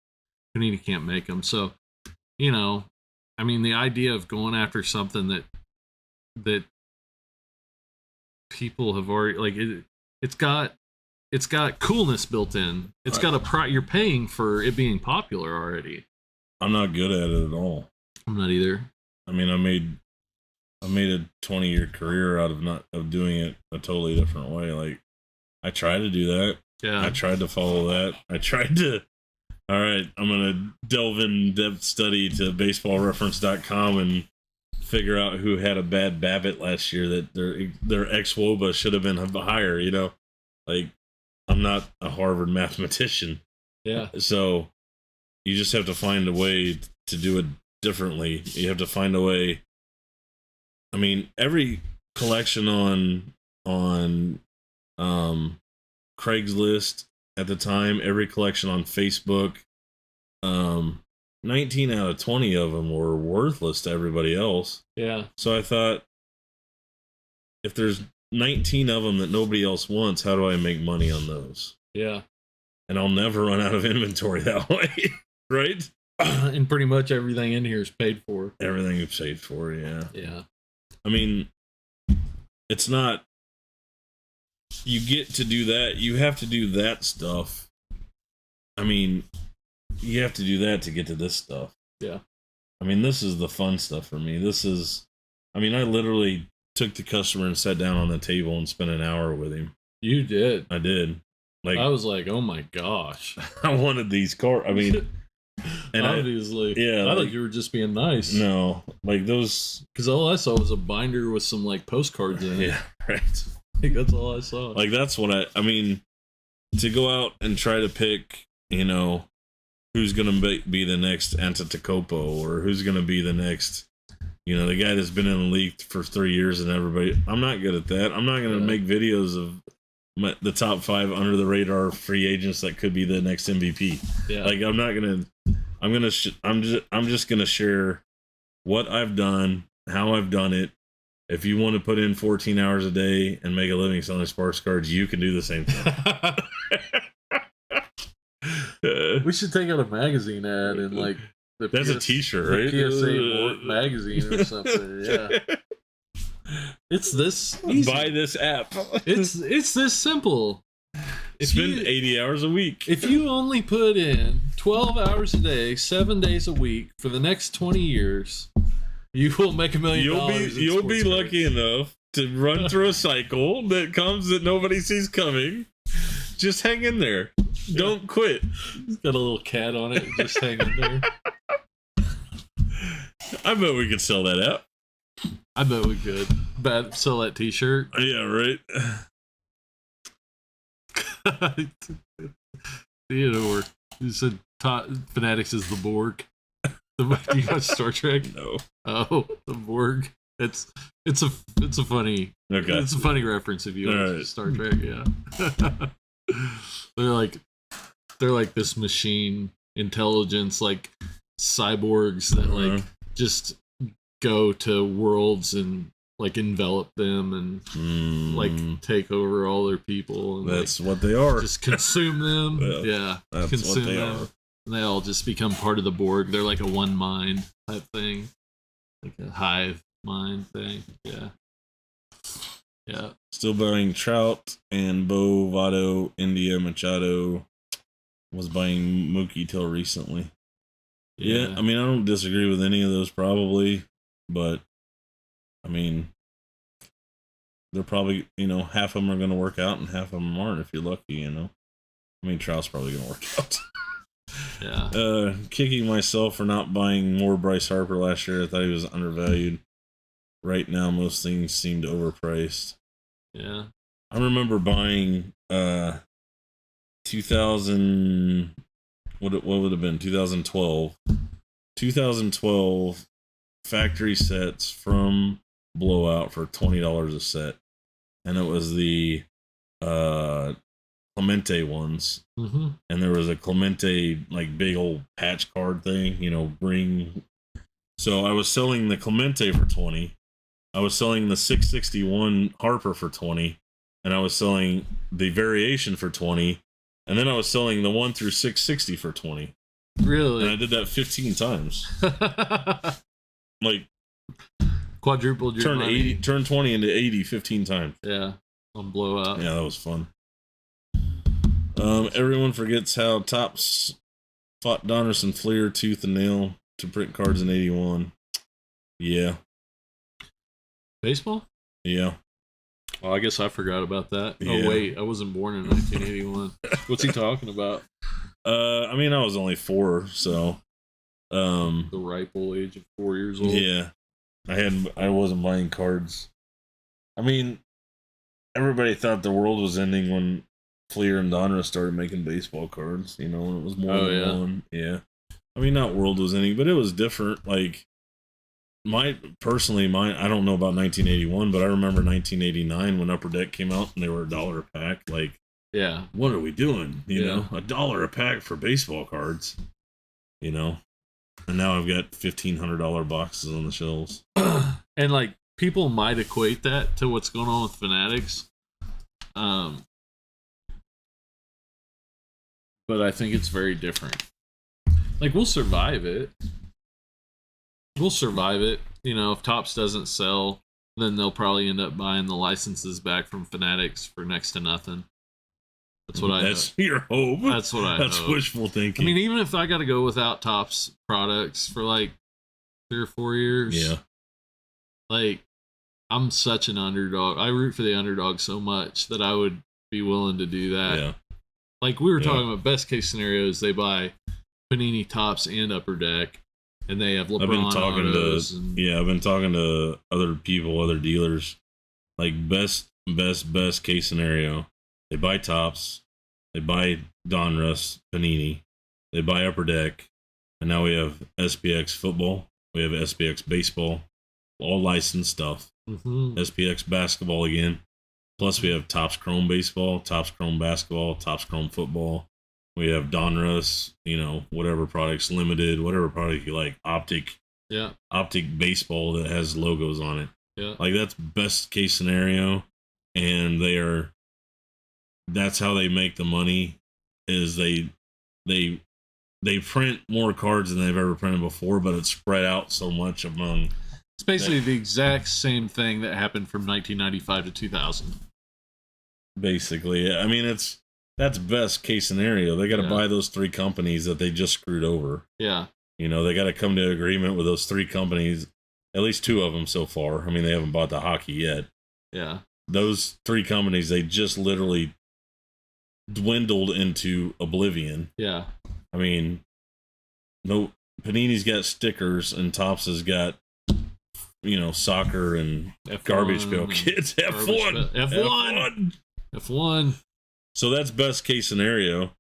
Panini can't make them. So, you know, I mean, the idea of going after something that people have already, like, it's got coolness built in. It's got you're paying for it being popular already. I'm not good at it at all. I'm not either. I mean, I made a 20-year career out of doing it a totally different way. Like, I tried to do that. Yeah. I tried to follow that. I tried to. All right, I'm gonna delve in depth study to baseballreference.com and figure out who had a bad BABIP last year that their ex-WOBA should have been higher. You know, like, I'm not a Harvard mathematician. Yeah. So you just have to find a way to do it differently. You have to find a way. I mean, every collection on Craigslist at the time, every collection on Facebook, 19 out of 20 of them were worthless to everybody else. Yeah. So I thought, if there's 19 of them that nobody else wants, how do I make money on those? Yeah. And I'll never run out of inventory that way, right? And pretty much everything in here is paid for. Everything is paid for, yeah. Yeah. I mean, it's not, you get to do that. You have to do that stuff. I mean, you have to do that to get to this stuff. Yeah. I mean, this is the fun stuff for me. I literally took the customer and sat down on the table and spent an hour with him. You did. I did. Like, I was like, oh my gosh. I wanted these cards. I mean, and obviously, I thought you were just being nice. No, like those, because all I saw was a binder with some like postcards in it. Yeah, right. Like, that's all I saw. Like, that's what I mean, to go out and try to pick, you know, who's going to be the next Antetokounmpo, or who's going to be the next, you know, the guy that's been in the league for 3 years and everybody. I'm not good at that. I'm not going to make videos of the top 5 under the radar free agents that could be the next MVP. Yeah. Like, I'm not going to, I'm just going to share what I've done, how I've done it. If you want to put in 14 hours a day and make a living selling Sparks cards, you can do the same thing. We should take out a magazine ad and like that's a t-shirt, right? PSA magazine or something. Yeah. It's this easy. Buy this app. It's this simple. Spend 80 hours a week. If you only put in 12 hours a day, 7 days a week for the next 20 years, you will make $1 million. You'll be lucky enough to run through a cycle that comes that nobody sees coming. Just hang in there. Don't quit. It's got a little cat on it. Just hang in there. I bet we could sell that app. I bet we could. Sell that t-shirt. Yeah, right. You know, or you said Fanatics is the Borg. Do you watch Star Trek? No. Oh, the Borg. It's a funny it's a funny reference if you watch Star Trek. Yeah. they're like this machine intelligence, like cyborgs that like just go to worlds and like envelop them and like take over all their people. And, that's what they are. Just consume them. Yeah, that's consume what they them. are. And they all just become part of the Borg. They're like a one mind type thing, like a hive mind thing. Yeah, yeah. Still buying Trout and Bo, Votto, India, Machado. Was buying Mookie till recently. Yeah, I mean, I don't disagree with any of those probably, but I mean, they're probably, half of them are going to work out and half of them aren't if you're lucky, I mean, Trout's probably going to work out. Yeah. Kicking myself for not buying more Bryce Harper last year. I thought he was undervalued. Right now, most things seemed overpriced. Yeah. I remember buying 2000. What would have been 2012? 2012 factory sets from Blowout for $20 a set, and it was the Clemente ones. Mm-hmm. And there was a Clemente like big old patch card thing, bring. So I was selling the Clemente for 20. I was selling the 661 Harper for 20, and I was selling the variation for 20, and then I was selling the 1 through 660 for 20. Really? And I did that 15 times. Like quadrupled your money. Turn 20 into 80 15 times. Yeah. On Blowout. Yeah, that was fun. Everyone forgets how Topps fought Donruss and Fleer tooth and nail to print cards in 81. Yeah. Baseball? Yeah. Well, I guess I forgot about that. Yeah. Oh, wait. I wasn't born in 1981. What's he talking about? I mean, I was only 4, so. The ripe old age of 4 years old. Yeah. I wasn't buying cards. I mean, everybody thought the world was ending when Fleer and Donruss started making baseball cards, when it was more than one. Yeah. I mean, not world was ending, but it was different. Like, I don't know about 1981, but I remember 1989 when Upper Deck came out and they were $1 a pack. Like, yeah, what are we doing? You know, $1 a pack for baseball cards, And now I've got $1,500 boxes on the shelves. And like, people might equate that to what's going on with Fanatics. But I think it's very different. Like, we'll survive it. If Topps doesn't sell, then they'll probably end up buying the licenses back from Fanatics for next to nothing. That's what That's your hope. That's what I hope. That's wishful thinking. I mean, even if I got to go without Topps products for like 3 or 4 years. Yeah. Like, I'm such an underdog. I root for the underdog so much that I would be willing to do that. Yeah. Like, we were talking about best case scenarios, they buy Panini Topps and Upper Deck, and they have LeBron I've been talking to other people, other dealers. Like, best case scenario, they buy Topps, they buy Donruss, Panini, they buy Upper Deck, and now we have SPX football, we have SPX baseball, all licensed stuff. Mm-hmm. SPX basketball again. Plus, we have Topps Chrome baseball, Topps Chrome basketball, Topps Chrome football. We have Donruss, whatever products, limited, whatever product you like, optic baseball that has logos on it. Yeah, like that's best case scenario, and that's how they make the money. Is they print more cards than they've ever printed before, but it's spread out so much among. It's basically the exact same thing that happened from 1995 to 2000. Basically, I mean, that's best case scenario. They got to buy those 3 companies that they just screwed over. Yeah. They got to come to agreement with those 3 companies, at least 2 of them so far. I mean, they haven't bought the hockey yet. Yeah. Those 3 companies, they just literally dwindled into oblivion. Yeah. I mean, no, Panini's got stickers and Topps has got, soccer and F1, garbage pail kids. F1. So that's best case scenario.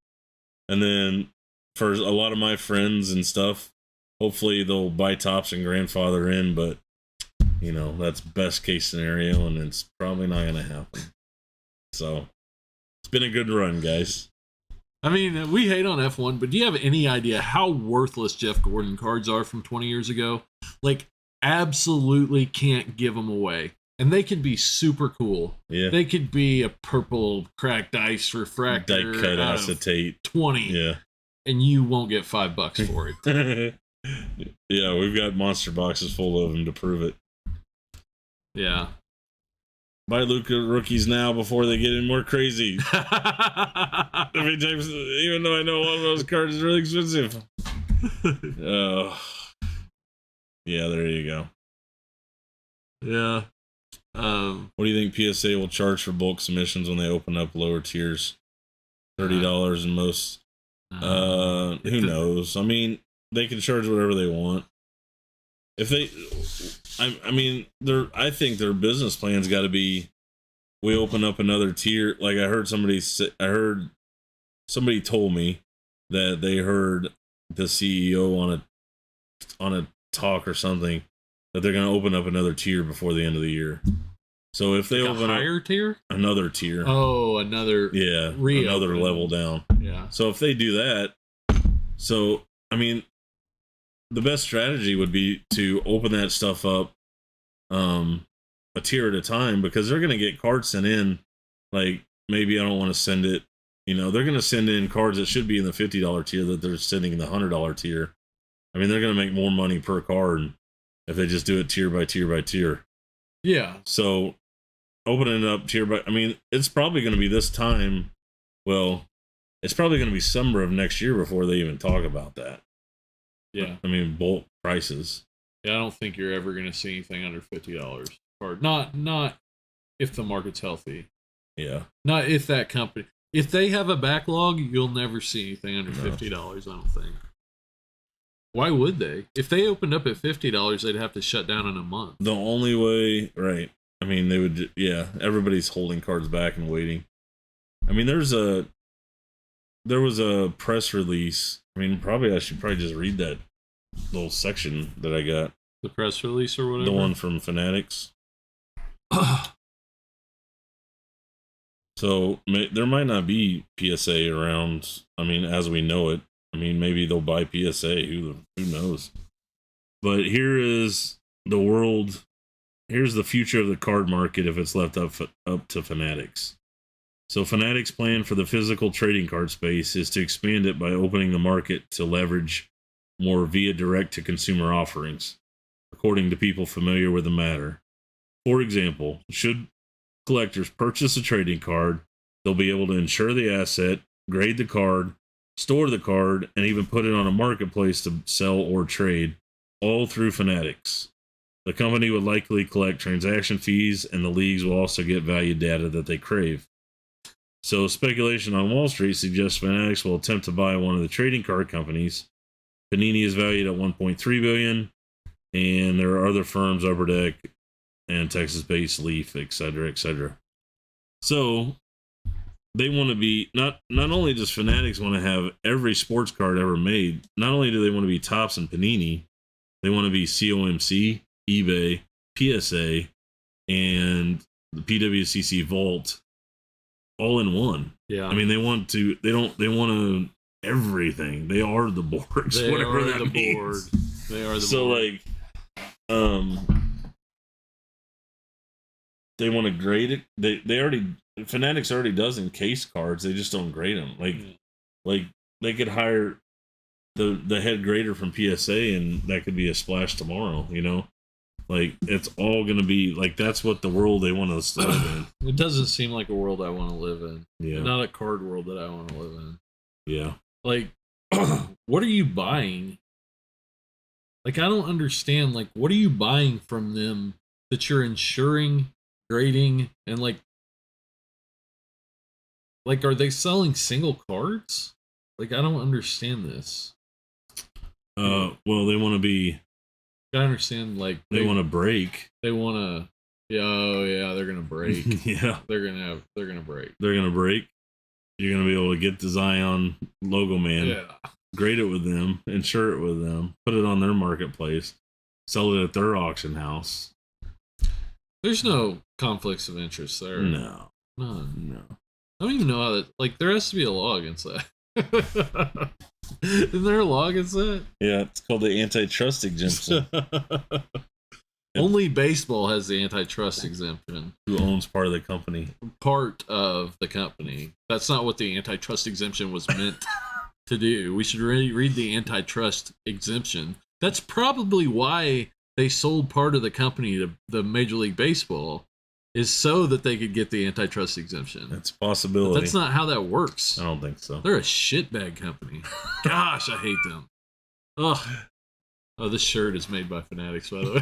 And then for a lot of my friends and stuff, hopefully they'll buy Topps and grandfather in, but that's best case scenario, and it's probably not going to happen. So it's been a good run, guys. I mean, we hate on F1, but do you have any idea how worthless Jeff Gordon cards are from 20 years ago? Like, absolutely can't give them away. And they could be super cool. Yeah. They could be a purple cracked ice refractor. Die cut acetate. 20. Yeah. And you won't get $5 for it. Yeah, we've got monster boxes full of them to prove it. Yeah. Buy Luka rookies now before they get any more crazy. I mean, James, even though I know one of those cards is really expensive. Yeah, there you go. Yeah. What do you think PSA will charge for bulk submissions when they open up lower tiers? $30 in most. Who knows? I mean, they can charge whatever they want. If they, I mean, I think their business plan's got to be, we open up another tier. Like I heard somebody told me that they heard the CEO on a talk or something that they're going to open up another tier before the end of the year. So if they open a higher tier, another tier, another another level down. Yeah. So if they do that, so I mean, the best strategy would be to open that stuff up, a tier at a time, because they're going to get cards sent in. Like maybe I don't want to send it. You know, they're going to send in cards that should be in the $50 tier that they're sending in the $100 tier. I mean, they're going to make more money per card if they just do it tier by tier by tier. Yeah. So opening it up tier by, I mean, it's probably going to be this time. Well, it's probably going to be summer of next year before they even talk about that. Yeah. I mean, bulk prices. Yeah, I don't think you're ever going to see anything under $50 card. Not if the market's healthy. Yeah. Not if that company. If they have a backlog, you'll never see anything under $50, I don't think. Why would they? If they opened up at $50, they'd have to shut down in a month. The only way, right. I mean, they would, everybody's holding cards back and waiting. I mean, there was a press release. I mean, I should just read that little section that I got. The press release or whatever? The one from Fanatics. So there might not be PSA around, I mean, as we know it. I mean, maybe they'll buy PSA. Who knows? But here's the future of the card market if it's left up to Fanatics. So Fanatics' plan for the physical trading card space is to expand it by opening the market to leverage more via direct-to-consumer offerings, according to people familiar with the matter. For example, should collectors purchase a trading card, they'll be able to insure the asset, grade the card, store the card, and even put it on a marketplace to sell or trade, all through Fanatics. The company would likely collect transaction fees, and the leagues will also get value data that they crave. So speculation on Wall Street suggests Fanatics will attempt to buy one of the trading card companies. Panini is valued at $1.3 billion, and there are other firms, Upper Deck and Texas-based Leaf, etc., etc. So they want to be not only does Fanatics want to have every sports card ever made. Not only do they want to be Topps and Panini, they want to be COMC, eBay, PSA, and the PWCC Vault, all in one. Yeah. I mean, they want everything. They are the boards. They whatever are that the means. board. They are the so board. They want to grade it. Fanatics already does encase cards. They just don't grade them. Like they could hire the head grader from PSA, and that could be a splash tomorrow. You know, like it's all gonna be like that's what the world they want us to live in. It doesn't seem like a world I want to live in. Yeah, not a card world that I want to live in. Yeah, like what are you buying? Like I don't understand. Like what are you buying from them that you're insuring, grading, and like are they selling single cards? Like I don't understand this. Well, they want to be. I understand. Like they want to break. They want to. Yeah, oh yeah, they're gonna break. Yeah, they're gonna break. They're gonna break. You're gonna be able to get the Zion logo man. Yeah. Grade it with them, insure it with them, put it on their marketplace, sell it at their auction house. There's no conflicts of interest there. No. None. No. I don't even know how that. Like there has to be a law against that. Isn't there a law against that? Yeah, it's called the antitrust exemption. Only baseball has the antitrust exemption. Who owns part of the company? Part of the company. That's not what the antitrust exemption was meant to do. We should really read the antitrust exemption. That's probably why they sold part of the company to the Major League Baseball, is so that they could get the antitrust exemption. That's a possibility. But that's not how that works. I don't think so. They're a shitbag company. Gosh, I hate them. Ugh. Oh, this shirt is made by Fanatics, by the way.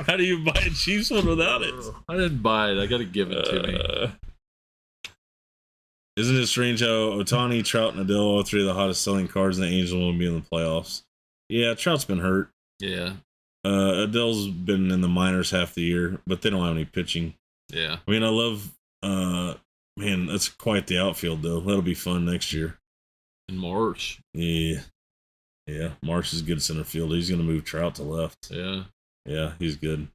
How do you buy a Chiefs one without it? I didn't buy it. I got to give it to me. Isn't it strange how Ohtani, Trout, and Adele, all three of the hottest selling cards in the Angels, will be in the playoffs? Yeah, Trout's been hurt. Yeah. Adele's been in the minors half the year, but they don't have any pitching. Yeah. I mean, I love, man, that's quite the outfield, though. That'll be fun next year. In March. Yeah. Yeah, Marsh is good center field. He's going to move Trout to left. Yeah. Yeah, he's good.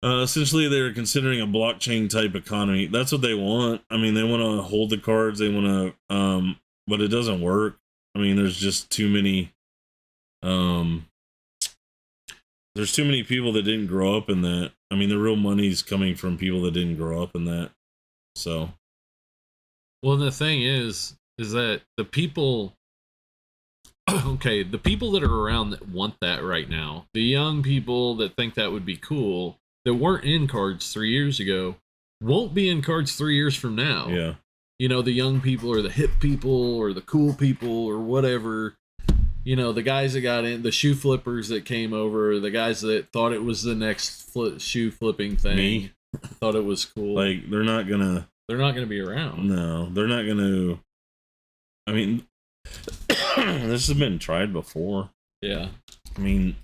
Essentially, they're considering a blockchain type economy. That's what they want. I mean, they want to hold the cards. They want to, but it doesn't work. I mean, there's just too many. There's too many people that didn't grow up in that. I mean, the real money's coming from people that didn't grow up in that. So, well, the thing is that the people. Okay, the people that are around that want that right now, the young people that think that would be cool, that weren't in cards 3 years ago, won't be in cards 3 years from now. yeah. You know, the young people or the hip people or the cool people or whatever. You know, the guys that got in, the shoe flippers that came over, the guys that thought it was the next shoe flipping thing. Me? Thought it was cool. Like, they're not going to be around. No, they're not going to. I mean, this has been tried before. Yeah. I mean,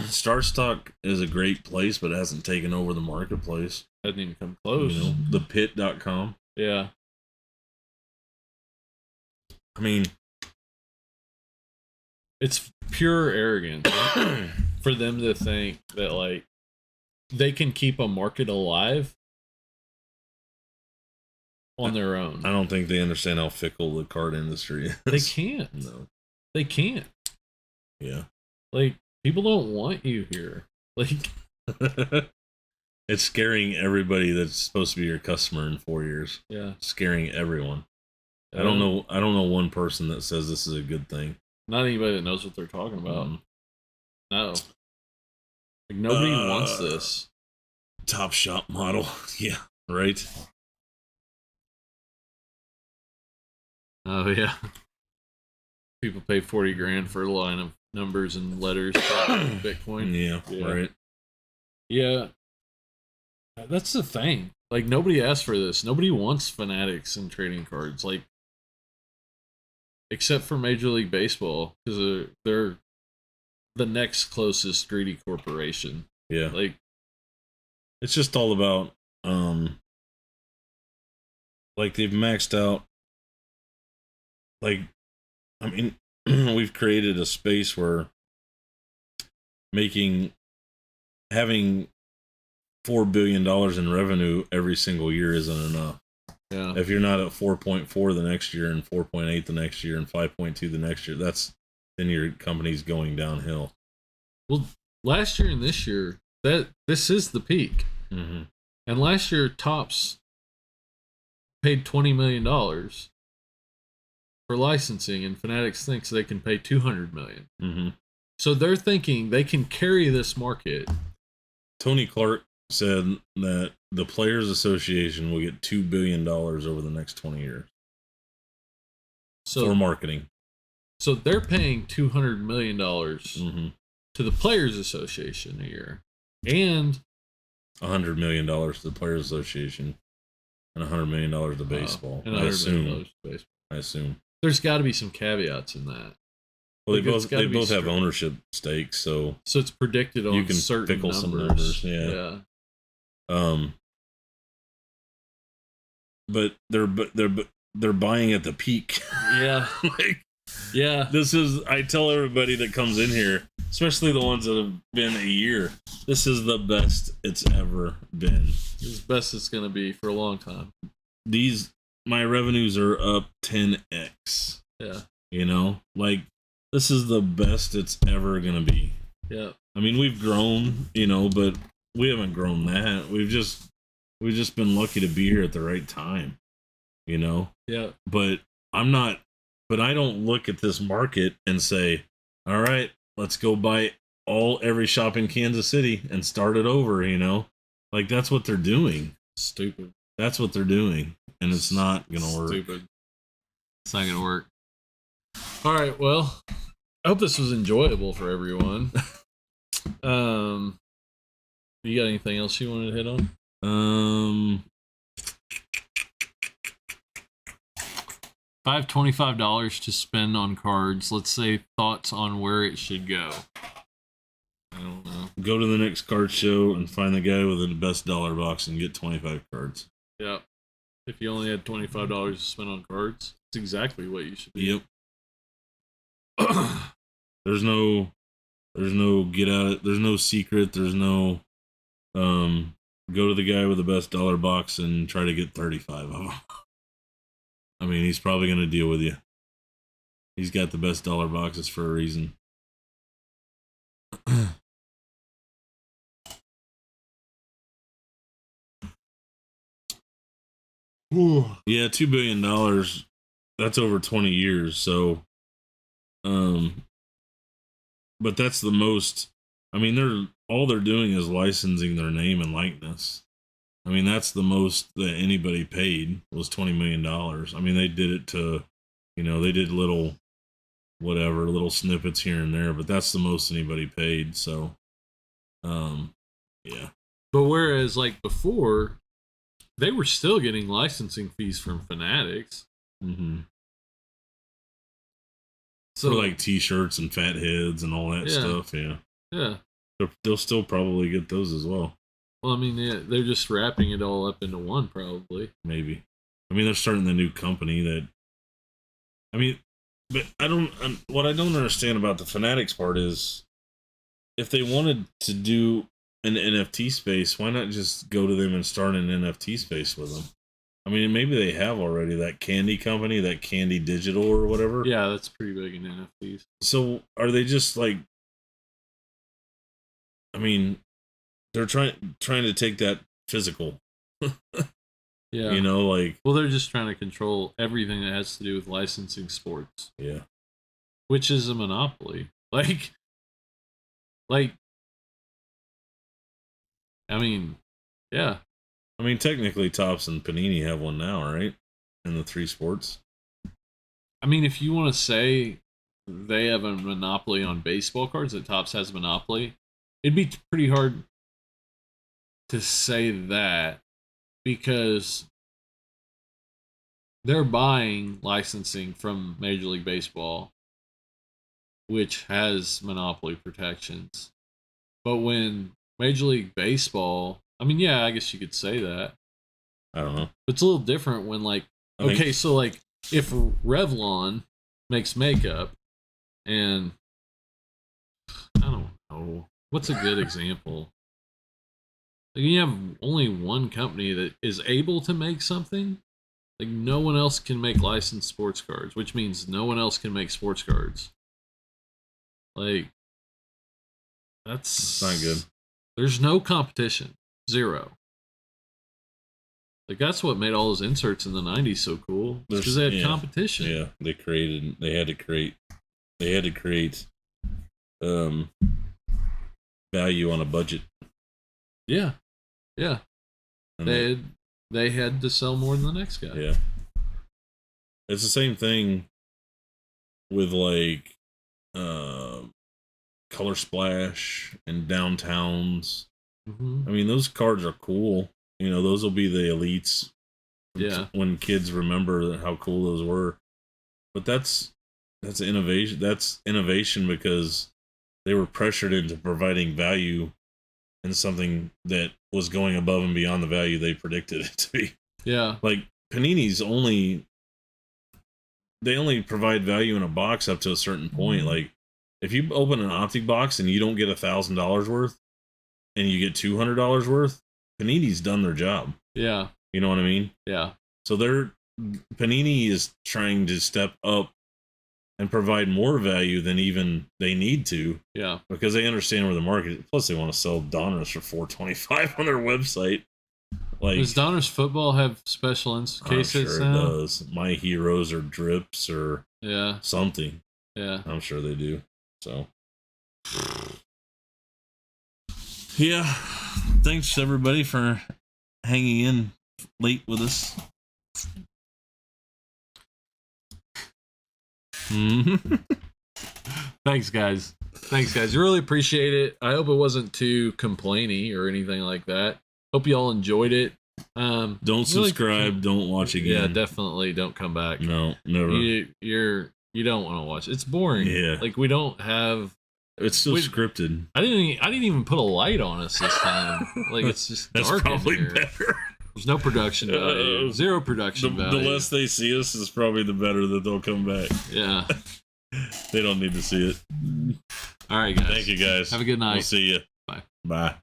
Star Stock is a great place, but it hasn't taken over the marketplace. Hasn't even come close. You know, thepit.com. Yeah. I mean, it's pure arrogance for them to think that, like, they can keep a market alive on their own. I don't think they understand how fickle the card industry is. They can't. No. They can't. Yeah. Like, people don't want you here. Like, it's scaring everybody that's supposed to be your customer in 4 years. Yeah. Scaring everyone. I don't know one person that says this is a good thing. Not anybody that knows what they're talking about. No. Like, nobody wants this. Top shop model. Yeah. Right. Oh, yeah. People pay 40 grand for a line of numbers and letters for Bitcoin. Yeah, right. Yeah. That's the thing. Like, nobody asked for this. Nobody wants Fanatics and trading cards. Like, except for Major League Baseball, because they're the next closest greedy corporation. Yeah. Like, it's just all about, like, they've maxed out. Like, I mean, we've created a space where having $4 billion in revenue every single year isn't enough. Yeah. If you're not at 4.4 the next year and 4.8 the next year and 5.2 the next year, then your company's going downhill. Well, last year and this year, this is the peak. Mm-hmm. And last year, Topps paid $20 million for licensing, and Fanatics thinks they can pay $200 million. Mm-hmm. So they're thinking they can carry this market. Tony Clark said that the Players Association will get $2 billion over the next 20 years for marketing. So they're paying $200 million mm-hmm. to the Players Association a year, and $100 million to the Players Association, and $100 million to baseball. And I assume. To baseball. I assume. There's got to be some caveats in that. Well, they both have ownership stakes, so it's predicted on you can certain pickle numbers. some numbers. Yeah. But they're buying at the peak. Yeah. Yeah. I tell everybody that comes in here, especially the ones that have been a year, this is the best it's ever been. It's the best it's going to be for a long time. My revenues are up 10x. Yeah. You know, like, this is the best it's ever going to be. Yeah. I mean, we've grown, you know, but we haven't grown that. We've just been lucky to be here at the right time, you know? Yeah. But I don't look at this market and say, all right, let's go buy every shop in Kansas City and start it over, you know? Like, that's what they're doing. Stupid. That's what they're doing. And it's not going to work. Stupid. It's not going to work. All right. Well, I hope this was enjoyable for everyone. You got anything else you wanted to hit on? If I have $25 to spend on cards, let's say thoughts on where it should go. I don't know. Go to the next card show and find the guy with the best dollar box and get 25 cards. Yeah. If you only had $25 to spend on cards, it's exactly what you should do. Yep. There's no get out. There's no secret. There's no go to the guy with the best dollar box and try to get 35 of them. I mean, he's probably going to deal with you. He's got the best dollar boxes for a reason. Yeah, $2 billion. That's over 20 years. So, but that's the most. I mean, all they're doing is licensing their name and likeness. I mean, that's the most that anybody paid was $20 million. I mean, they did it to, they did little snippets here and there, but that's the most anybody paid. So, yeah. But whereas like before, they were still getting licensing fees from Fanatics. Mm-hmm. So for like T-shirts and fat heads and all that stuff. Yeah. Yeah. They'll still probably get those as well. Well, I mean, they're just wrapping it all up into one, probably. Maybe. I mean, they're starting the new company that. I mean, but what I don't understand about the Fanatics part is, if they wanted to do an NFT space, why not just go to them and start an NFT space with them? I mean, maybe they have already that Candy company, that Candy Digital or whatever. Yeah, that's pretty big in NFTs. So are they just like? I mean, they're trying to take that physical. Yeah. Like. Well, they're just trying to control everything that has to do with licensing sports. Yeah. Which is a monopoly. Like. I mean, yeah. I mean, technically, Topps and Panini have one now, right? In the 3 sports. I mean, if you want to say they have a monopoly on baseball cards, that Topps has a monopoly, it'd be pretty hard to say that because they're buying licensing from Major League Baseball, which has monopoly protections. But when Major League Baseball, I mean, yeah, I guess you could say that. I don't know. It's a little different when, like, so, like, if Revlon makes makeup and, I don't know, what's a good example? Like, you have only one company that is able to make something. Like, no one else can make licensed sports cards, which means no one else can make sports cards. Like, that's not good. There's no competition. Zero. Like, that's what made all those inserts in the 90s so cool. Because they had competition. Yeah, they had to create value on a budget. Yeah. Yeah. And they had to sell more than the next guy. Yeah. It's the same thing with like Color Splash and Downtowns. Mm-hmm. I mean, those cards are cool. Those will be the elites. Yeah. When kids remember how cool those were. But that's innovation. That's innovation because they were pressured into providing value in something that was going above and beyond the value they predicted it to be. Yeah. Like Panini's only provide value in a box up to a certain point. Like if you open an Optic box and you don't get $1,000 worth and you get $200 worth, Panini's done their job. Yeah. You know what I mean? Yeah. So Panini is trying to step up and provide more value than even they need to. Yeah. Because they understand where the market is. Plus they want to sell Donruss for $4.25 on their website. Like, does Donruss football have special cases now? I'm sure now? it does. My Heroes or Drips or something. Yeah. I'm sure they do. So yeah. Thanks everybody for hanging in late with us. Thanks, guys. Really appreciate it. I hope it wasn't too complainy or anything like that. Hope you all enjoyed it. Don't subscribe. Don't watch again. Yeah, definitely don't come back. No, never. You don't want to watch. It's boring. Yeah. Like we don't have. It's still scripted. I didn't even put a light on us this time. Like it's just That's dark probably in here. better. There's no production value. Zero production The value. less they see us is probably the better that they'll come back. Yeah. They don't need to see it. All right, guys. Thank you, guys. Have a good night. We'll see you. Bye. Bye.